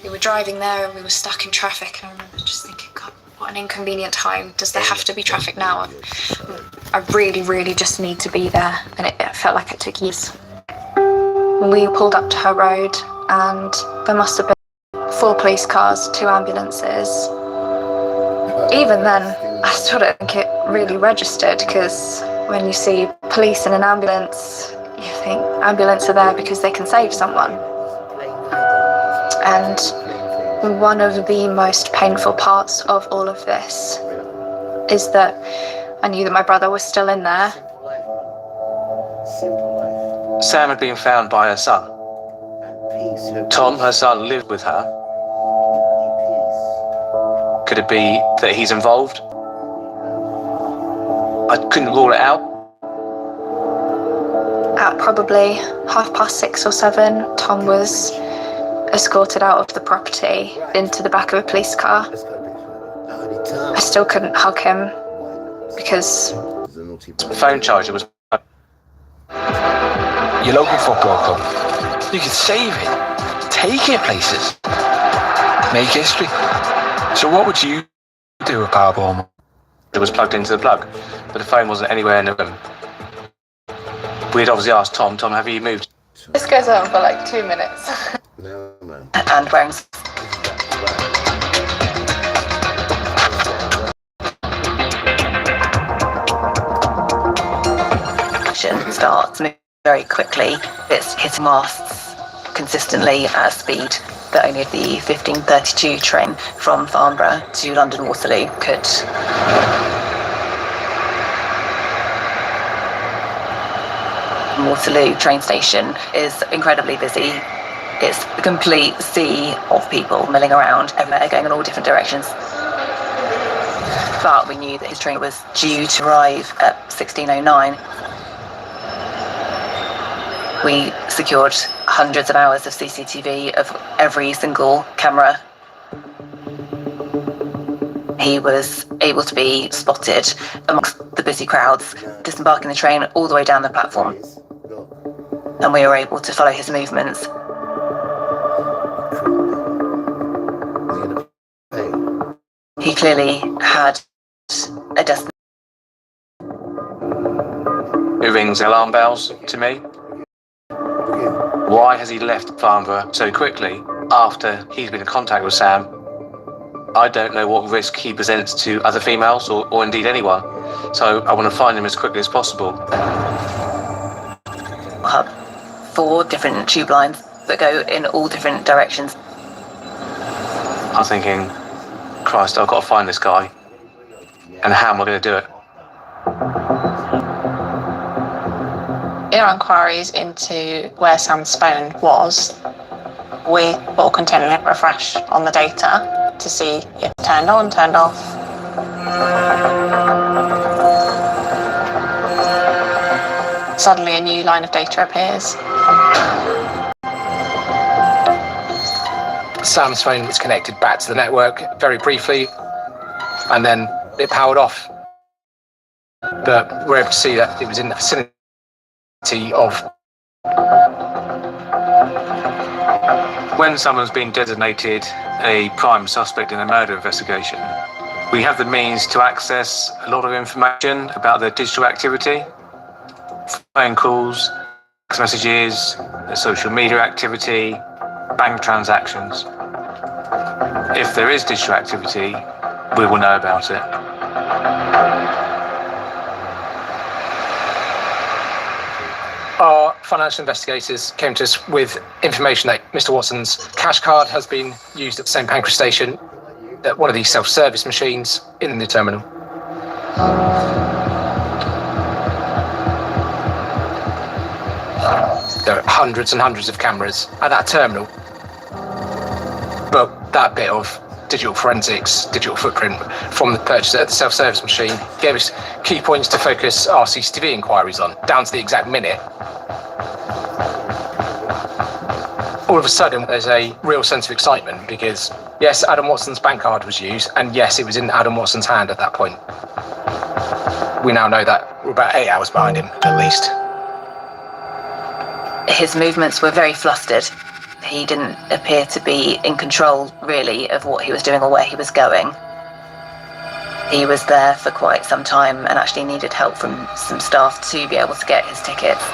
we were driving there and we were stuck in traffic, and I remember just thinking, God, what an inconvenient time. Does there have to be traffic now? I really, really just need to be there, and it felt like it took years. We pulled up to her road, and there must have been 4 police cars, 2 ambulances. Even then, I still don't think it really registered, because when you see police in an ambulance, you think ambulance are there because they can save someone. And one of the most painful parts of all of this is that I knew that my brother was still in there. Sam had been found by her son. Tom, her son, lived with her. Could it be that he's involved? I couldn't rule it out. At probably 6:30 or 7, Tom was escorted out of the property into the back of a police car. I still couldn't hug him because the phone charger was. Your local football club. You could save it, take it places, make history. So what would you do with Powerball? It was plugged into the plug, but the phone wasn't anywhere in the room. We'd obviously asked Tom, have you moved? This goes on for like 2 minutes. No, man. And wearing starts moving very quickly. It's hitting masts consistently at a speed that only the 1532 train from Farnborough to London Waterloo could. Waterloo train station is incredibly busy. It's a complete sea of people milling around, everywhere, going in all different directions. But we knew that his train was due to arrive at 16:09. We secured hundreds of hours of CCTV of every single camera. He was able to be spotted amongst the busy crowds, disembarking the train all the way down the platform. And we were able to follow his movements. He clearly had a destiny. It rings alarm bells to me. Why has he left Farnborough so quickly after he's been in contact with Sam? I don't know what risk he presents to other females or indeed anyone. So I want to find him as quickly as possible. Hub, 4 different tube lines that go in all different directions. I'm thinking, Christ, I've got to find this guy. And how am I going to do it? In our inquiries into where Sam's phone was, we will continually refresh on the data to see if it's turned on, turned off. Suddenly a new line of data appears. Sam's phone was connected back to the network very briefly, and then it powered off. But we're able to see that it was in the vicinity of When someone's been designated a prime suspect in a murder investigation, we have the means to access a lot of information about their digital activity, phone calls, text messages, their social media activity, bank transactions. If there is digital activity, we will know about it. Our financial investigators came to us with information that Mr. Watson's cash card has been used at St Pancras Station at one of these self-service machines in the terminal. There are hundreds and hundreds of cameras at that terminal, but that bit of digital forensics, digital footprint from the purchase at the self-service machine gave us key points to focus our CCTV inquiries on, down to the exact minute. All of a sudden, there's a real sense of excitement because, yes, Adam Watson's bank card was used, and yes, it was in Adam Watson's hand at that point. We now know that we're about 8 hours behind him, at least. His movements were very flustered. He didn't appear to be in control, really, of what he was doing or where he was going. He was there for quite some time and actually needed help from some staff to be able to get his tickets.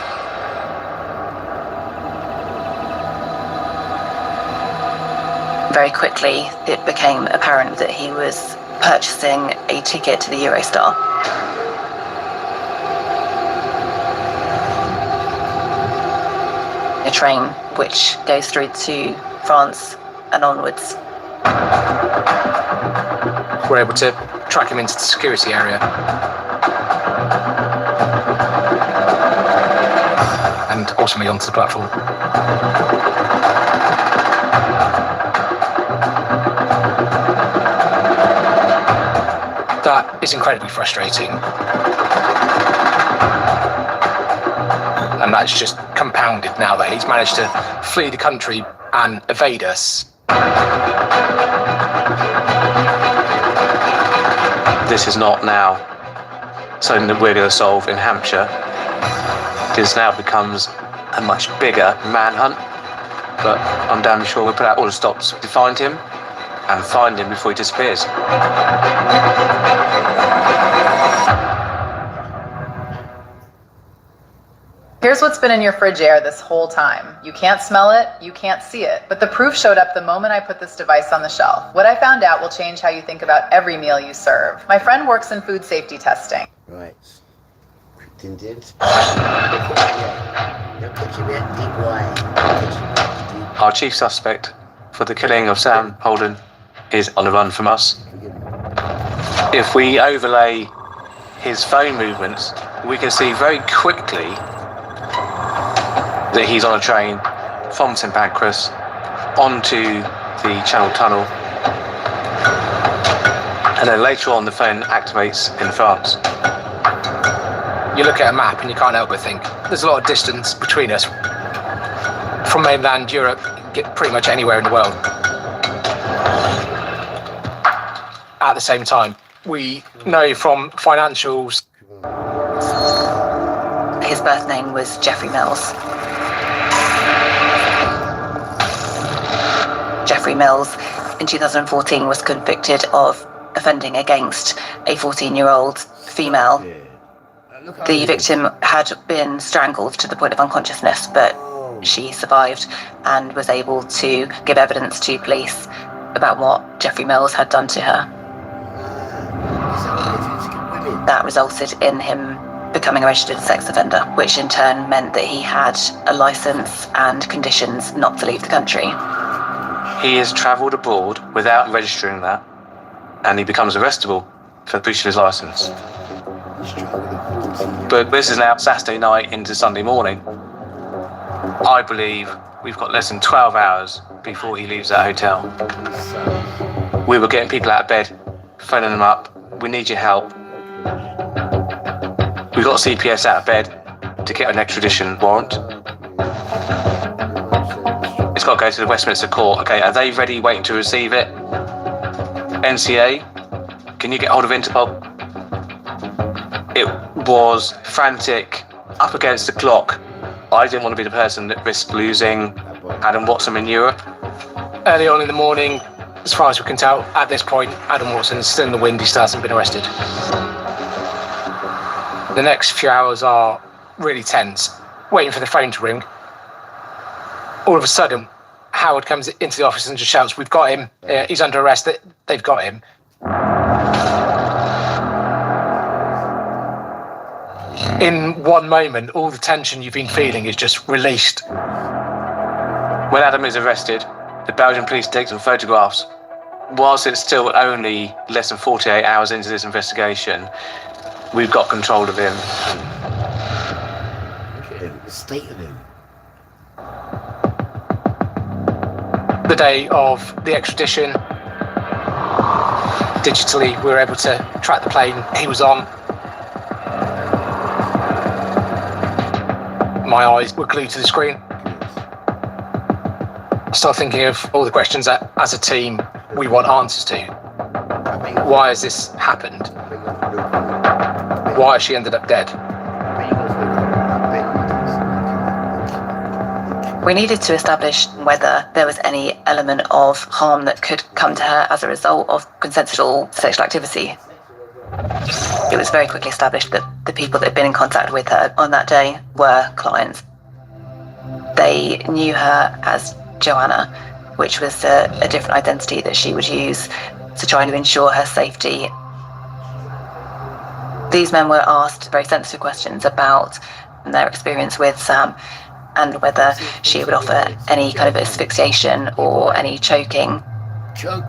Very quickly, it became apparent that he was purchasing a ticket to the Eurostar. A train which goes through to France and onwards. We're able to track him into the security area. And ultimately onto the platform. That is incredibly frustrating. And that's just compounded now that he's managed to flee the country and evade us. This is not now something that we're going to solve in Hampshire. This now becomes a much bigger manhunt, but I'm damn sure we'll put out all the stops to find him and find him before he disappears. Here's what's been in your fridge air this whole time. You can't smell it, you can't see it, but the proof showed up the moment I put this device on the shelf. What I found out will change how you think about every meal you serve. My friend works in food safety testing. Right. Our chief suspect for the killing of Sam Holden is on the run from us. If we overlay his phone movements, we can see very quickly that he's on a train from St Pancras onto the Channel Tunnel, and then later on the phone activates in France. You look at a map and you can't help but think there's a lot of distance between us. From mainland Europe, get pretty much anywhere in the world. At the same time, we know from financials. His birth name was Jeffrey Mills. Jeffrey Mills, in 2014, was convicted of offending against a 14-year-old female. The victim had been strangled to the point of unconsciousness, but she survived and was able to give evidence to police about what Jeffrey Mills had done to her. That resulted in him becoming a registered sex offender, which in turn meant that he had a license and conditions not to leave the country. He has travelled abroad without registering that, and he becomes arrestable for breach of his licence. But this is now Saturday night into Sunday morning. I believe we've got less than 12 hours before he leaves that hotel. We were getting people out of bed, phoning them up. We need your help. We got CPS out of bed to get an extradition warrant. It's got to go to the Westminster Court. Okay, are they ready, waiting to receive it? NCA, can you get hold of Interpol? It was frantic, up against the clock. I didn't want to be the person that risked losing Adam Watson in Europe. early on in the morning, as far as we can tell, at this point, Adam Watson is still in the wind. He still hasn't been arrested. The next few hours are really tense, waiting for the phone to ring. All of a sudden, Howard comes into the office and just shouts, "We've got him. He's under arrest. They've got him." In one moment, all the tension you've been feeling is just released. When Adam is arrested, the Belgian police take some photographs. Whilst it's still only less than 48 hours into this investigation, we've got control of him. Look at him, the state of him. The day of the extradition, digitally we were able to track the plane he was on. My eyes were glued to the screen. I started thinking of all the questions that, as a team, we want answers to. Why has this happened? Why has she ended up dead? We needed to establish whether there was any element of harm that could come to her as a result of consensual sexual activity. It was very quickly established that the people that had been in contact with her on that day were clients. They knew her as Joanna, which was a different identity that she would use to try to ensure her safety. These men were asked very sensitive questions about their experience with Sam and whether she would offer any kind of asphyxiation or any choking.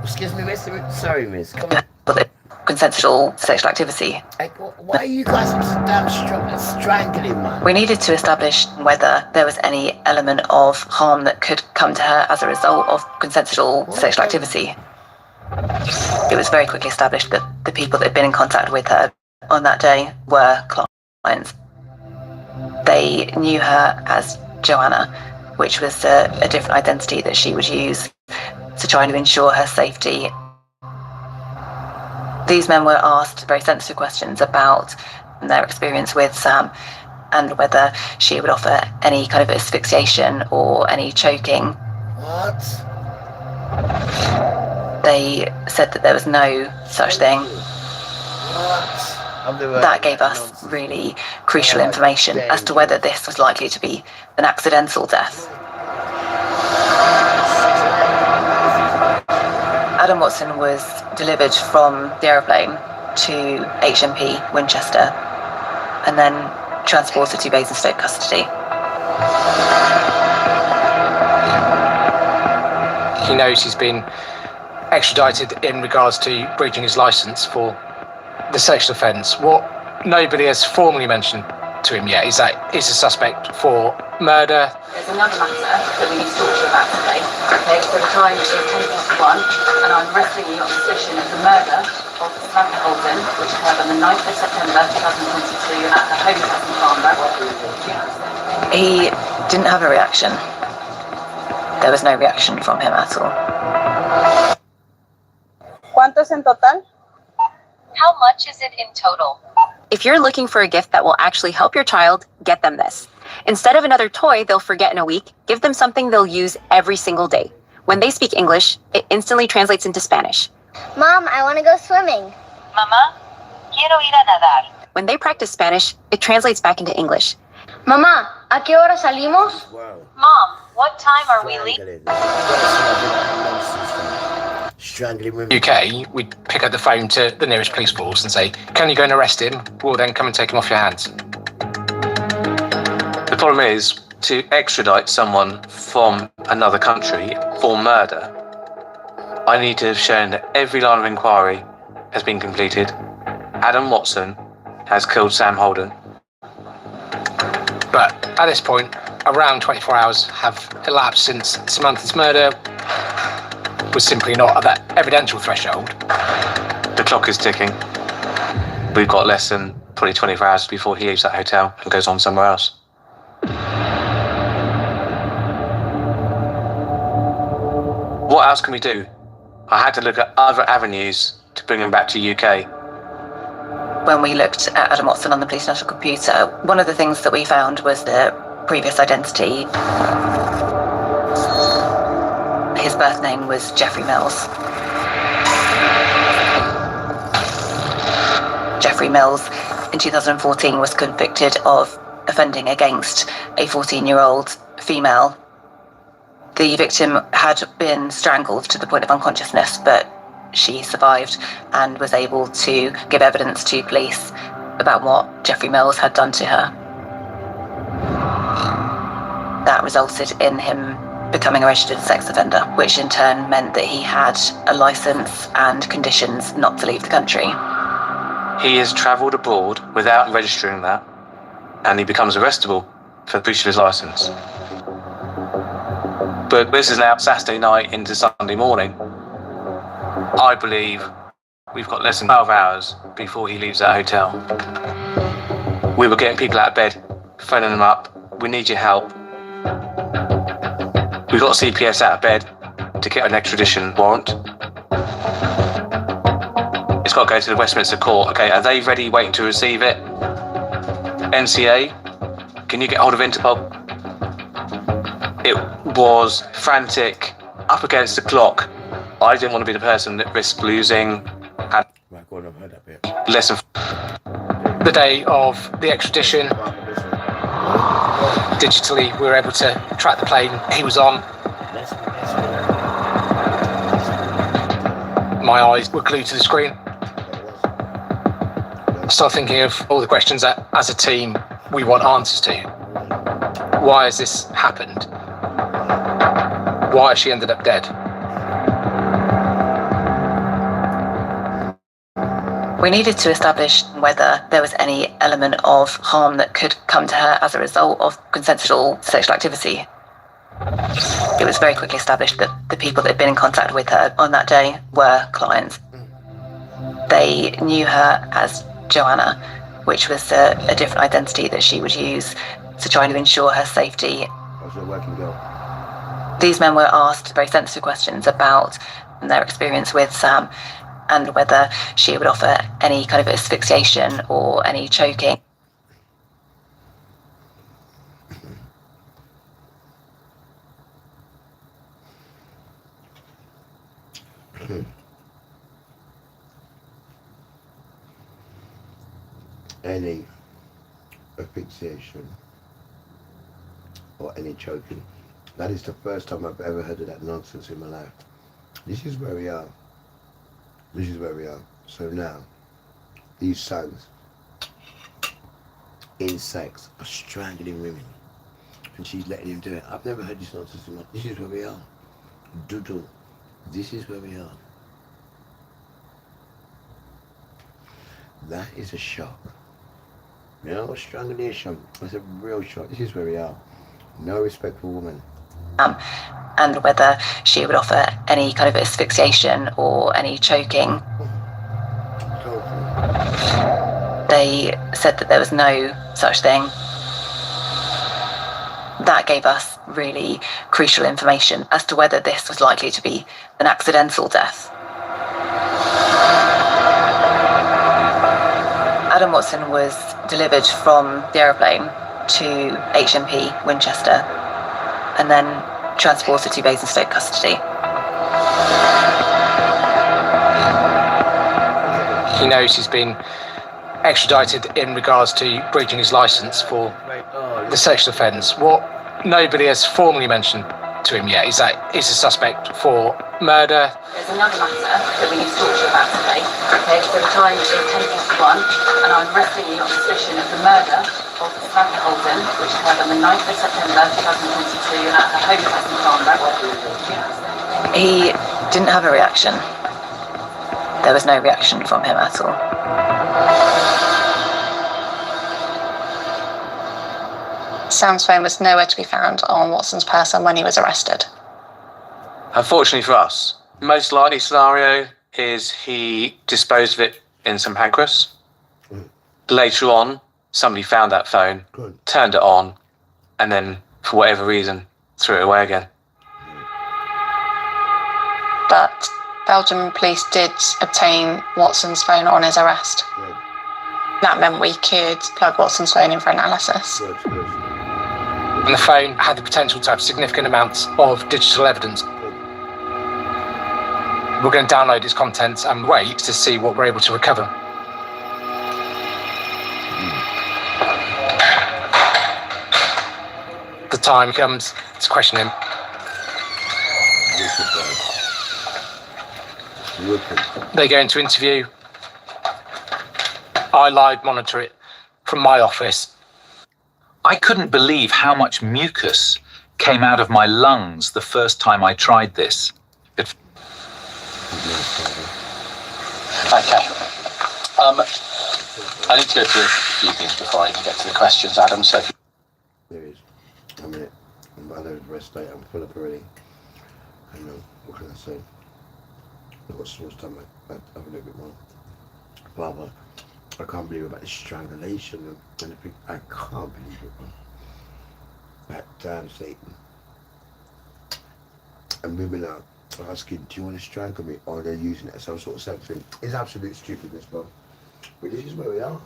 Excuse me, miss. Sorry, miss. Come on. Consensual sexual activity. Why are you guys damn strangling, man? We needed to establish whether there was any element of harm that could come to her as a result of consensual sexual activity. It was very quickly established that the people that had been in contact with her on that day were clients. They knew her as Joanna, which was a different identity that she would use to try to ensure her safety. These men were asked very sensitive questions about their experience with Sam and whether she would offer any kind of asphyxiation or any choking. What? They said that there was no such thing. That gave us really crucial information as to whether this was likely to be an accidental death. Adam Watson was delivered from the aeroplane to HMP Winchester and then transported to Basingstoke custody. He knows he's been extradited in regards to breaching his licence for the sexual offence. What nobody has formally mentioned to him yet is that he's a suspect for murder. There's another matter that we need to talk to you about today. Okay, so the time is 10:51 and I'm arresting you on suspicion of the murder of Samantha Holden, which occurred on the 9th of September 2022 at the home house in Farnborough. He didn't have a reaction. There was no reaction from him at all. ¿Cuánto es en total? How much is it in total? If you're looking for a gift that will actually help your child, get them this. Instead of another toy they'll forget in a week, give them something they'll use every single day. When they speak English, it instantly translates into Spanish. Mom, I want to go swimming. Mamá, quiero ir a nadar. When they practice Spanish, it translates back into English. Mamá, ¿a qué hora salimos? Mom, what time are we leaving? UK, we'd pick up the phone to the nearest police force and say, "Can you go and arrest him? We'll then come and take him off your hands." The problem is, to extradite someone from another country for murder, I need to have shown that every line of inquiry has been completed. Adam Watson has killed Sam Holden. But at this point, around 24 hours have elapsed since Samantha's murder was simply not at that evidential threshold. The clock is ticking. We've got less than probably 24 hours before he leaves that hotel and goes on somewhere else. What else can we do? I had to look at other avenues to bring him back to UK. When we looked at Adam Watson on the police national computer, one of the things that we found was the previous identity. His birth name was Jeffrey Mills. Jeffrey Mills in 2014 was convicted of offending against a 14-year-old female. The victim had been strangled to the point of unconsciousness, but she survived and was able to give evidence to police about what Jeffrey Mills had done to her. That resulted in him becoming a registered sex offender, which in turn meant that he had a license and conditions not to leave the country. He has travelled abroad without registering that, and he becomes arrestable for breach of his licence. But this is now Saturday night into Sunday morning. I believe we've got less than 12 hours before he leaves that hotel. We were getting people out of bed, phoning them up. We need your help. We got CPS out of bed to get an extradition warrant. It's got to go to the Westminster Court. Okay, are they ready, waiting to receive it? NCA, can you get hold of Interpol? It was frantic, up against the clock. I didn't want to be the person that risked losing. Less than the day of the extradition, digitally we were able to track the plane he was on. My eyes were glued to the screen. I started thinking of all the questions that, as a team, we want answers to. Why has this happened? Why has she ended up dead? We needed to establish whether there was any element of harm that could come to her as a result of consensual sexual activity. It was very quickly established that the people that had been in contact with her on that day were clients. They knew her as Joanna, which was a different identity that she would use to try to ensure her safety. These men were asked very sensitive questions about their experience with Sam and whether she would offer any kind of asphyxiation or any choking. Any asphyxiation or any choking. That is the first time I've ever heard of that nonsense in my life. This is where we are. This is where we are. So now, these sons in sex are strangling women, and she's letting him do it. I've never heard this nonsense in my life. This is where we are. Doodle. This is where we are. That is a shock. You know, strangulation. It's a real shock. This is where we are. No respectful woman. And whether she would offer any kind of asphyxiation or any choking. They said that there was no such thing. That gave us really crucial information as to whether this was likely to be an accidental death. Adam Watson was delivered from the aeroplane to HMP Winchester and then transported to Basingstoke custody. He knows he's been extradited in regards to breaching his licence for the sexual offence. What nobody has formally mentioned to him yet is that he's a suspect for murder. There's another matter that we need to talk to you about today. Okay, so the time is 10:51 and I'm arresting you on suspicion of the murder of Samantha Holden, which occurred on the 9th of September 2022 at her home place in Farnborough. He didn't have a reaction. There was no reaction from him at all. Sam's phone was nowhere to be found on Watson's person when he was arrested. Unfortunately for us, most likely scenario is he disposed of it in some pancreas. Later on, somebody found that phone, turned it on, and then, for whatever reason, threw it away again. But Belgian police did obtain Watson's phone on his arrest. That meant we could plug Watson's phone in for analysis. And the phone had the potential to have significant amounts of digital evidence. We're going to download its contents and wait to see what we're able to recover. The time comes to question him. They go into interview. I live monitor it from my office. I couldn't believe how much mucus came out of my lungs the first time I tried this. Okay. I need to go through a few things before I even get to the questions, Adam. So there is. I mean, I know the rest day I'm full up already. And what can I say? I've got sore stomach. I have a little bit more. But I can't believe about the strangulation and everything. I can't believe it, man. That damn Satan. And women are asking, do you want to strangle me? Or they're using it as some sort of sex thing. It's absolute stupidness, bro. But this is where we are.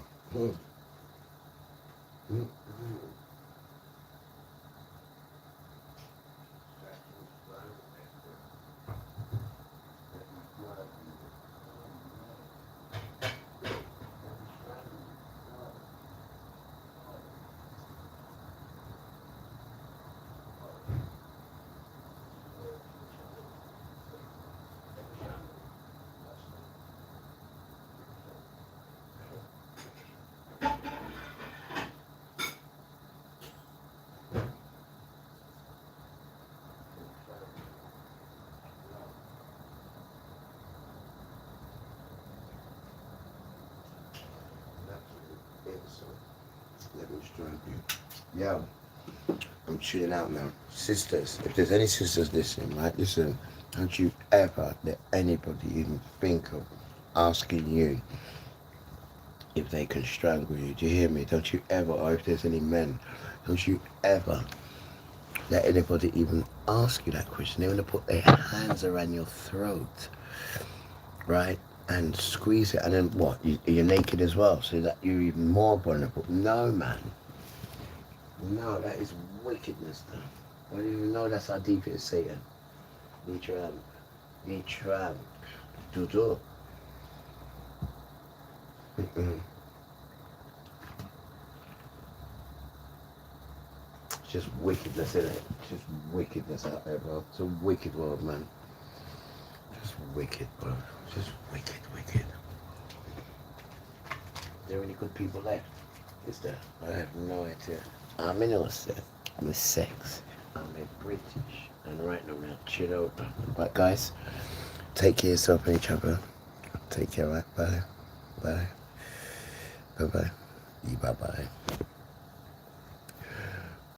Yeah, I'm chilling out now. Sisters, if there's any sisters listening, right, listen, don't you ever let anybody even think of asking you if they can strangle you. Do you hear me? Don't you ever, or if there's any men, don't you ever let anybody even ask you that question. They want to put their hands around your throat, right, and squeeze it, and then what? You're naked as well, so that you're even more vulnerable. No, man. No, that is wickedness, though. I don't even know that's how deep it is, Satan. Ni Trump. Do. It's just wickedness, isn't it? It's just wickedness out there, bro. It's a wicked world, man. Just wicked, bro. Just wicked. Is there any good people left? Is there? I have no idea. I'm innocent. I'm a sex. I'm a British. And right now we're gonna chill out. Right, guys? Take care of yourself and each other. Take care, right? Bye. Bye-bye. Bye-bye.